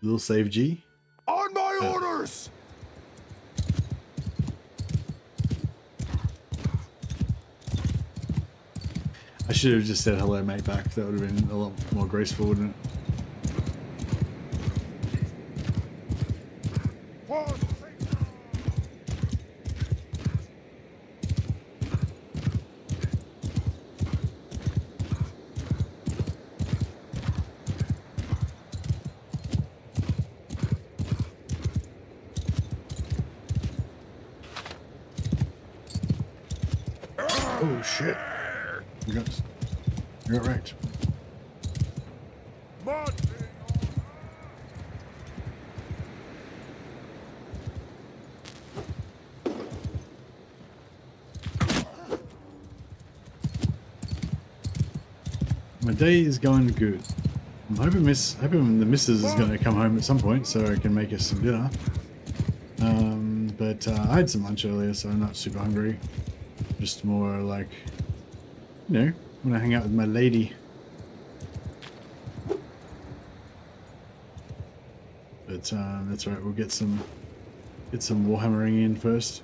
Lil Save G? On my orders! I should have just said hello mate back. That would have been a lot more graceful, wouldn't it? Oh shit. You got wrecked. My day is going good. I'm hoping the missus is going to come home at some point so I can make us some dinner. But I had some lunch earlier, so I'm not super hungry. Just more like, you know, when I hang out with my lady. But that's right. We'll get some Warhammering in first.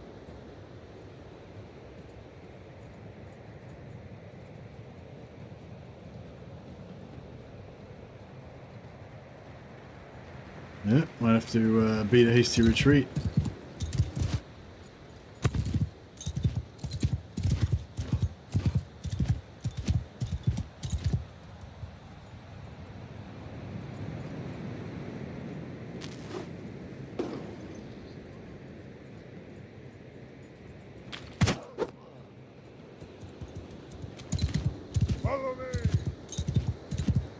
Yeah, might have to beat a hasty retreat.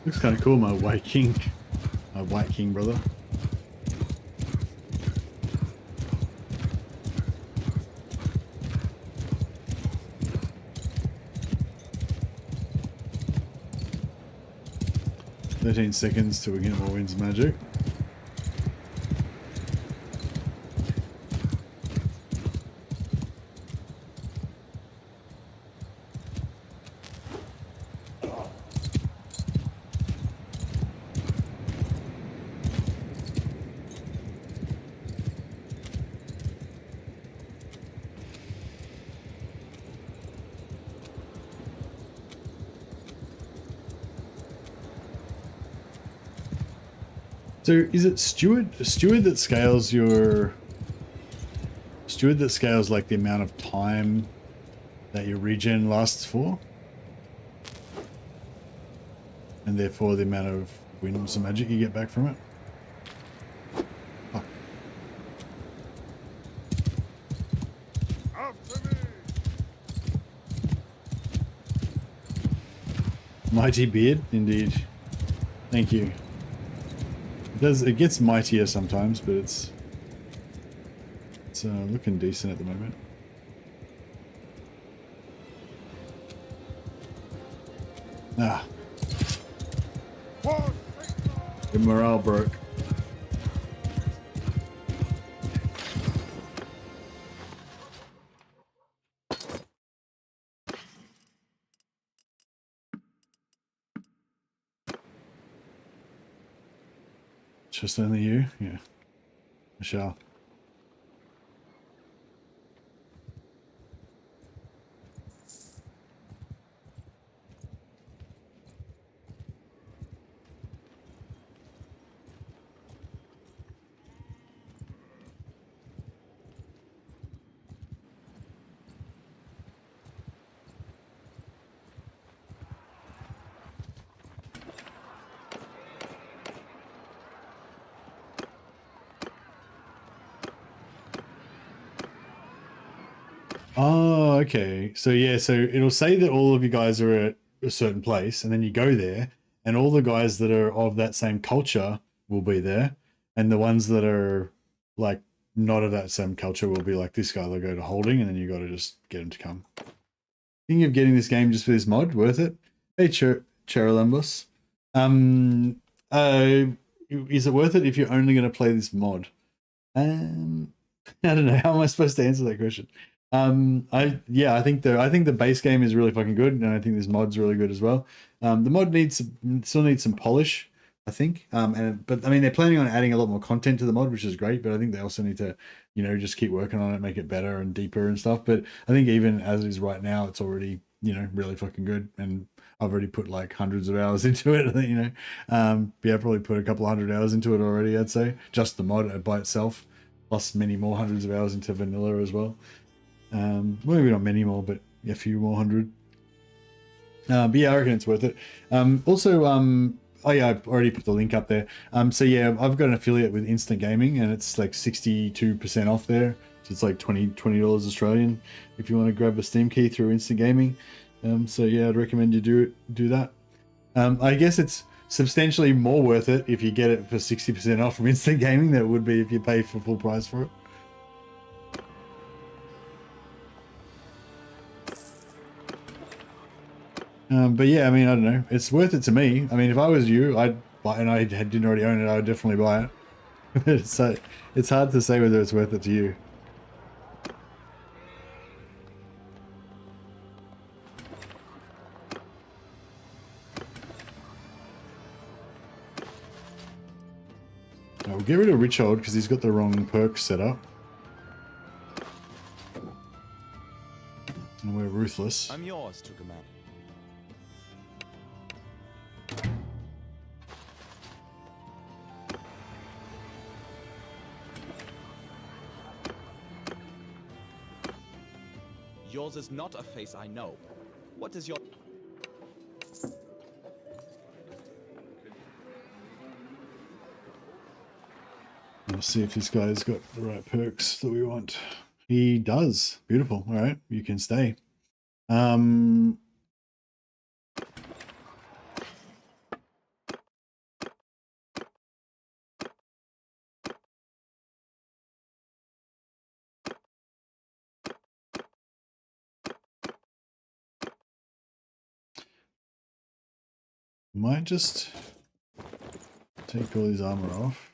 Looks kind of cool, my White King brother. "13 seconds till we get more winds magic." So is it steward that scales your steward that scales like the amount of time that your regen lasts for? And therefore the amount of winds and magic you get back from it? Fuck. After me. Mighty beard, indeed. Thank you. It gets mightier sometimes, but it's looking decent at the moment. Ah. Your morale broke. Just only you? Yeah. Michelle. Oh, okay. So yeah, so it'll say that all of you guys are at a certain place, and then you go there, and all the guys that are of that same culture will be there, and the ones that are like not of that same culture will be like this guy. They'll go to holding, and then you got to just get him to come. Thinking of getting this game just for this mod, worth it? Hey, Cherolambos. Is it worth it if you're only going to play this mod? I don't know. How am I supposed to answer that question? I think the base game is really fucking good, and I think this mod's really good as well. The mod still needs some polish, I think. But I mean, they're planning on adding a lot more content to the mod, which is great. But I think they also need to, just keep working on it, make it better and deeper and stuff. But I think even as it is right now, it's already really fucking good. And I've already put like hundreds of hours into it. Probably put a couple 100 hours into it already. I'd say just the mod by itself, plus many more hundreds of hours into vanilla as well. Maybe not many more, but a few more hundred. But yeah, I reckon it's worth it. Oh yeah, I've already put the link up there. So yeah, I've got an affiliate with Instant Gaming, and it's like 62% off there. So it's like $20 Australian if you want to grab a Steam key through Instant Gaming. So yeah, I'd recommend you do that. I guess it's substantially more worth it if you get it for 60% off from Instant Gaming than it would be if you pay for full price for it. But yeah, I mean, I don't know. It's worth it to me. I mean, if I was you, I'd buy, and I didn't already own it, I would definitely buy it. So it's hard to say whether it's worth it to you. We'll get rid of Richard because he's got the wrong perks set up. And we're ruthless. I'm yours to command. Yours is not a face I know. What is your... We'll see if this guy's got the right perks that we want. He does. Beautiful. All right, you can stay. Might just take all his armor off.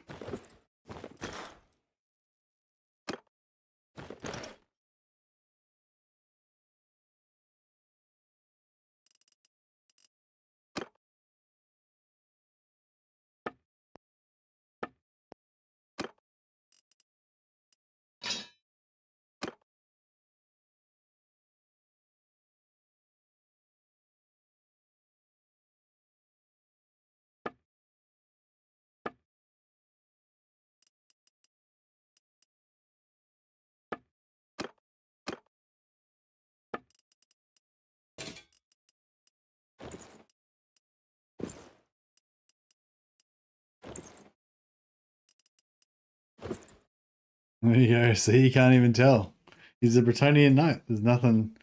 There you go. See, you can't even tell. He's a Bretonnian knight. There's nothing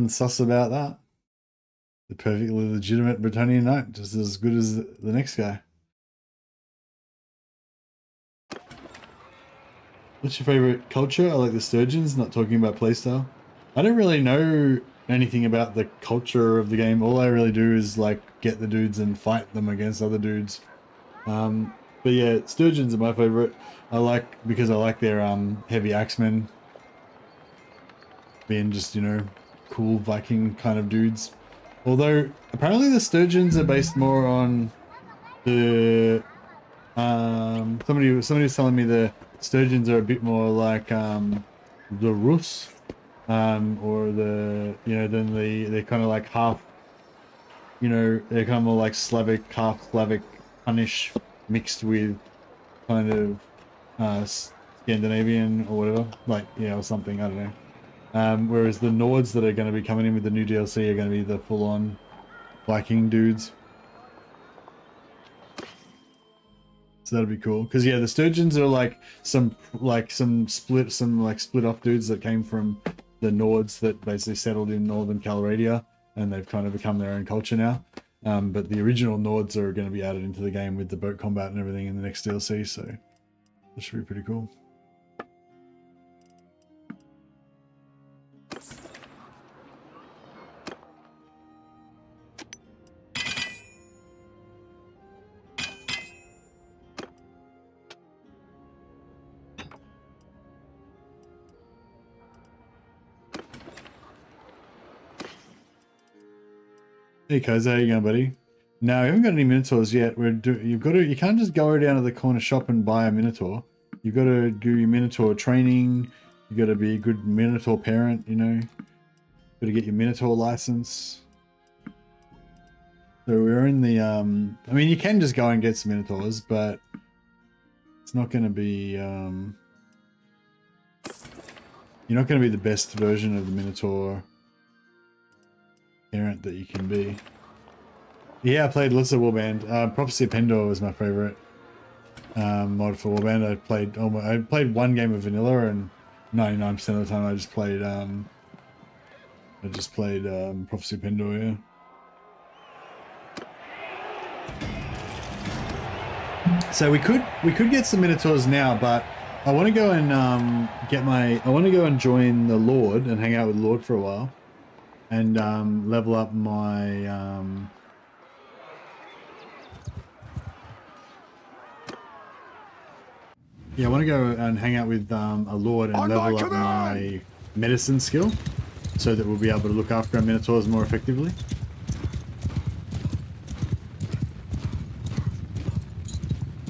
sus about that. The perfectly legitimate Bretonnian knight, just as good as the next guy. What's your favorite culture? I like the Sturgeons, not talking about playstyle. I don't really know anything about the culture of the game. All I really do is like get the dudes and fight them against other dudes. But yeah, Sturgeons are my favorite. Because I like their heavy axemen being just, you know, cool Viking kind of dudes. Although apparently the Sturgeons are based more on the somebody was telling me the Sturgeons are a bit more like the Rus, or the, you know, then they're kind of like half, you know, they're kind of more like Slavic, half Slavic, Hunnish mixed with kind of Scandinavian or whatever, like, yeah, or something, I don't know. Whereas the Nords that are going to be coming in with the new DLC are going to be the full-on Viking dudes. So that'll be cool. Because yeah, the Sturgeons are like some split off dudes that came from the Nords that basically settled in northern Calradia, and they've kind of become their own culture now. But the original Nords are going to be added into the game with the boat combat and everything in the next DLC, so that should be pretty cool. Hey Koza, how you going, buddy? No, we haven't got any Minotaurs yet. You can't just go down to the corner shop and buy a Minotaur. You've got to do your Minotaur training. You got to be a good Minotaur parent, you know. Got to get your Minotaur license. So we're in the I mean, you can just go and get some Minotaurs, but it's not going to be you're not going to be the best version of the Minotaur parent that you can be. Yeah, I played lots of Warband. Prophecy of Pendor was my favorite mod for Warband. I played one game of vanilla, and 99% of the time I just played Prophecy of Pendor. Yeah. So we could get some Minotaurs now, but I want to go and join the Lord and hang out with Lord for a while, and level up my yeah, I want to go and hang out with a Lord and level up my medicine skill, so that we'll be able to look after our Minotaurs more effectively.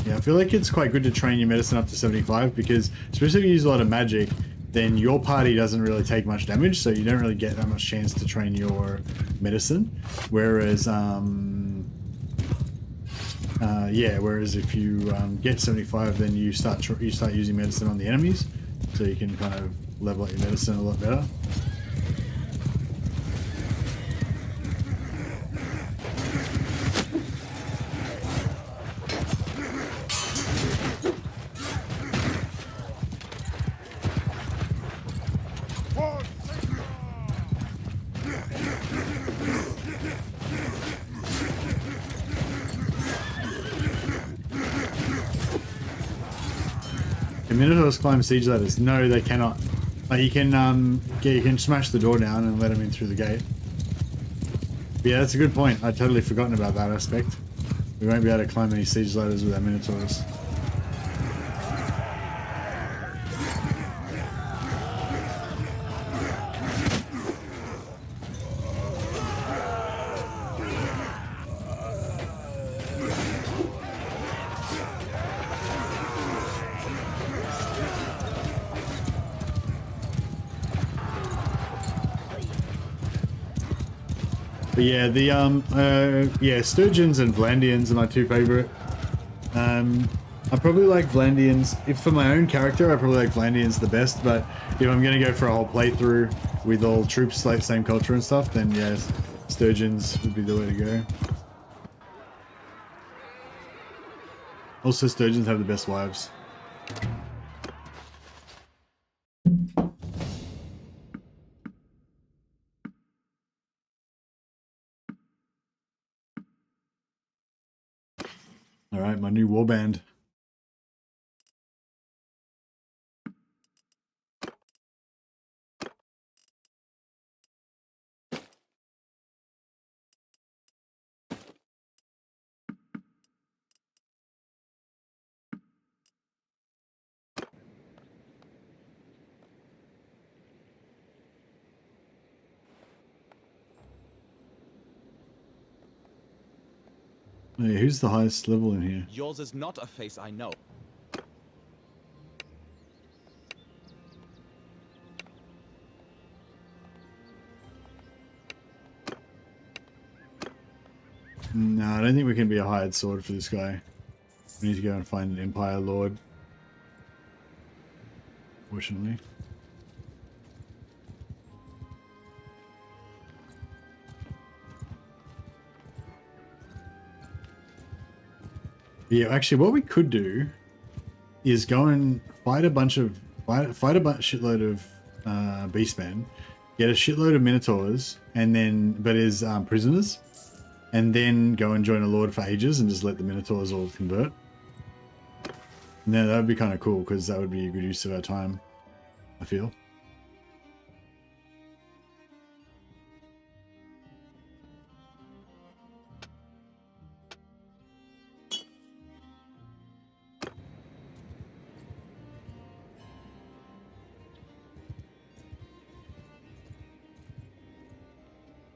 Yeah, I feel like it's quite good to train your medicine up to 75, because especially if you use a lot of magic, then your party doesn't really take much damage, so you don't really get that much chance to train your medicine. Whereas, whereas if you get 75, then you start using medicine on the enemies, so you can kind of level up your medicine a lot better. Minotaurs climb siege ladders. No, they cannot. Like, you can smash the door down and let them in through the gate. Yeah, that's a good point. I'd totally forgotten about that aspect. We won't be able to climb any siege ladders with our minotaurs. But yeah, the sturgeons and Vlandians are my two favorite. I probably like Vlandians. If for my own character, I probably like Vlandians the best. But if I'm gonna go for a whole playthrough with all troops like same culture and stuff, then yes, sturgeons would be the way to go. Also, sturgeons have the best wives. All right, my new warband. Hey, who's the highest level in here? Yours is not a face I know. No, I don't think we can be a hired sword for this guy. We need to go and find an Empire Lord. Fortunately. Yeah, actually, what we could do is go and fight a bunch of shitload of beastmen, get a shitload of minotaurs, and then but as prisoners, and then go and join a lord for ages and just let the minotaurs all convert. No, that would be kind of cool because that would be a good use of our time, I feel.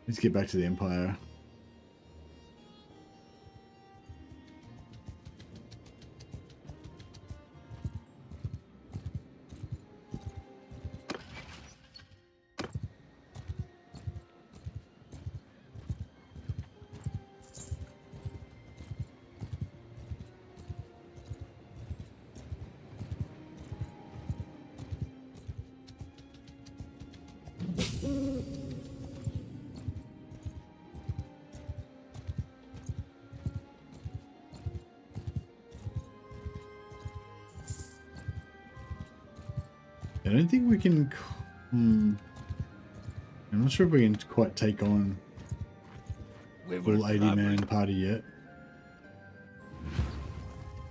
Let's get back to the Empire. I don't think we can... I'm not sure if we can quite take on full 80-man party yet.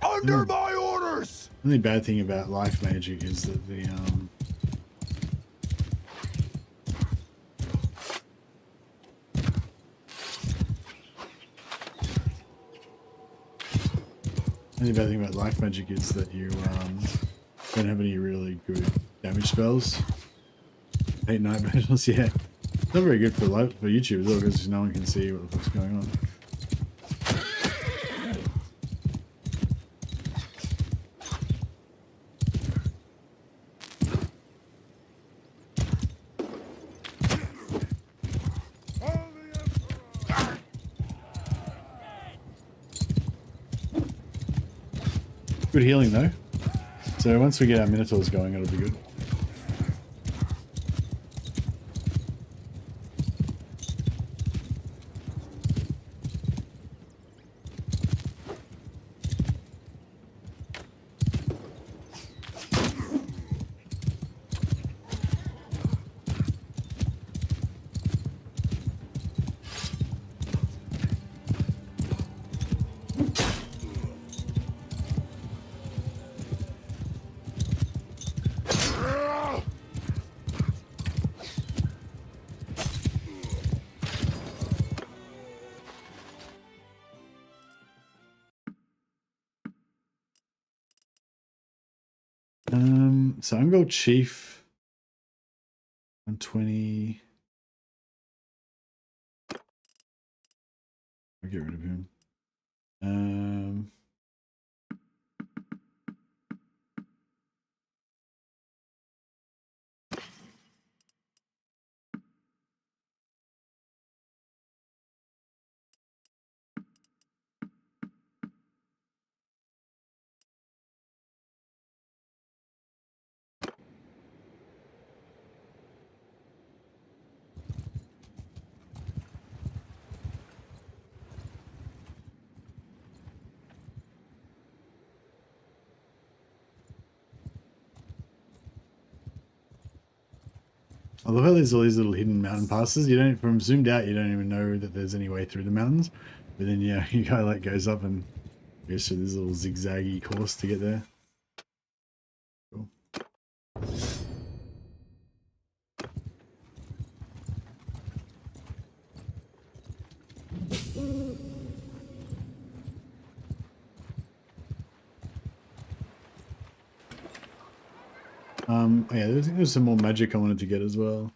Under my orders! The only bad thing about life magic is that the only bad thing about life magic is that you don't have any really good damage spells. 8 night battles, yeah. It's not very good for YouTube as well because no one can see what the fuck's going on. Good healing though. So once we get our minotaurs going, it'll be good. So I'm gold chief. 120. I'll get rid of him. I love how there's all these little hidden mountain passes. You don't, from zoomed out, you don't even know that there's any way through the mountains. But then, yeah, you guy like goes up and goes through this little zigzaggy course to get there. Cool. Yeah, there's some more magic I wanted to get as well.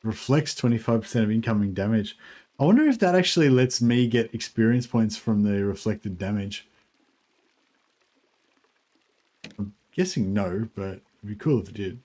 Reflects 25% of incoming damage. I wonder if that actually lets me get experience points from the reflected damage. I'm guessing no, but it'd be cool if it did.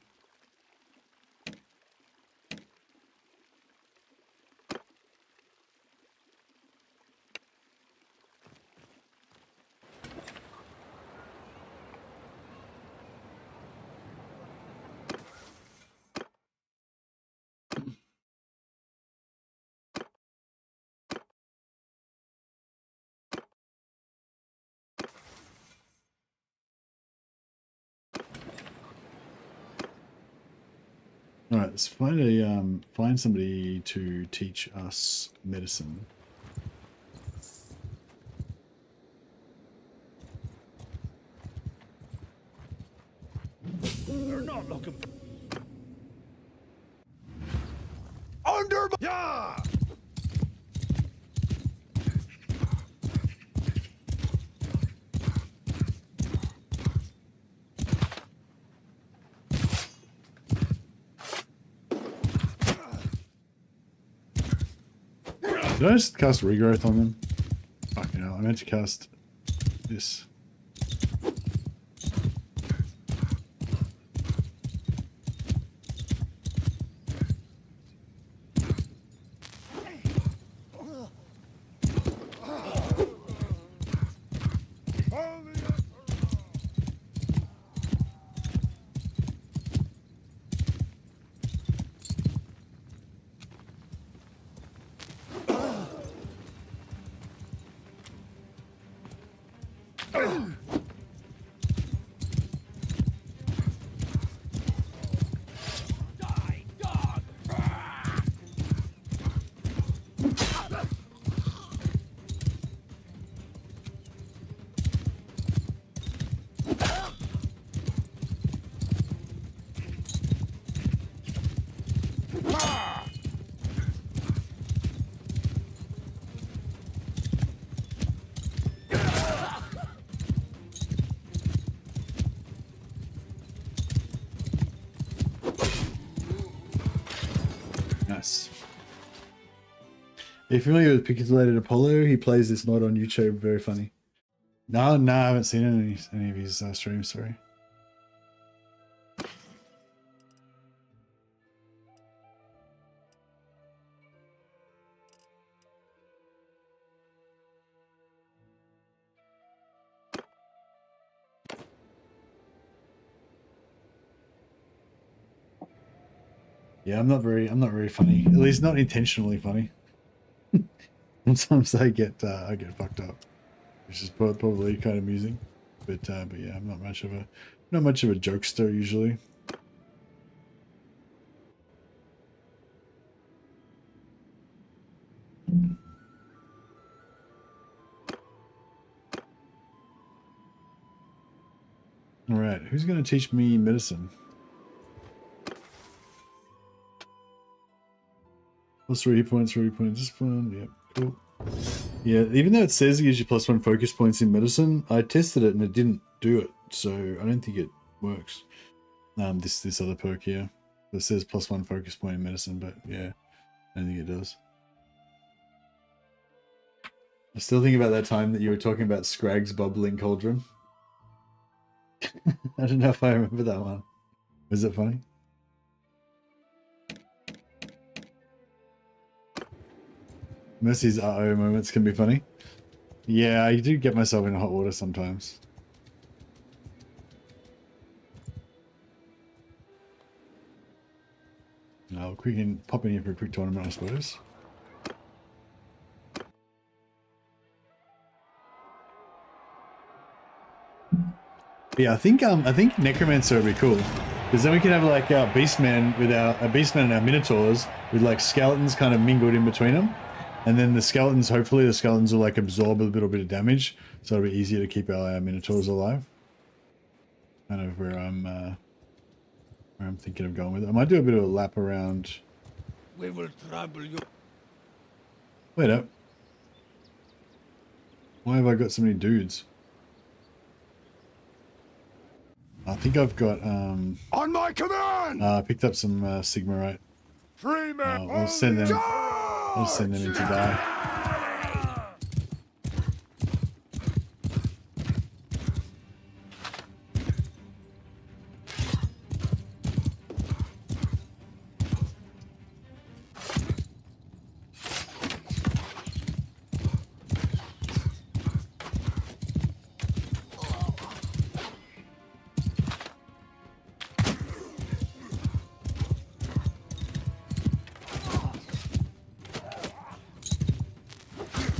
All right, let's find somebody to teach us medicine. They're not looking. Under my... Yeah! Did I just cast regrowth on them? Fucking hell, I meant to cast this. Nice. Are you familiar with Pixelated Apollo? He plays this mod on YouTube. Very funny. No, I haven't seen any of his streams. Sorry. Yeah, I'm not very funny. At least not intentionally funny. Sometimes I get fucked up, which is probably kind of amusing. But yeah, I'm not much of a jokester usually. All right, who's going to teach me medicine? Plus 3 points, this one. Yep, cool. Yeah, even though it says it gives you +1 focus points in medicine, I tested it and it didn't do it, so I don't think it works. This other perk here. It says +1 focus point in medicine, but yeah, I don't think it does. I still think about that time that you were talking about Scragg's bubbling cauldron. I don't know if I remember that one. Was it funny? Mercy's uh-oh moments can be funny. Yeah, I do get myself in hot water sometimes. I'll pop in here for a quick tournament, I suppose. Yeah, I think Necromancer would be cool, because then we can have like our Beastmen with our Beastmen and our Minotaurs with like skeletons kind of mingled in between them, and then the skeletons, hopefully the skeletons will like absorb a little bit of damage, so it'll be easier to keep our Minotaurs alive. Kind of where I'm thinking of going with it. I might do a bit of a lap around. We will trouble you. Wait up. Why have I got so many dudes? I think I've got On my command! I picked up some Sigmarite. Free men! I'll send them in to die.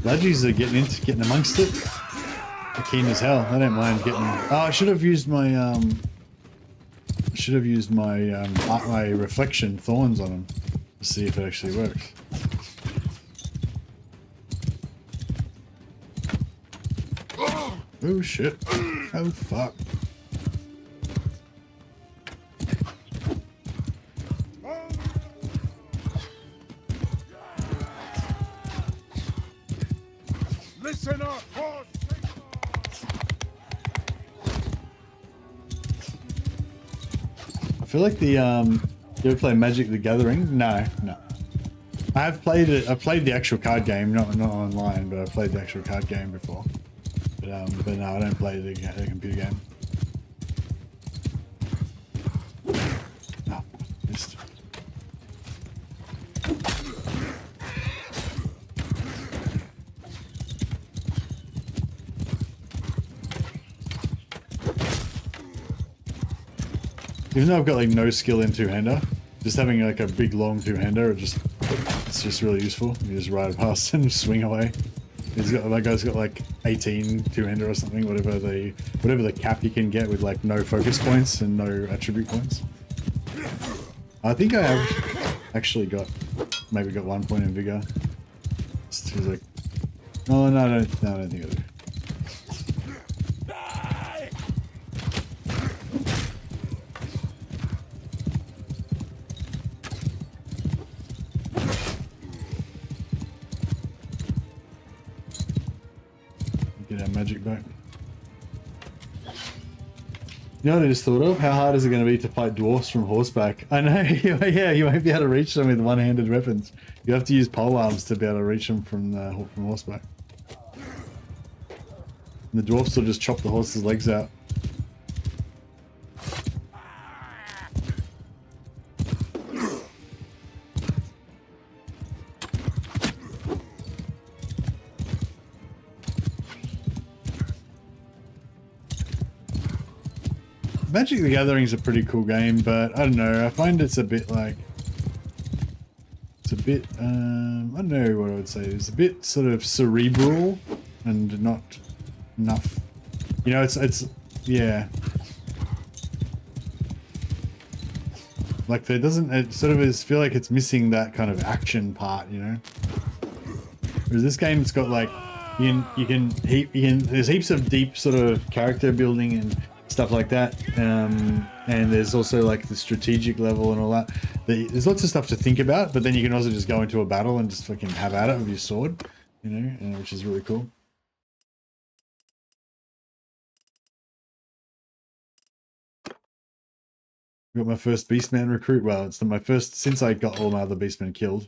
Budgies are getting amongst it. They're keen as hell. I don't mind getting. Oh, I should have used my my reflection thorns on them to see if it actually works. Oh shit! Oh fuck! Listen up, horse! I feel like the you ever play Magic the Gathering? No. I've played it. I've played the actual card game, not online, but I've played the actual card game before. But no, I don't play the computer game. Oh, missed. Even though I've got like no skill in two-hander, just having like a big long two-hander, it's just really useful. You just ride past and swing away. That guy's got like 18 two-hander or something, whatever the cap you can get with like no focus points and no attribute points. I think I have actually maybe got 1 point in vigor. It's like, oh no, I don't think I do. Get our magic back. You know what I just thought of? How hard is it going to be to fight dwarfs from horseback? I know, yeah, you won't be able to reach them with one-handed weapons. You have to use polearms to be able to reach them from horseback. And the dwarfs will just chop the horse's legs out. Magic the Gathering is a pretty cool game, but I don't know, I find it's a bit like, I don't know what I would say, it's a bit sort of cerebral and not enough, you know, it's yeah. Like it sort of feel like it's missing that kind of action part, you know? Whereas this game, it's got like, there's heaps of deep sort of character building and stuff like that, and there's also like the strategic level and all that. There's lots of stuff to think about, but then you can also just go into a battle and just fucking have at it with your sword, you know, which is really cool. Got my first Beastman recruit. Well, it's my first since I got all my other Beastmen killed.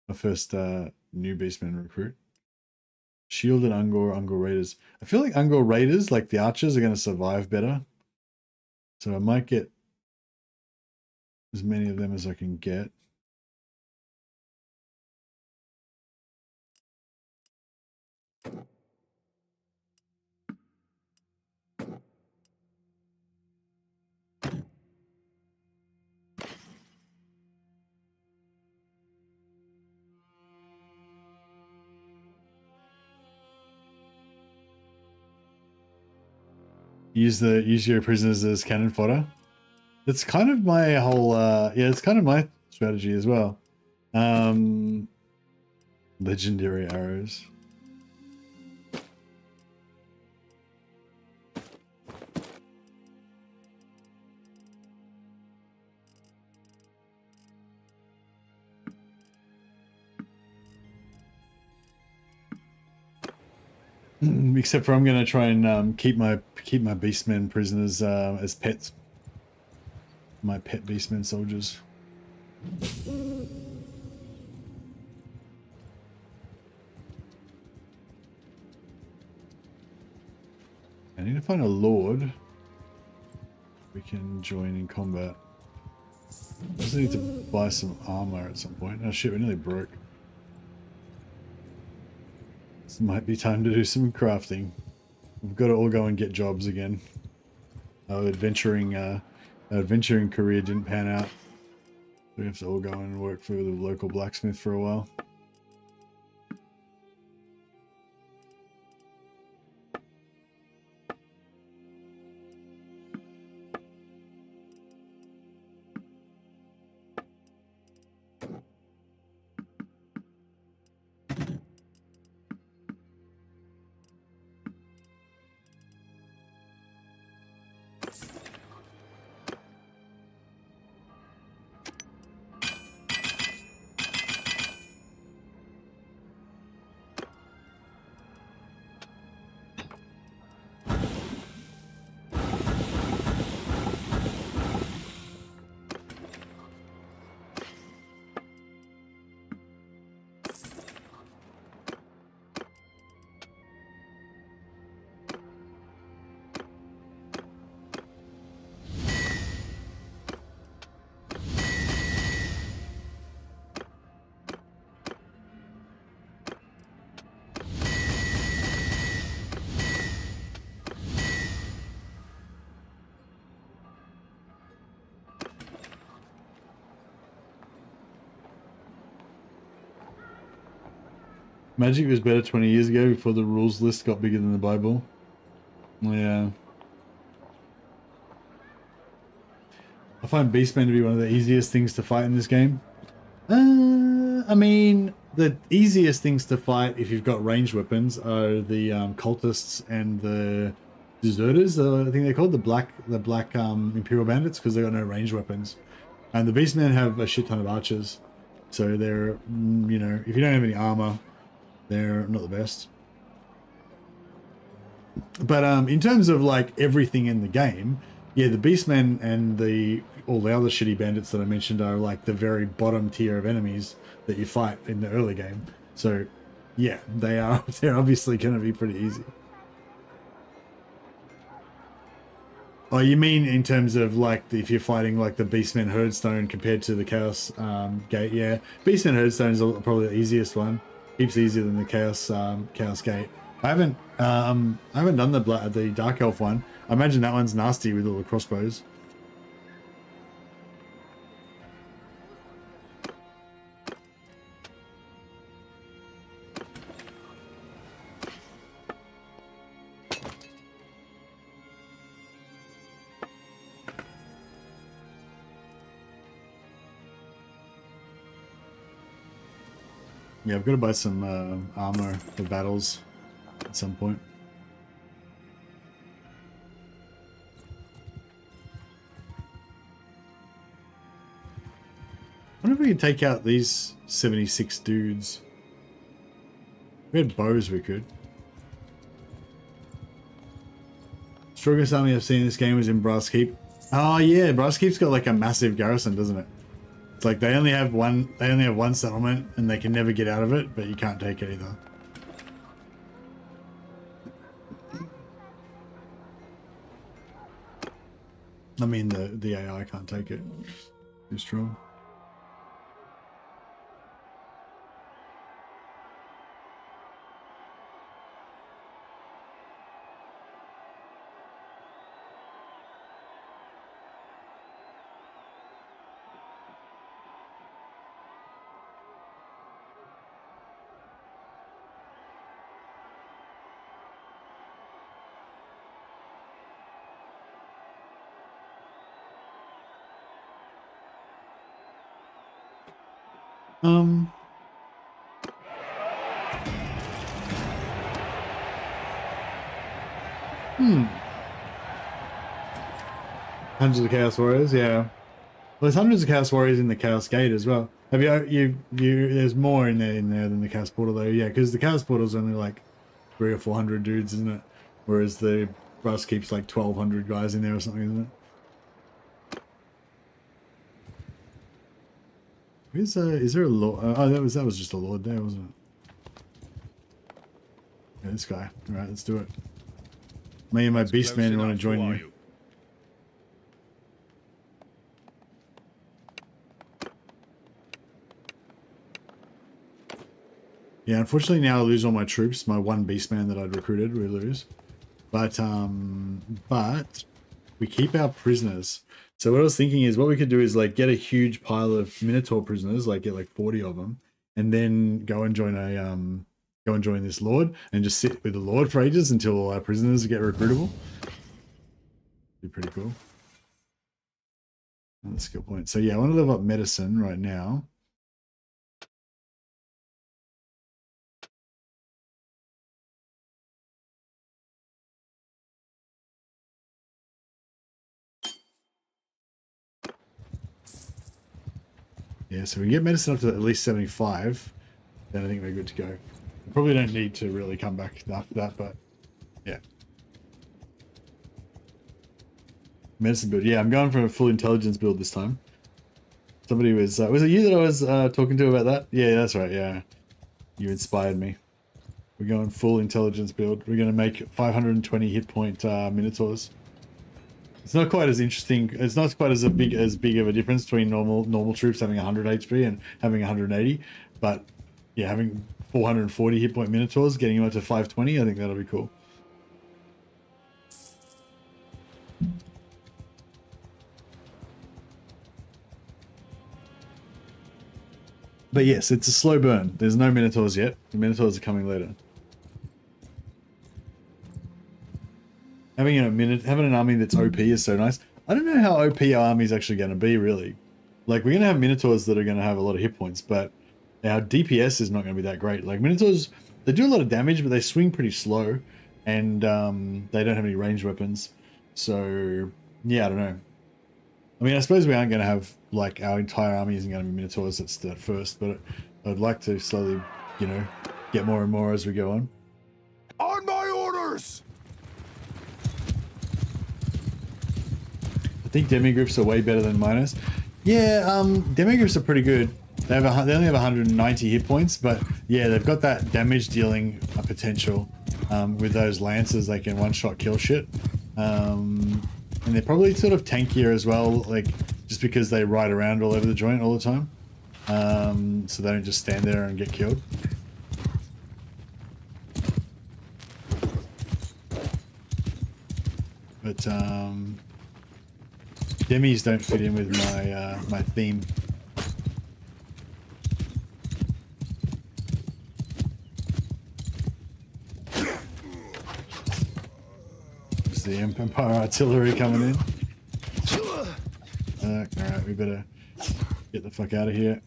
My first new Beastman recruit. Shielded Ungor Raiders. I feel like Ungor Raiders, like the archers, are going to survive better. So I might get as many of them as I can get. Use your prisoners as cannon fodder. That's kind of my whole yeah, it's kind of my strategy as well. Legendary arrows. Except for I'm gonna try and keep my Beastmen prisoners as pets. My pet Beastmen soldiers. I need to find a lord we can join in combat. I also need to buy some armor at some point. Oh shit, we nearly broke. This might be time to do some crafting. We've got to all go and get jobs again. Our adventuring career didn't pan out. We have to all go and work for the local blacksmith for a while. Magic was better 20 years ago before the rules list got bigger than the Bible. Yeah. I find Beastmen to be one of the easiest things to fight in this game. I mean, the easiest things to fight if you've got ranged weapons are the cultists and the deserters. I think they're called the black Imperial Bandits because they've got no ranged weapons. And the Beastmen have a shit ton of archers. So they're, you know, if you don't have any armor, they're not the best. But in terms of like everything in the game, yeah, the Beastmen and all the other shitty bandits that I mentioned are like the very bottom tier of enemies that you fight in the early game. So yeah, they're obviously going to be pretty easy. Oh, you mean in terms of like if you're fighting like the Beastmen Herdstone compared to the Chaos Gate? Yeah, Beastmen Herdstone is probably the easiest one. Heaps easier than the Chaos Gate. I haven't done the Dark Elf one. I imagine that one's nasty with all the crossbows. Yeah, I've got to buy some armor for battles at some point. we could take out these 76 dudes. If we had bows, we could. Strongest army I've seen in this game was in Brass Keep. Oh yeah, Brass Keep's got like a massive garrison, doesn't it? It's like they only have one settlement and they can never get out of it, but you can't take it either. I mean the AI can't take it. Too strong. Hundreds of Chaos Warriors, yeah. Well, there's hundreds of Chaos Warriors in the Chaos Gate as well. Have you there's more in there than the Chaos Portal though, yeah, because the Chaos Portal's only like 300 or 400 dudes, isn't it? Whereas the Brass Keep's like 1,200 guys in there or something, isn't it? Is there a lord? Oh, that was just a lord there, wasn't it? Yeah, this guy. All right, let's do it. Me and my Beastmen want to join you. Yeah, unfortunately now I lose all my troops. My one Beastman that I'd recruited, we lose. But we keep our prisoners. So what I was thinking is what we could do is like get a huge pile of Minotaur prisoners, like get like 40 of them, and then go and join this Lord and just sit with the Lord for ages until all our prisoners get recruitable. Be pretty cool. That's a skill point. So yeah, I want to level up medicine right now. Yeah, so we can get medicine up to at least 75, then I think we're good to go. We probably don't need to really come back after that, but yeah. Medicine build. Yeah, I'm going for a full intelligence build this time. Somebody was it you that I was talking to about that? Yeah, that's right, yeah. You inspired me. We're going full intelligence build. We're going to make 520 hit point Minotaurs. It's not quite as interesting. It's not quite as big of a difference between normal troops having 100 HP and having 180. But yeah, having 440 hit point Minotaurs, getting them up to 520, I think that'll be cool. But yes, it's a slow burn. There's no Minotaurs yet. The Minotaurs are coming later. Having an army that's OP is so nice. I don't know how OP our army is actually going to be, really. Like, we're going to have Minotaurs that are going to have a lot of hit points, but our DPS is not going to be that great. Like, Minotaurs, they do a lot of damage, but they swing pretty slow, and they don't have any ranged weapons. So, yeah, I don't know. I mean, I suppose we aren't going to have, like, our entire army isn't going to be Minotaurs at first, but I'd like to slowly, you know, get more and more as we go on. On my orders! I think demigriffs are way better than miners. Yeah, demigriffs are pretty good. They only have 190 hit points, but yeah, they've got that damage dealing potential with those lances. They can one-shot kill shit, and they're probably sort of tankier as well, like just because they ride around all over the joint all the time, so they don't just stand there and get killed. But demis don't fit in with my my theme. There's the Empire artillery coming in. Alright, we better get the fuck out of here.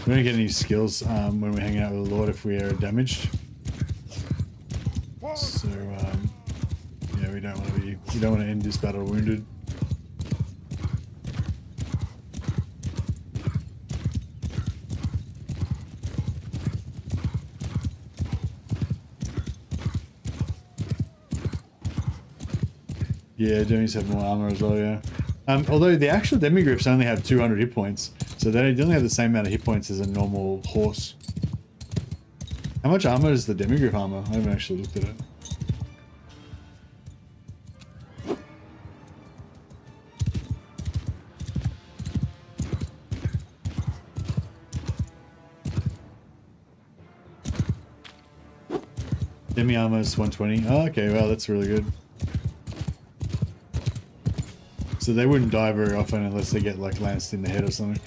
We don't get any skills when we're hanging out with the Lord if we are damaged. So yeah, we don't want to end this battle wounded. Yeah, Journeys have more armor as well, yeah. Although the actual demigriffs only have 200 hit points, so they only have the same amount of hit points as a normal horse. How much armor is the demigriff armor? I haven't actually looked at it. Demi armor is 120. Oh, okay, well, that's really good. So they wouldn't die very often unless they get like lanced in the head or something.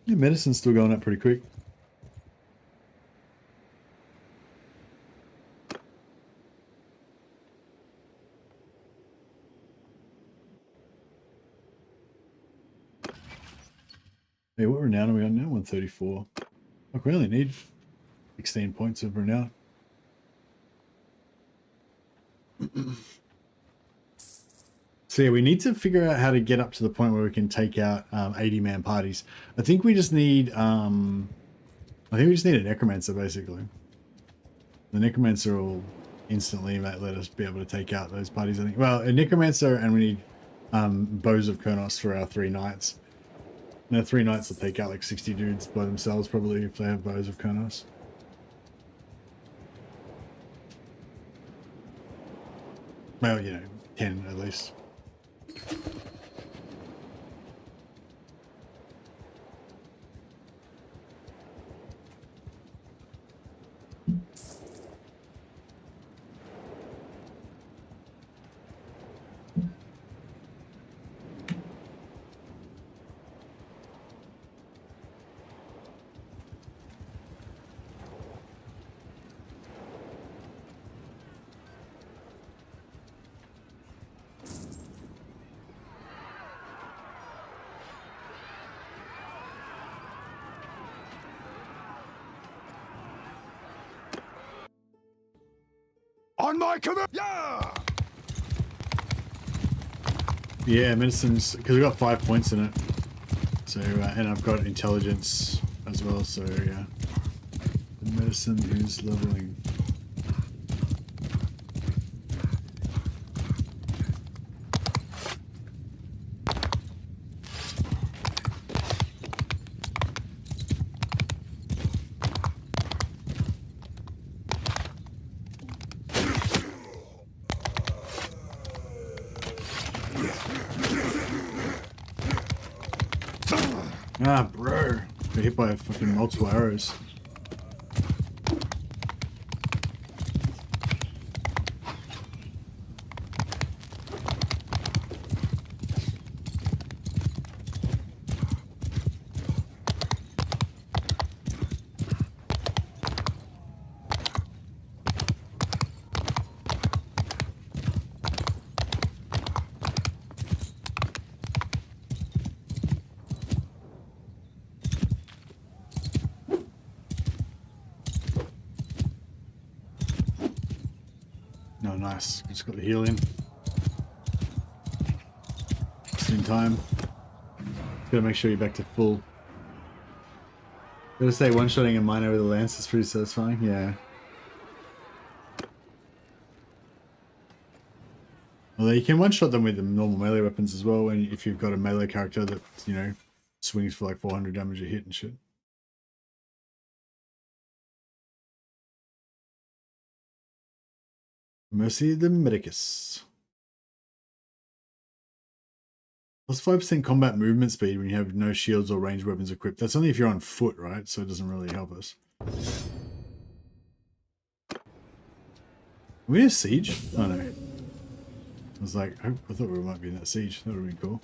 Yeah, medicine's still going up pretty quick. Hey, what renown are we on now? 134. Look, we only need 16 points of renown. So yeah, we need to figure out how to get up to the point where we can take out 80-man parties. I think we just need a necromancer basically. The necromancer will instantly let us be able to take out those parties. I think. Well, a necromancer, and we need bows of Kurnos for our 3 knights. Now 3 knights will take out like 60 dudes by themselves probably if they have bows of Kurnos. Well, you know, 10 at least. On my command! Yeah! Yeah, medicine's because we got 5 points in it. So and I've got intelligence as well. So yeah, the medicine is leveling. Ah, bro. Got hit by fucking multiple arrows. Oh, nice. Just got the heal in. Just in time. Gotta make sure you're back to full. Gotta say, one-shotting a miner with a lance is pretty satisfying. Yeah. Although you can one-shot them with the normal melee weapons as well, and if you've got a melee character that, you know, swings for like 400 damage a hit and shit. Mercy the Medicus. Plus 5% combat movement speed when you have no shields or ranged weapons equipped. That's only if you're on foot, right? So it doesn't really help us. Are we in a siege? Oh no. I was like, I thought we might be in that siege. That would have been cool.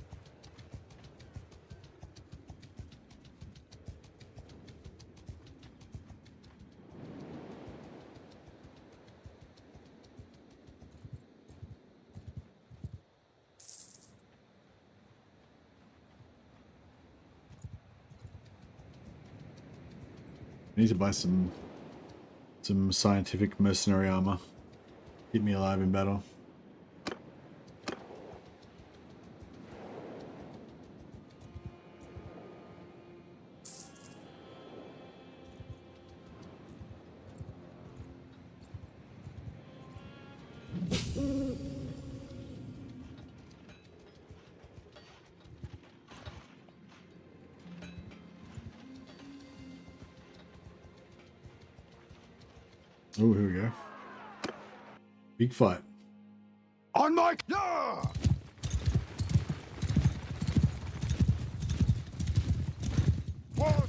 I need to buy some scientific mercenary armor. Keep me alive in battle. Oh, here we go. Big fight. On my yeah! One,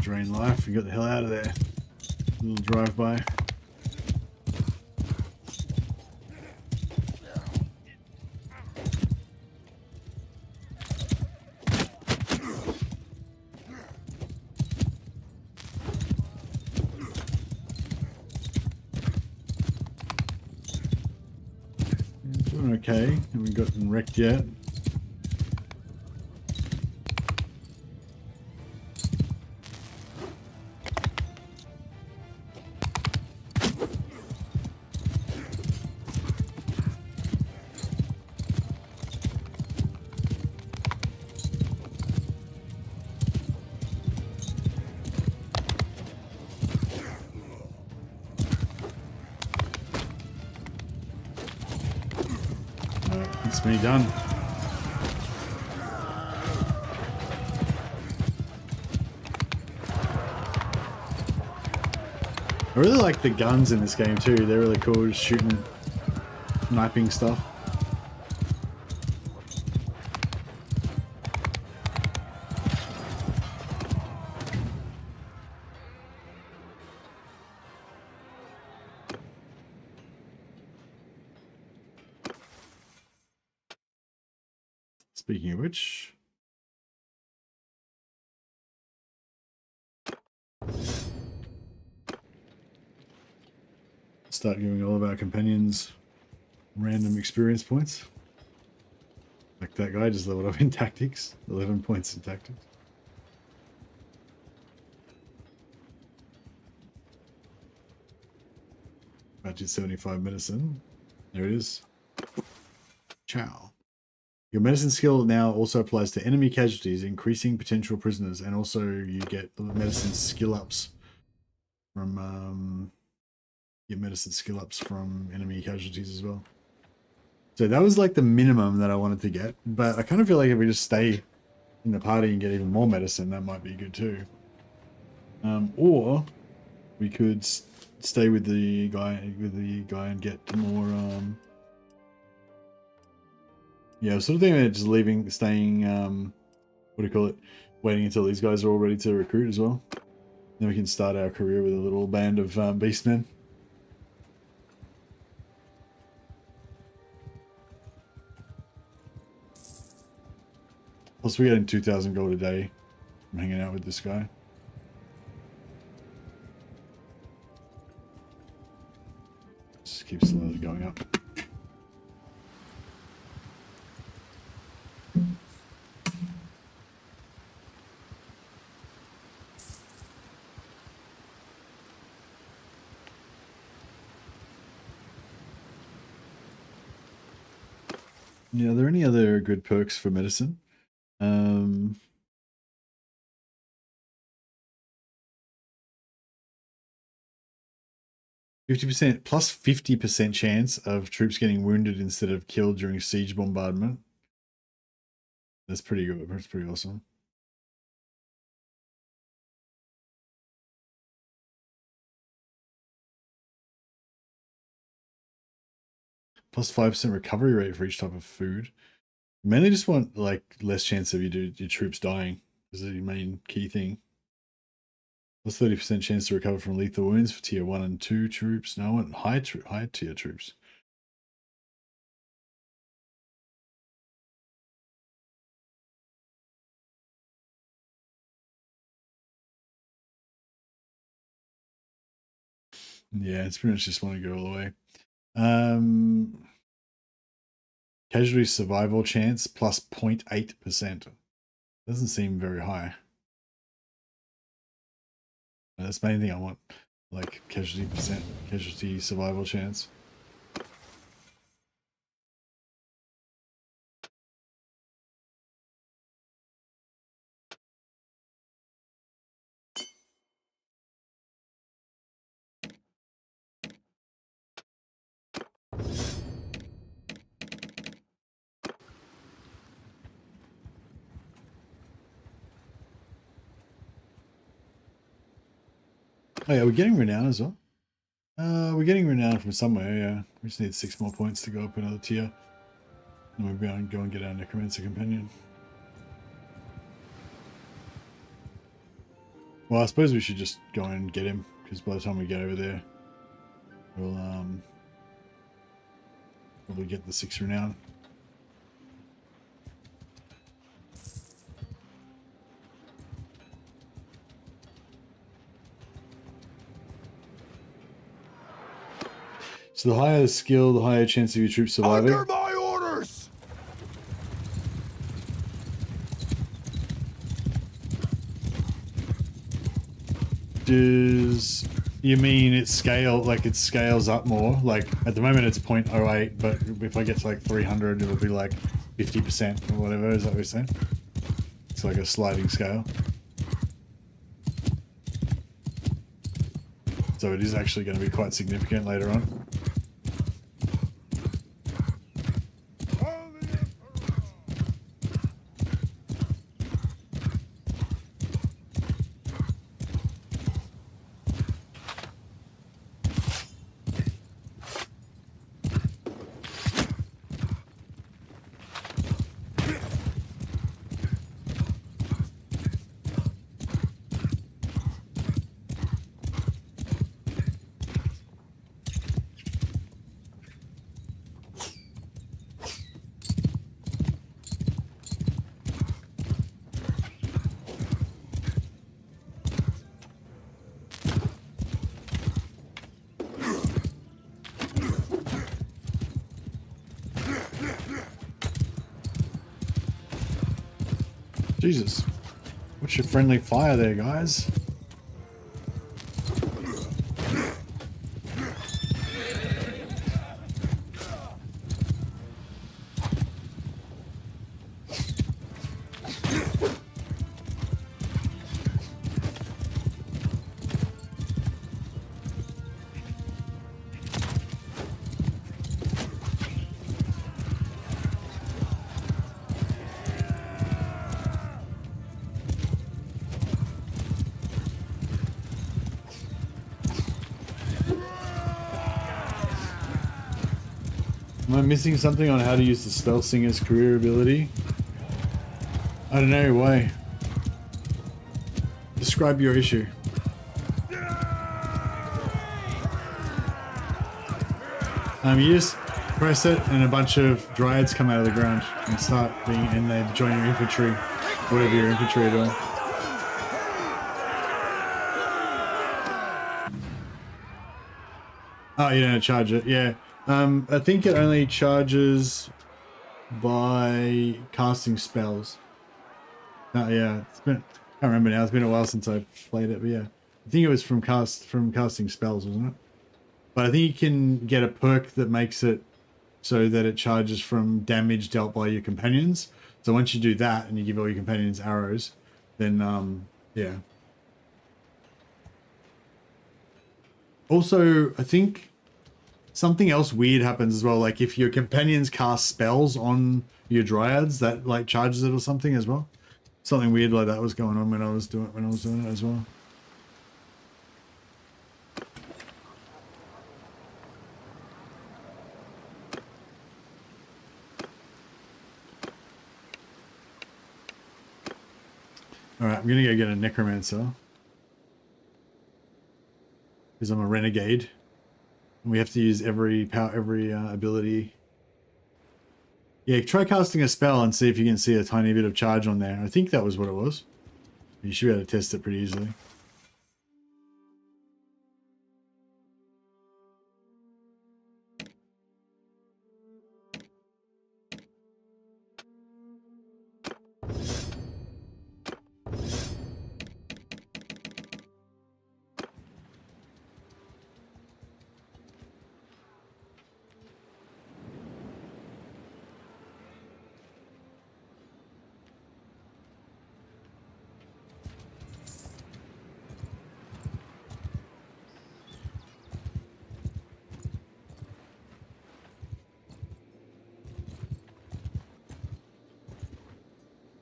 Drain life. We got the hell out of there. A little drive by. Doing okay. Haven't gotten wrecked yet. It's me done. I really like the guns in this game too. They're really cool, just shooting, sniping stuff. Speaking of which, start giving all of our companions random experience points. Like that guy just leveled up in tactics, 11 points in tactics. Budget 75 medicine. There it is. Ciao. Your medicine skill now also applies to enemy casualties, increasing potential prisoners, and also you get the medicine skill ups from enemy casualties as well. So that was like the minimum that I wanted to get, but I kind of feel like if we just stay in the party and get even more medicine, that might be good too. Or we could stay with the guy and get more. Yeah, I was sort of thinking about just staying, what do you call it? Waiting until these guys are all ready to recruit as well. Then we can start our career with a little band of Beastmen. Plus, we're getting 2,000 gold a day from hanging out with this guy. Just keeps slowly going up. Yeah, are there any other good perks for medicine? 50% plus 50% chance of troops getting wounded instead of killed during siege bombardment. That's pretty good. That's pretty awesome. Plus 5% recovery rate for each type of food. Mainly just want like less chance of your troops dying is the main key thing. Plus 30% chance to recover from lethal wounds for tier 1 and 2 troops. No, I want high tier troops. Yeah, it's pretty much just want to go all the way. Casualty survival chance plus 0.8%. Doesn't seem very high. That's the main thing I want. Like casualty survival chance. Oh yeah, we're getting renown as well. We're getting renown from somewhere, yeah. We just need 6 more points to go up another tier. And we'll be able to go and get our Necromancer Companion. Well, I suppose we should just go and get him, because by the time we get over there, we'll probably get the 6 renown. So the higher the skill, the higher chance of your troops surviving. Under my orders! Does you mean it scales up more? Like at the moment it's 0.08, but if I get to like 300 it'll be like 50% or whatever, is that what you're saying? It's like a sliding scale. So it is actually going to be quite significant later on. Jesus. What's your friendly fire there, guys? Am I missing something on how to use the Spell Singer's career ability? I don't know, why? Describe your issue. You just press it and a bunch of dryads come out of the ground and start being, and they join your infantry, whatever your infantry are doing. Oh, you don't charge it, yeah. I think it only charges by casting spells. Oh yeah, it's been, I can't remember now, it's been a while since I played it, but yeah. I think it was from casting spells, wasn't it? But I think you can get a perk that makes it so that it charges from damage dealt by your companions. So once you do that and you give all your companions arrows, then yeah. Also, I think something else weird happens as well. Like if your companions cast spells on your dryads, that like charges it or something as well. Something weird like that was going on when I was doing it as well. Alright, I'm gonna go get a necromancer. Because I'm a renegade. And we have to use every ability. Yeah, try casting a spell and see if you can see a tiny bit of charge on there. I think that was what it was. You should be able to test it pretty easily.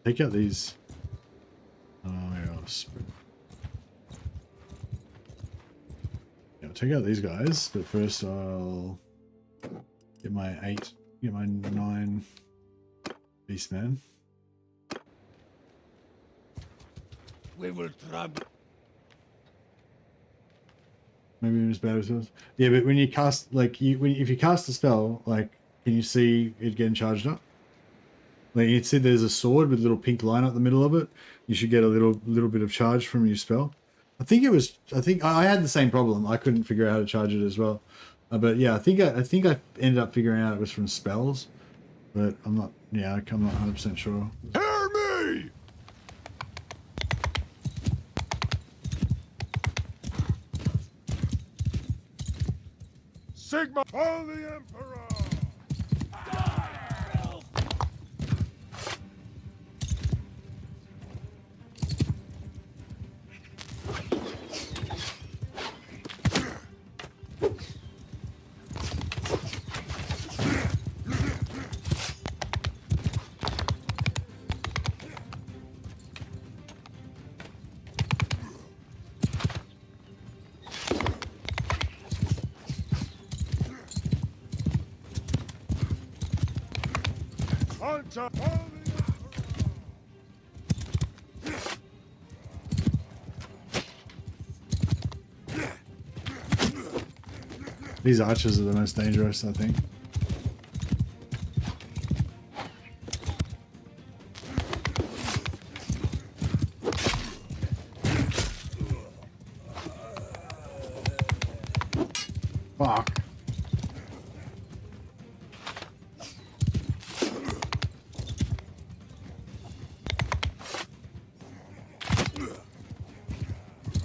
Take out these. Oh, yeah, take out these guys, but first I'll get my 9 Beastmen. We will trouble. Maybe even as bad as this. Yeah, but when you cast, like, if you cast a spell, like, can you see it getting charged up? Like you can see there's a sword with a little pink line up the middle of it. You should get a little bit of charge from your spell. I think I had the same problem. I couldn't figure out how to charge it as well. But yeah, I think I ended up figuring out it was from spells. But I'm not 100% sure. Hear me! Sigma, follow the Emperor! Hunter, follow the Emperor! These archers are the most dangerous, I think. Fuck.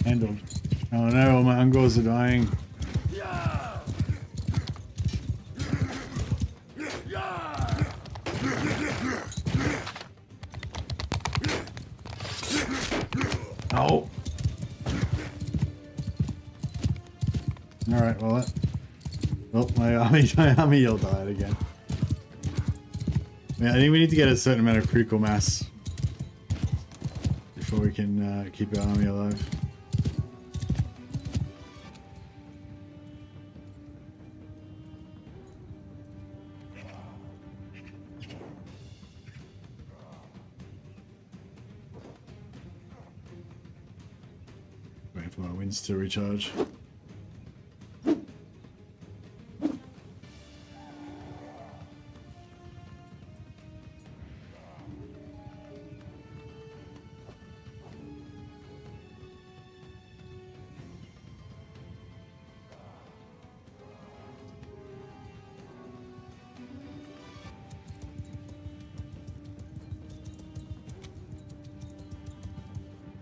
Handled. Oh no, all my Ungors are dying. Oh. Alright, well my army all died again. Yeah, I think we need to get a certain amount of critical mass before we can keep our army alive. Waiting for my winds to recharge.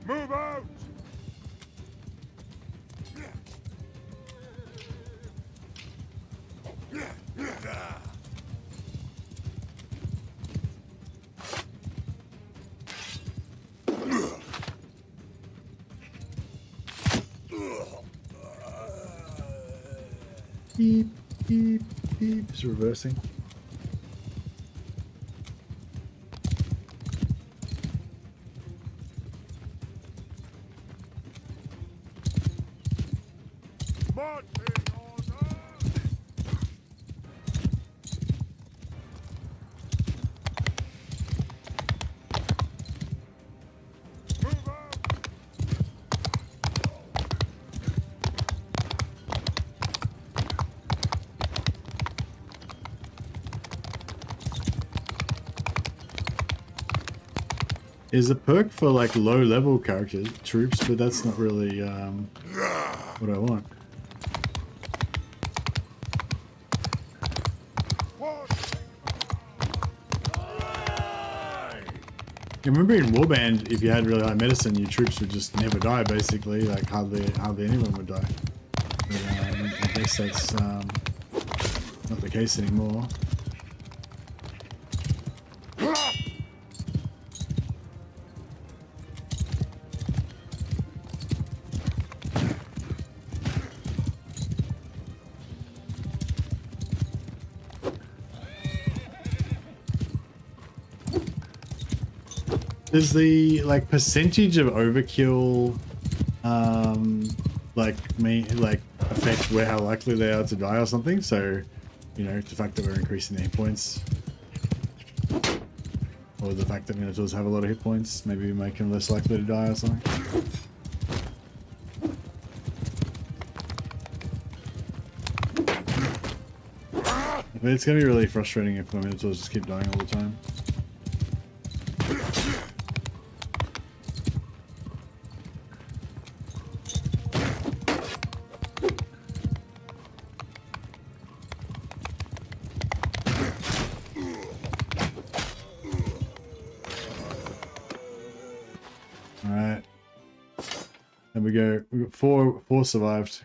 Move out! Beep. Beep, beep. It's reversing. Marching order! Move out! Is a perk for like low level characters, troops, but that's not really what I want. I remember in Warband, if you had really high medicine, your troops would just never die, basically. Like hardly anyone would die. But I guess that's not the case anymore. Does the like percentage of overkill like affect where how likely they are to die or something? So, you know, the fact that we're increasing the hit points, or the fact that minotaurs have a lot of hit points, maybe make them less likely to die or something. But it's gonna be really frustrating if my minotaurs just keep dying all the time. Alright. There we go. We got four survived.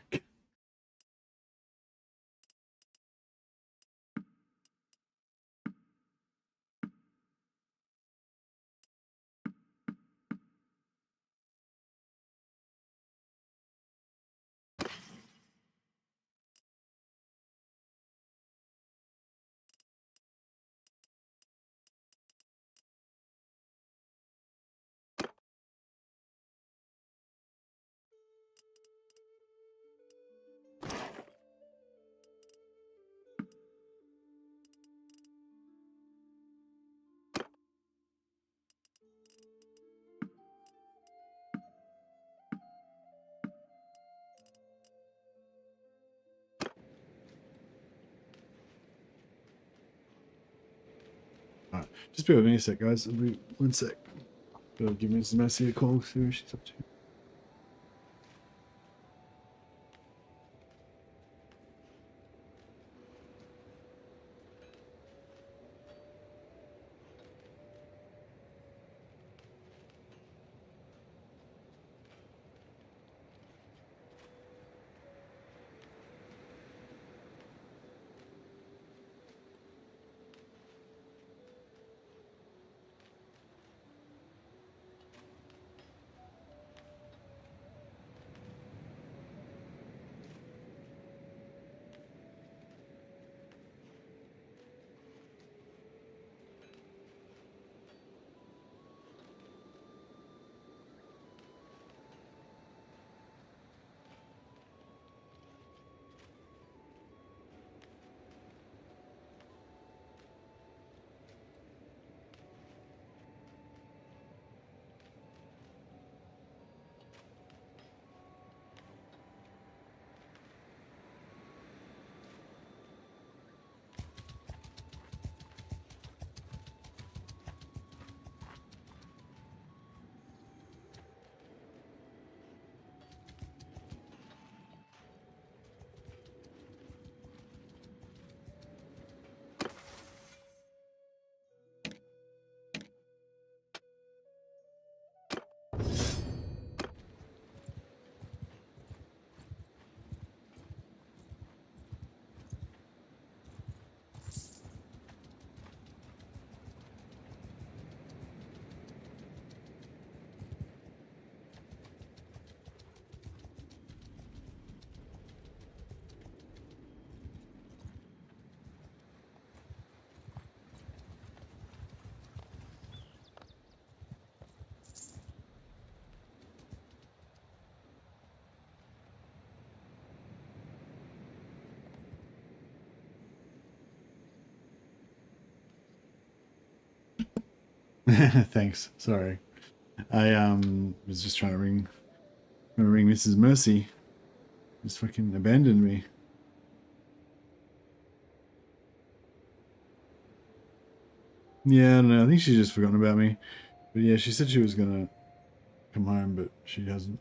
Alright, just bear with me a sec, guys. I'll be 1 sec. Gotta give Mrs. Messi a call, see what she's up to. Thanks. Sorry. I was just trying to ring Mrs. Mercy. Just fucking abandoned me. Yeah, I don't know. I think she's just forgotten about me. But yeah, she said she was gonna come home, but she hasn't.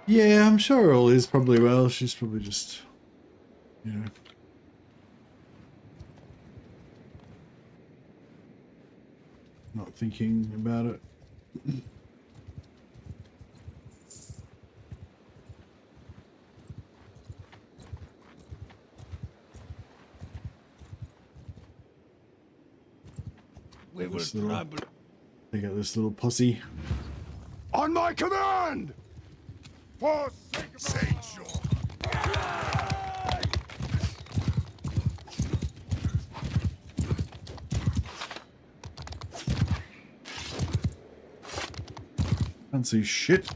Yeah, I'm sure all is probably well. She's probably just, you know. Not thinking about it. We will This little- trample. They got this little pussy. On my command! For Saint John! Can't see shit.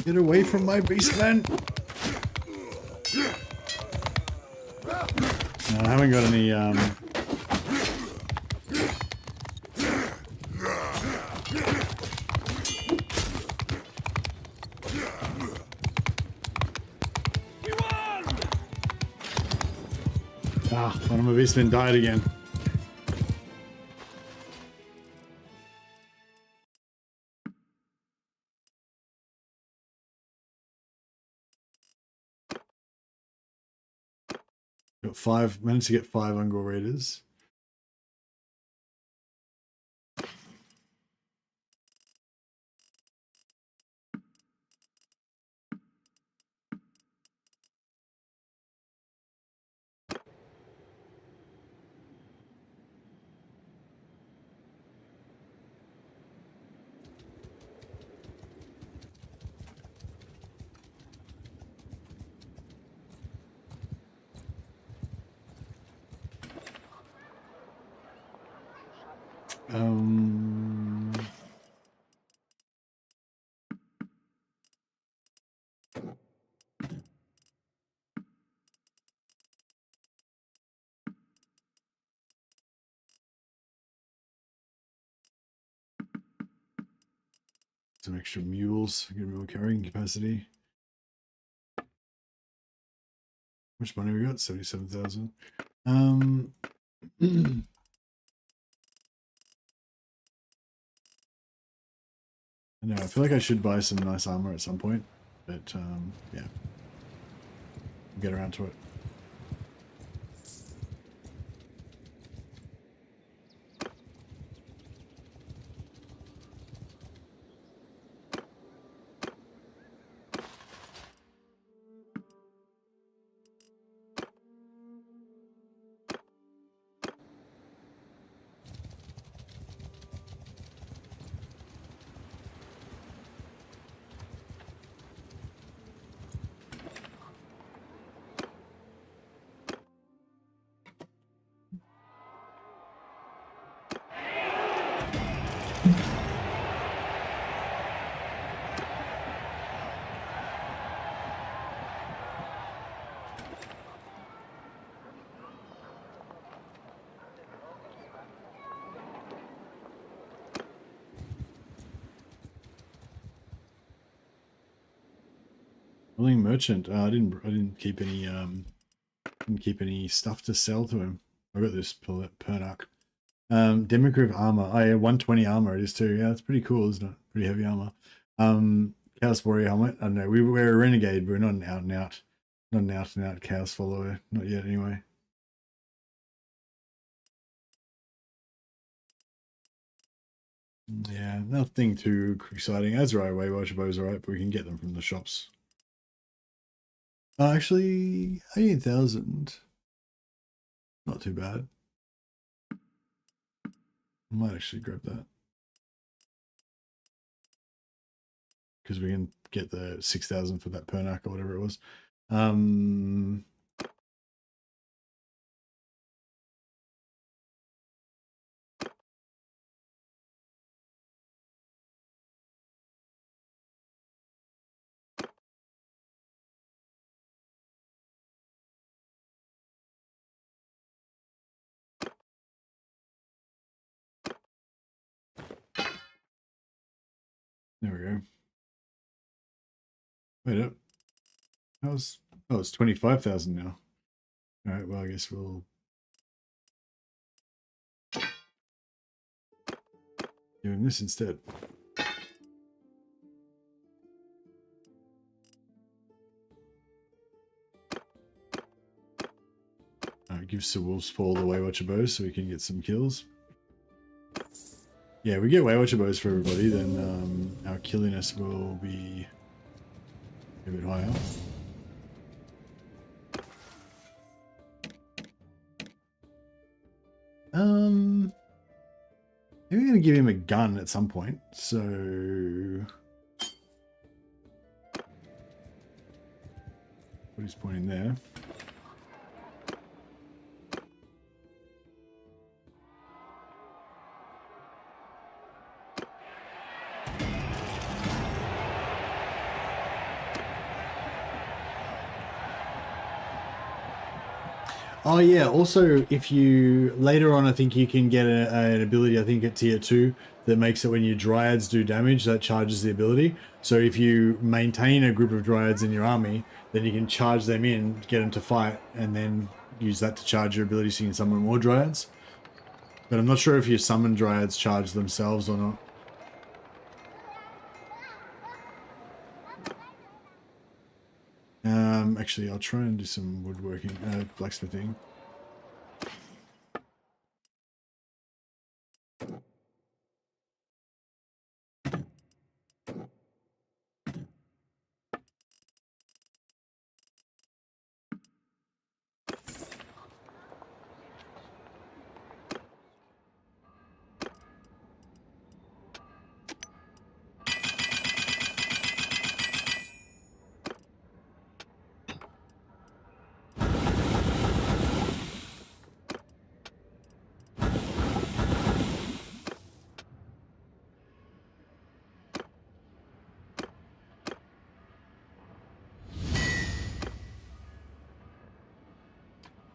Get away from my Beastmen! No, I haven't got any, Ah, one of my Beastmen died again. Got 5, managed to get 5 Ungor Raiders. Some extra mules, get more carrying capacity. How much money we got? 77,000. I know, I feel like I should buy some nice armor at some point, but yeah, we'll get around to it. Willing merchant. I didn't keep any stuff to sell to him. I got this Pernak. Democratic armor. Oh yeah, 120 armor it is too. Yeah, that's pretty cool, isn't it? Pretty heavy armor. Chaos warrior helmet. I don't know. We're a renegade, but we're not an out and out chaos follower. Not yet, anyway. Yeah, nothing too exciting. Azrai Waywatcher bows alright, but we can get them from the shops. Actually, 18,000. Not too bad. I might actually grab that. Because we can get the 6,000 for that Pernak or whatever it was. There we go. Wait up. Oh, it's 25,000 now. All right, well, I guess we'll doing this instead. Give Sir Wolf's Paul the Waywatcher bows so we can get some kills. Yeah, we get Waywatcher bows for everybody, then our killiness will be a bit higher. Maybe we're going to give him a gun at some point, so... Put his point in there. Oh yeah, also if you, later on I think you can get an ability, I think at tier 2, that makes it when your dryads do damage, that charges the ability. So if you maintain a group of dryads in your army, then you can charge them in, get them to fight, and then use that to charge your ability so you can summon more dryads. But I'm not sure if your summon dryads charge themselves or not. Actually, I'll try and do some woodworking, blacksmithing.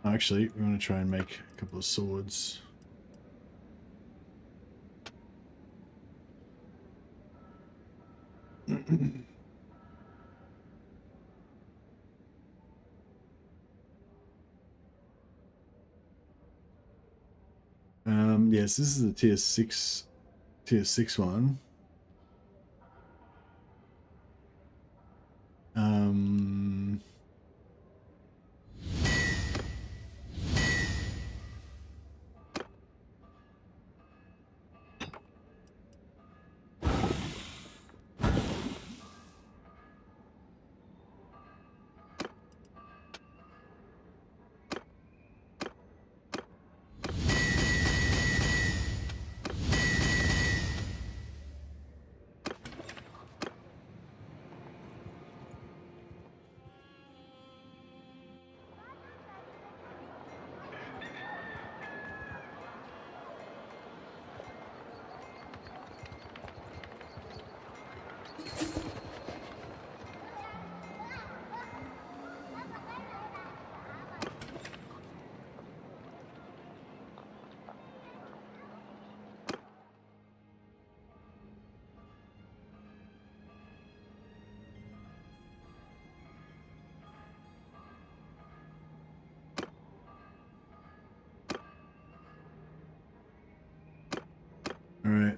Actually, we want to try and make a couple of swords. Yes, this is a tier 6 one.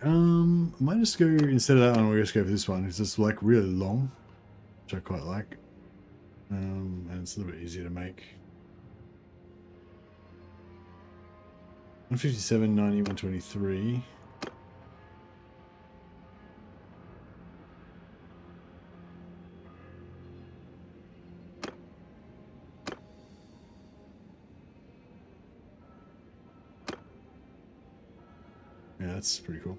I might just go, instead of that one, we'll just go for this one. It's just like really long, which I quite like. And it's a little bit easier to make. 157, 90, 123. Yeah, that's pretty cool.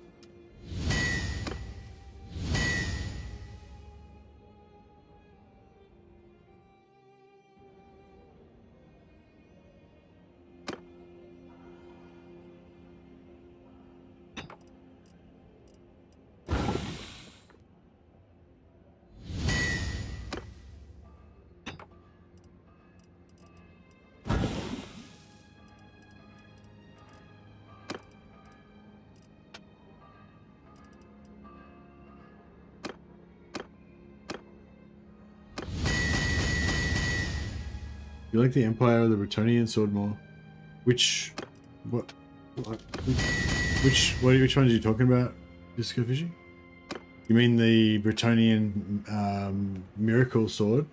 You like the Empire or the Bretonian sword more? Which one are you talking about, Disco Fishy? You mean the Bretonian miracle sword?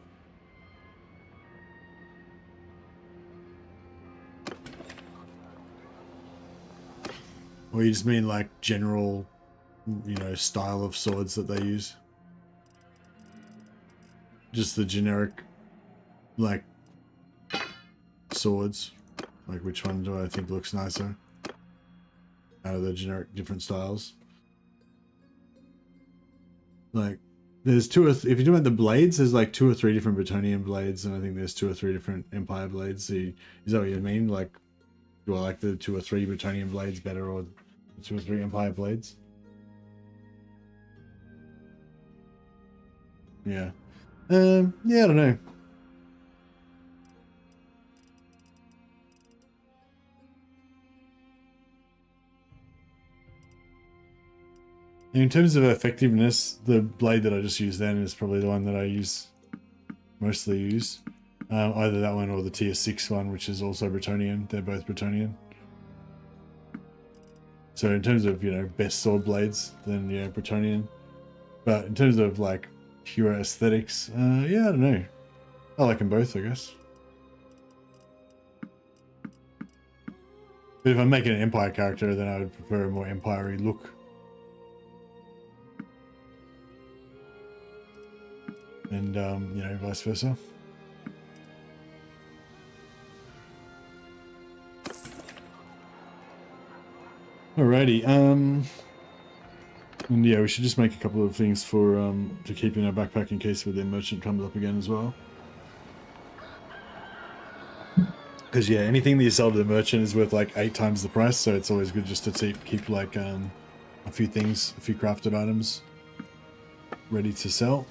Or you just mean like general, you know, style of swords that they use? Just the generic, like, swords. Like, which one do I think looks nicer out of the generic different styles? Like, there's if you're talking about the blades, there's like 2 or 3 different Bretonian blades, and I think there's 2 or 3 different Empire blades. So is that what you mean? Like, do I like the 2 or 3 Bretonian blades better, or the 2 or 3 Empire blades? Yeah. Yeah, I don't know. In terms of effectiveness, the blade that I just used then is probably the one that I mostly use. Either that one or the tier 6 one, which is also Bretonian. They're both Bretonian. So in terms of, you know, best sword blades, then yeah, Bretonian. But in terms of like pure aesthetics, yeah, I don't know. I like them both, I guess. But if I'm making an Empire character, then I would prefer a more Empire-y look. And, you know, vice versa. Alrighty, and yeah, we should just make a couple of things for, to keep in our backpack in case the merchant comes up again as well. Because, yeah, anything that you sell to the merchant is worth like 8 times the price, so it's always good just to keep like, a few things, a few crafted items ready to sell.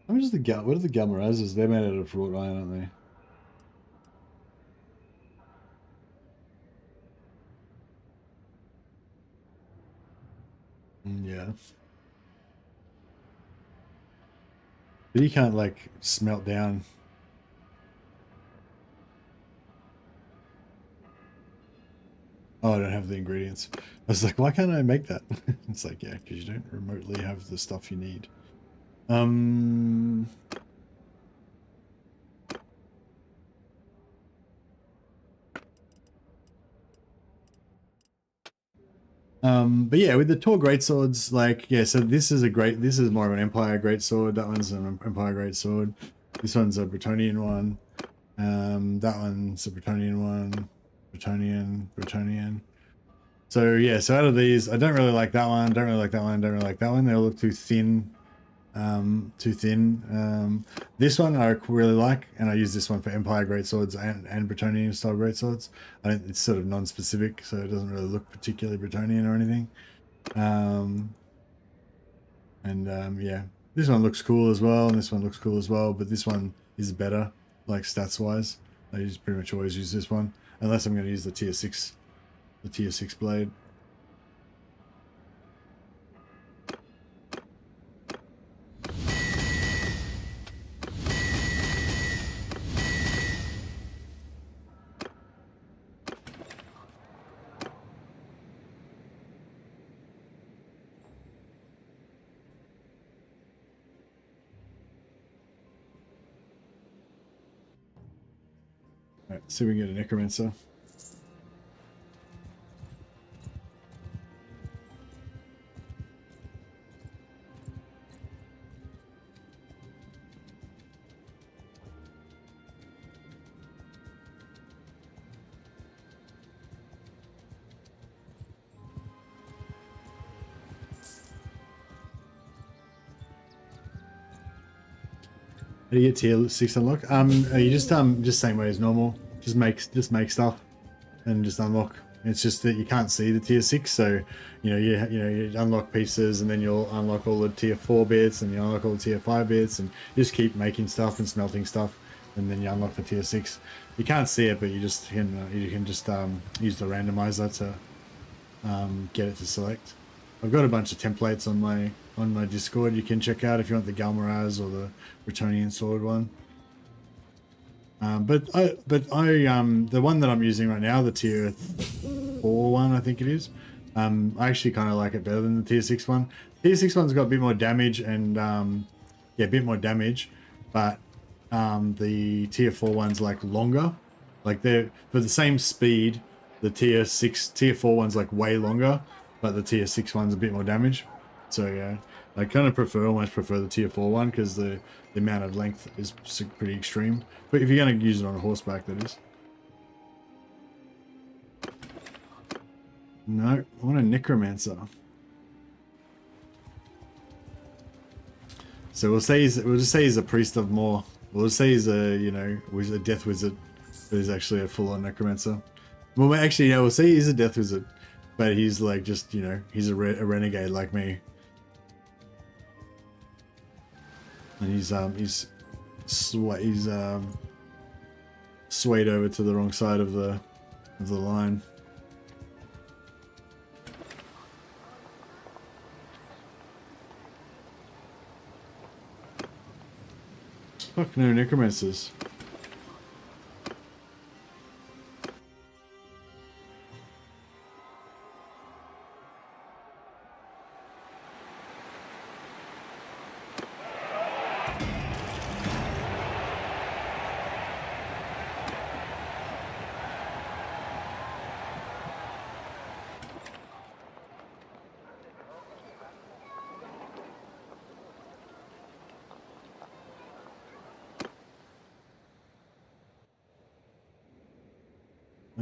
How much is what are the Galmarazes? They're made out of wrought iron, aren't they? Yeah. But you can't like smelt down. Oh, I don't have the ingredients. I was like, why can't I make that? It's like, yeah, because you don't remotely have the stuff you need. But yeah, with the Tor greatswords, like, yeah, so this is more of an Empire greatsword. That one's an Empire greatsword. This one's a Bretonian one. That one's a Bretonian one. Bretonian. So yeah, so out of these, I don't really like that one, don't really like that one, don't really like that one. They all look too thin. This one I really like, and I use this one for Empire greatswords and Bretonian style greatswords. It's sort of non-specific, so it doesn't really look particularly Bretonian or anything. Yeah, this one looks cool as well, and this one looks cool as well, but this one is better, like stats wise. I pretty much always use this one, unless I'm going to use the tier 6 blade. Alright, see if we can get a necromancer. How do you get tier 6 unlock? You just same way as normal. Just make stuff and just unlock. It's just that you can't see the tier 6, so you unlock pieces, and then you'll unlock all the tier 4 bits, and you unlock all the tier 5 bits, and you just keep making stuff and smelting stuff, and then you unlock the tier 6. You can't see it, but you can just use the randomizer to get it to select. I've got a bunch of templates on my Discord you can check out if you want the Galmaraz or the Bretonian sword one. The one that I'm using right now, the tier 4 one, I think it is. I actually kind of like it better than the tier 6 one. Tier 6 one's got a bit more damage and a bit more damage, but the tier 4 one's like longer. Like they're for the same speed. The tier 4 one's like way longer, but the tier 6 one's a bit more damage. So yeah, I kind of almost prefer the tier 4 one because the amount of length is pretty extreme. But if you're going to use it on a horseback, that is. No, I want a necromancer. So we'll just say he's a priest of more. We'll just say he's a death wizard, but he's actually a full-on necromancer. Well, actually, yeah, we'll say he's a death wizard, but he's like just he's a renegade like me. And he's swayed over to the wrong side of the line. Fuck no necromancers.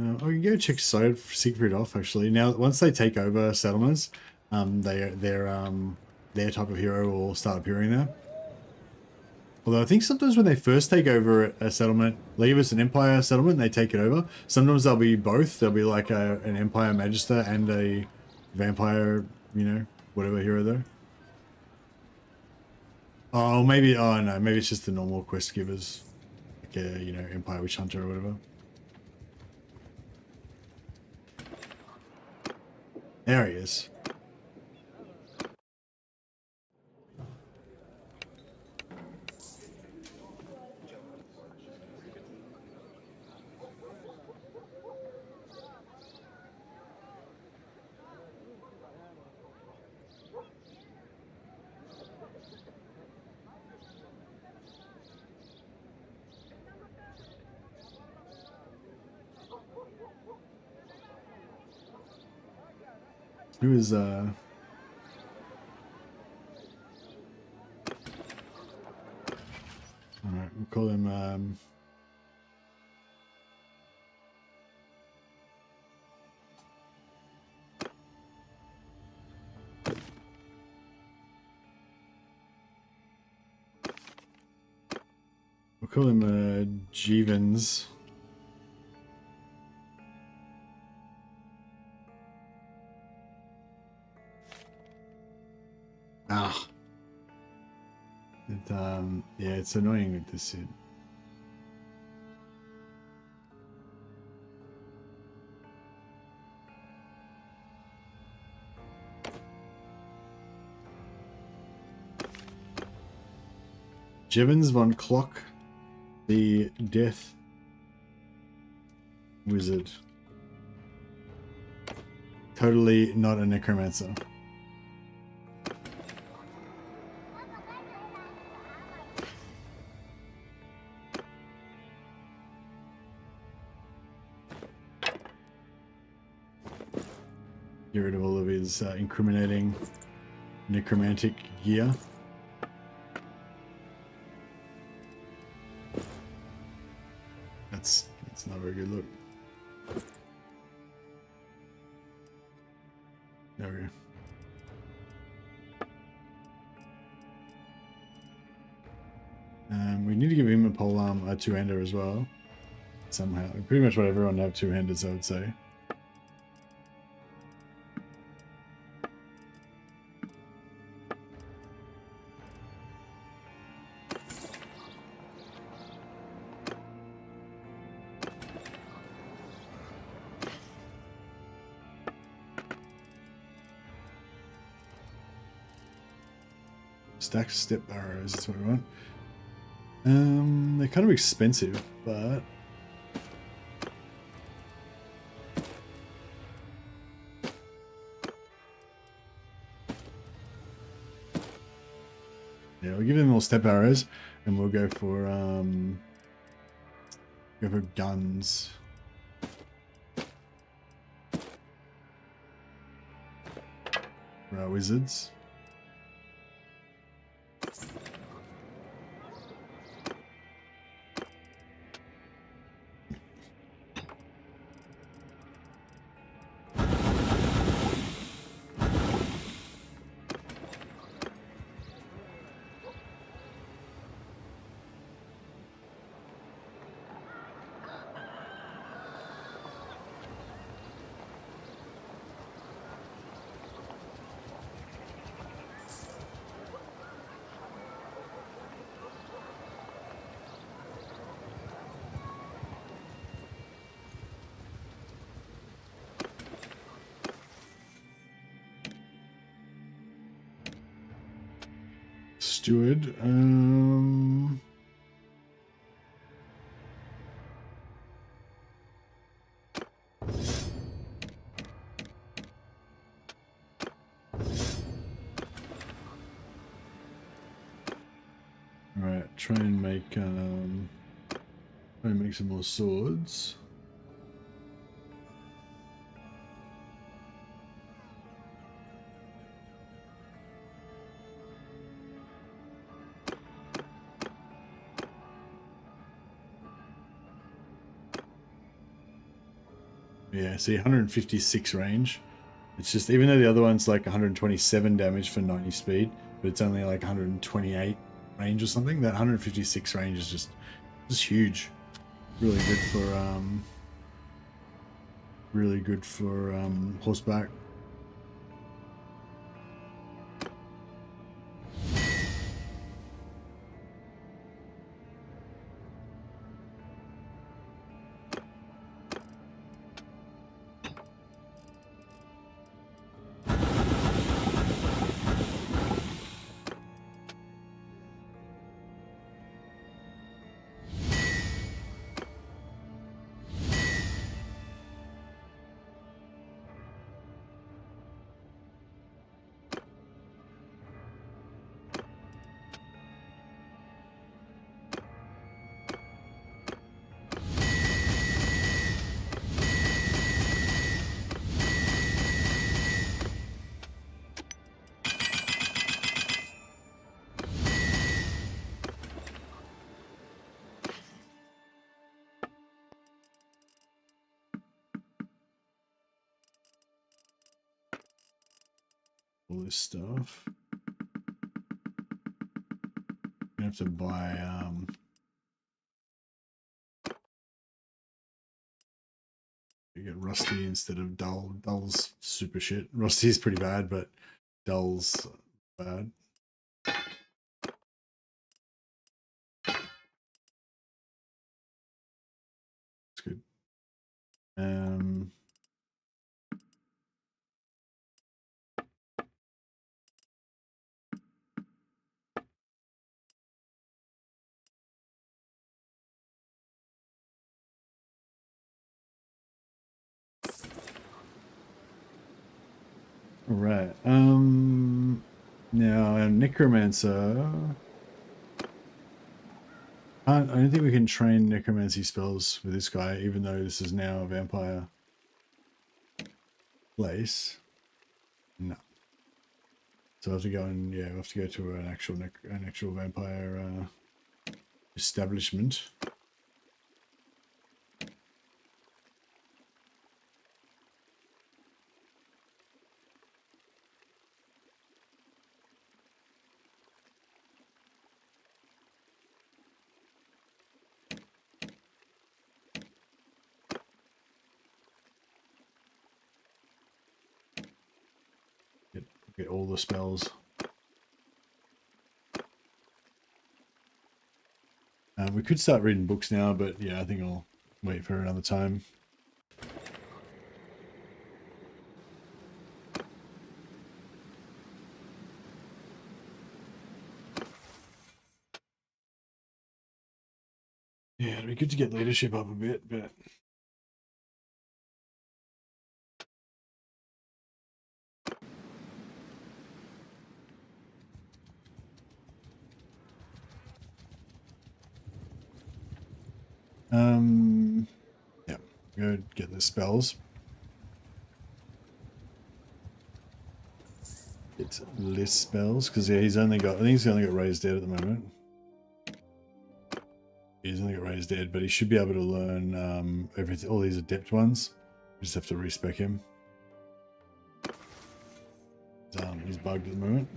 I can go check Siegfried off actually. Now, once they take over settlements, their type of hero will start appearing there. Although I think sometimes when they first take over a settlement, leave us an Empire settlement, and they take it over. Sometimes they'll be both. They'll be like an Empire Magister and a Vampire, whatever hero though. Oh, maybe. Oh no, maybe it's just the normal quest givers, like a Empire Witch Hunter or whatever. There he is. Who is Alright, we'll call him Jevons. Ah. Yeah, it's annoying with this suit. Jevons von Clock, the Death Wizard. Totally not a necromancer. Get rid of all of his incriminating necromantic gear. That's not a very good look. There we go. We need to give him a polearm, a two-hander as well. Somehow. Pretty much what everyone have two-handers, I would say. Stacked step arrows, that's what we want. They're kind of expensive, but yeah, we'll give them all step arrows, and we'll go for guns. For our wizards. Steward. Alright, try and make some more swords. Yeah, see, 156 range. It's just, even though the other one's like 127 damage for 90 speed, but it's only like 128 range or something, that 156 range is just huge. Really good for horseback. all this stuff. You have to buy you get Rusty instead of Dull. Dull's super shit. Rusty's pretty bad, but Dull's bad. It's good. All right. Now a necromancer. I don't think we can train necromancy spells with this guy, even though this is now a vampire place. No. So I have to go and we have to go to an actual vampire establishment. Get all the spells. We could start reading books now, but yeah, I think I'll wait for another time. Yeah, it'd be good to get leadership up a bit, but yeah, go get the spells. Get less spells because yeah, I think he's only got raised dead at the moment. He's only got raised dead, but he should be able to learn everything. All these adept ones. We just have to respec him. He's bugged at the moment.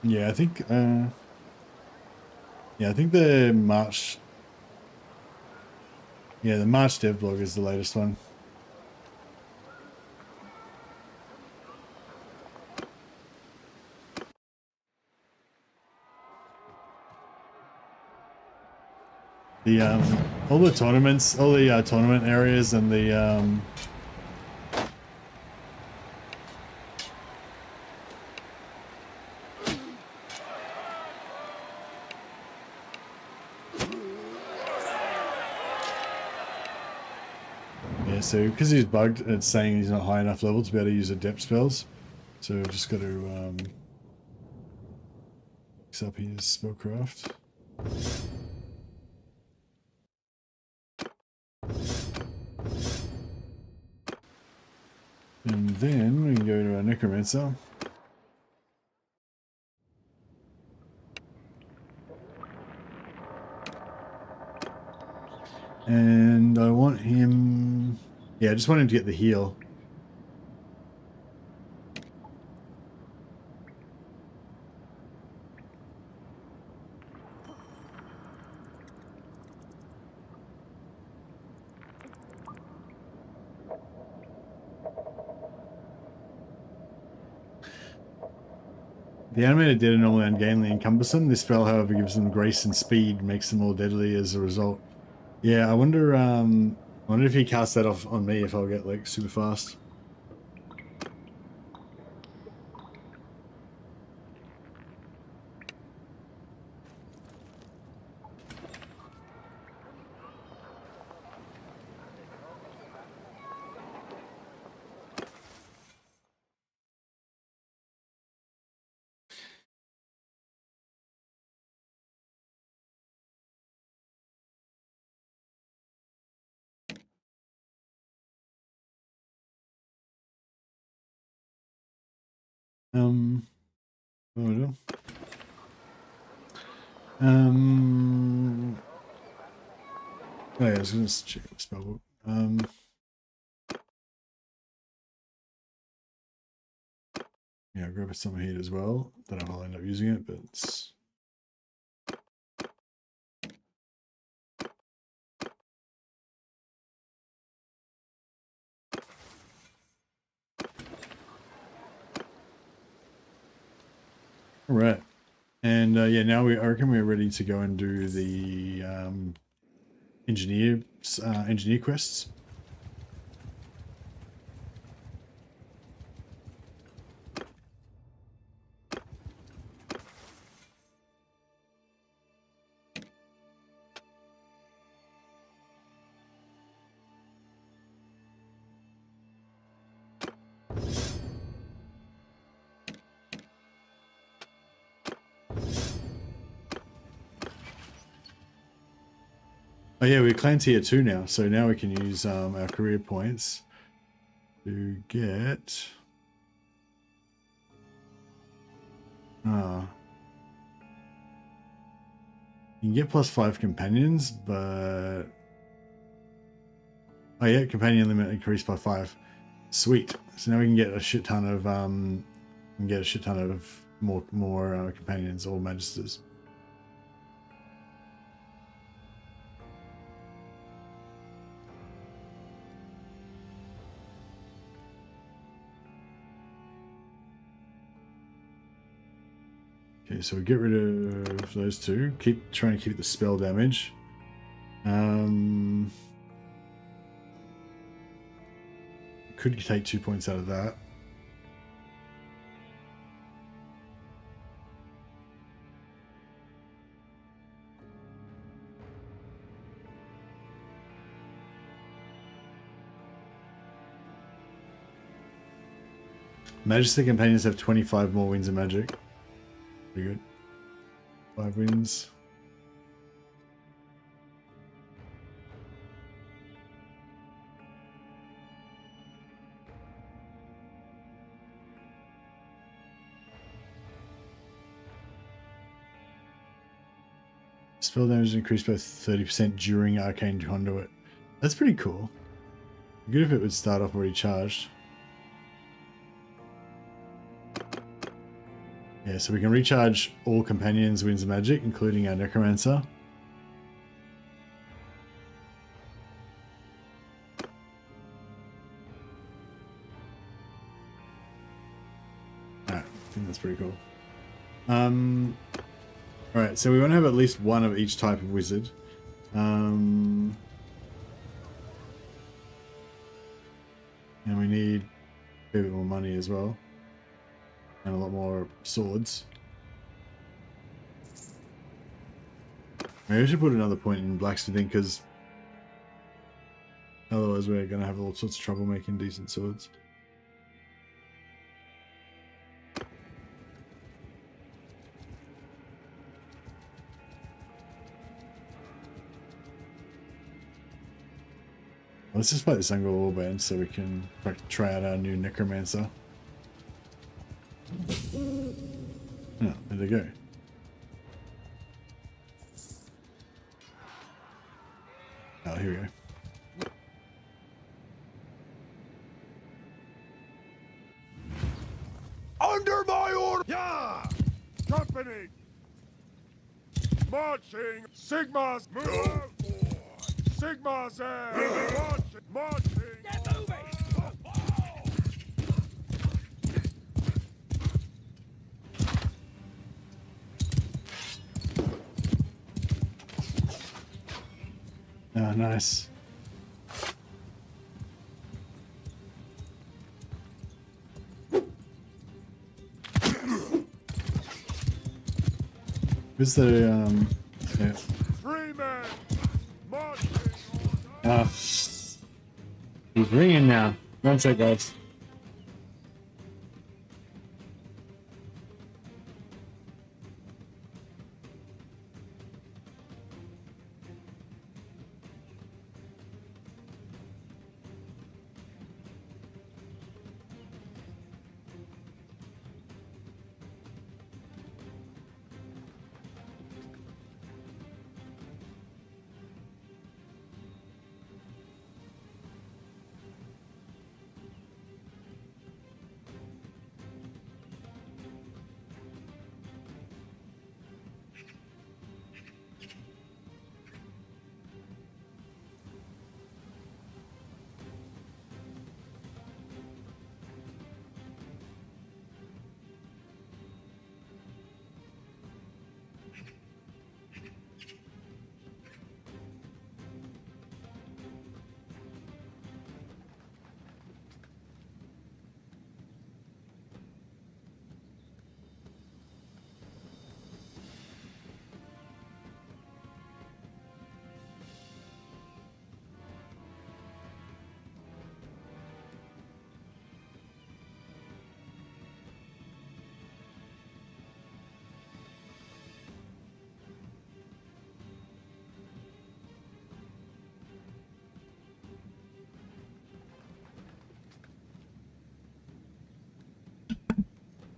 Yeah, I think the March the March dev blog is the latest one. The all the tournaments, all the tournament areas and the so because he's bugged, it's saying he's not high enough level to be able to use adept spells. So we've just got to mix up his spellcraft. And then we can go to our necromancer. And I want him... Yeah, I just want him to get the heal. The animated dead are normally ungainly and cumbersome. This spell, however, gives them grace and speed, makes them more deadly as a result. Yeah, I wonder if he casts that off on me if I'll get like super fast. What do I do? Oh yeah, I was gonna check the spellbook. Yeah, I'll grab some heat as well. Don't know if I'll end up using it, but it's... All right. And yeah, now I reckon we're ready to go and do the engineer quests. Oh yeah, we're clan tier 2 now, so now we can use our career points to get... you can get +5 companions, but... Oh yeah, companion limit increased by 5. Sweet. So now we can get a shit ton of more companions or magisters. Okay, so we get rid of those two. Trying to keep the spell damage. Could take 2 points out of that. Magister companions have 25 more wins of magic. Pretty good. 5 wins. Spell damage increased by 30% during Arcane Conduit. That's pretty cool. Good if it would start off already charged. Yeah, so we can recharge all companions' wins of magic, including our necromancer. Alright, I think that's pretty cool. Alright, so we want to have at least one of each type of wizard. And we need a bit more money as well. And a lot more swords. Maybe I should put another point in blacksmithing, because otherwise we're going to have all sorts of trouble making decent swords. Let's just play the Sungo Warband so we can try out our new necromancer. Oh, there they go. Oh, here we go. Under my order! Yeah! Company! Marching! Sigma's move! Sigma's air! Marching! Marching! Get moving! Oh, nice. Who's the yeah. Free men! Marching! He's ringing now. One sec, guys.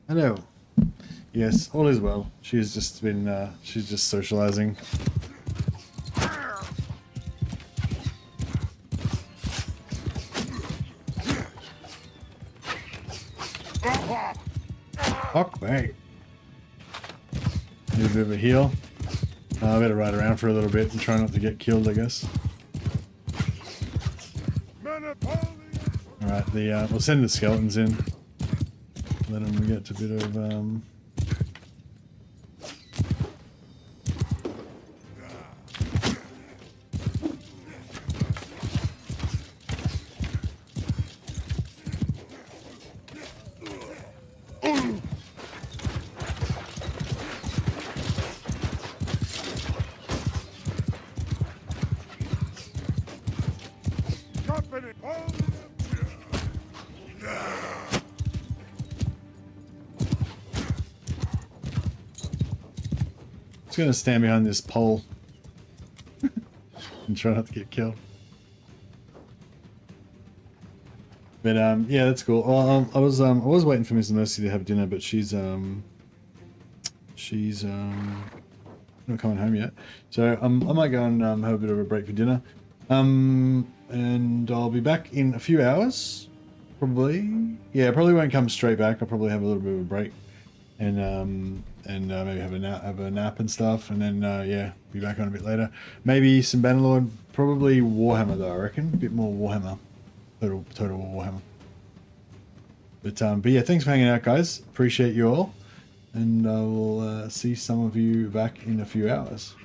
Hello. Yes, all is well. She's just been, she's just socializing. Fuck me. Need a bit of a heal. I better ride around for a little bit and try not to get killed, I guess. Alright, we'll send the skeletons in. Let them get a bit of, gonna stand behind this pole and try not to get killed. But yeah, that's cool. Well, I was waiting for Miss Mercy to have dinner, but she's not coming home yet. So I might go and have a bit of a break for dinner. And I'll be back in a few hours, probably. Yeah, I probably won't come straight back. I'll probably have a little bit of a break, and maybe have a nap and stuff, and then yeah, be back on a bit later. Maybe some Bannerlord, probably Warhammer though. I reckon a bit more Warhammer, total Warhammer. But yeah, thanks for hanging out, guys. Appreciate you all, and I will see some of you back in a few hours.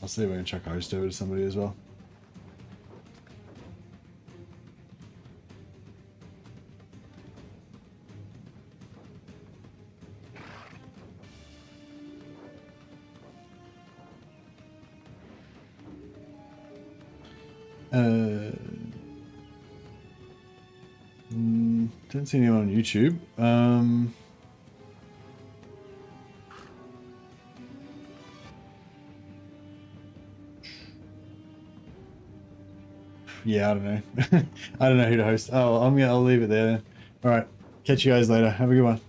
I'll see if I can chuck a host over to somebody as well. Didn't see anyone on YouTube. Yeah, I don't know. I don't know who to host. Oh, I'll leave it there then. All right, catch you guys later. Have a good one.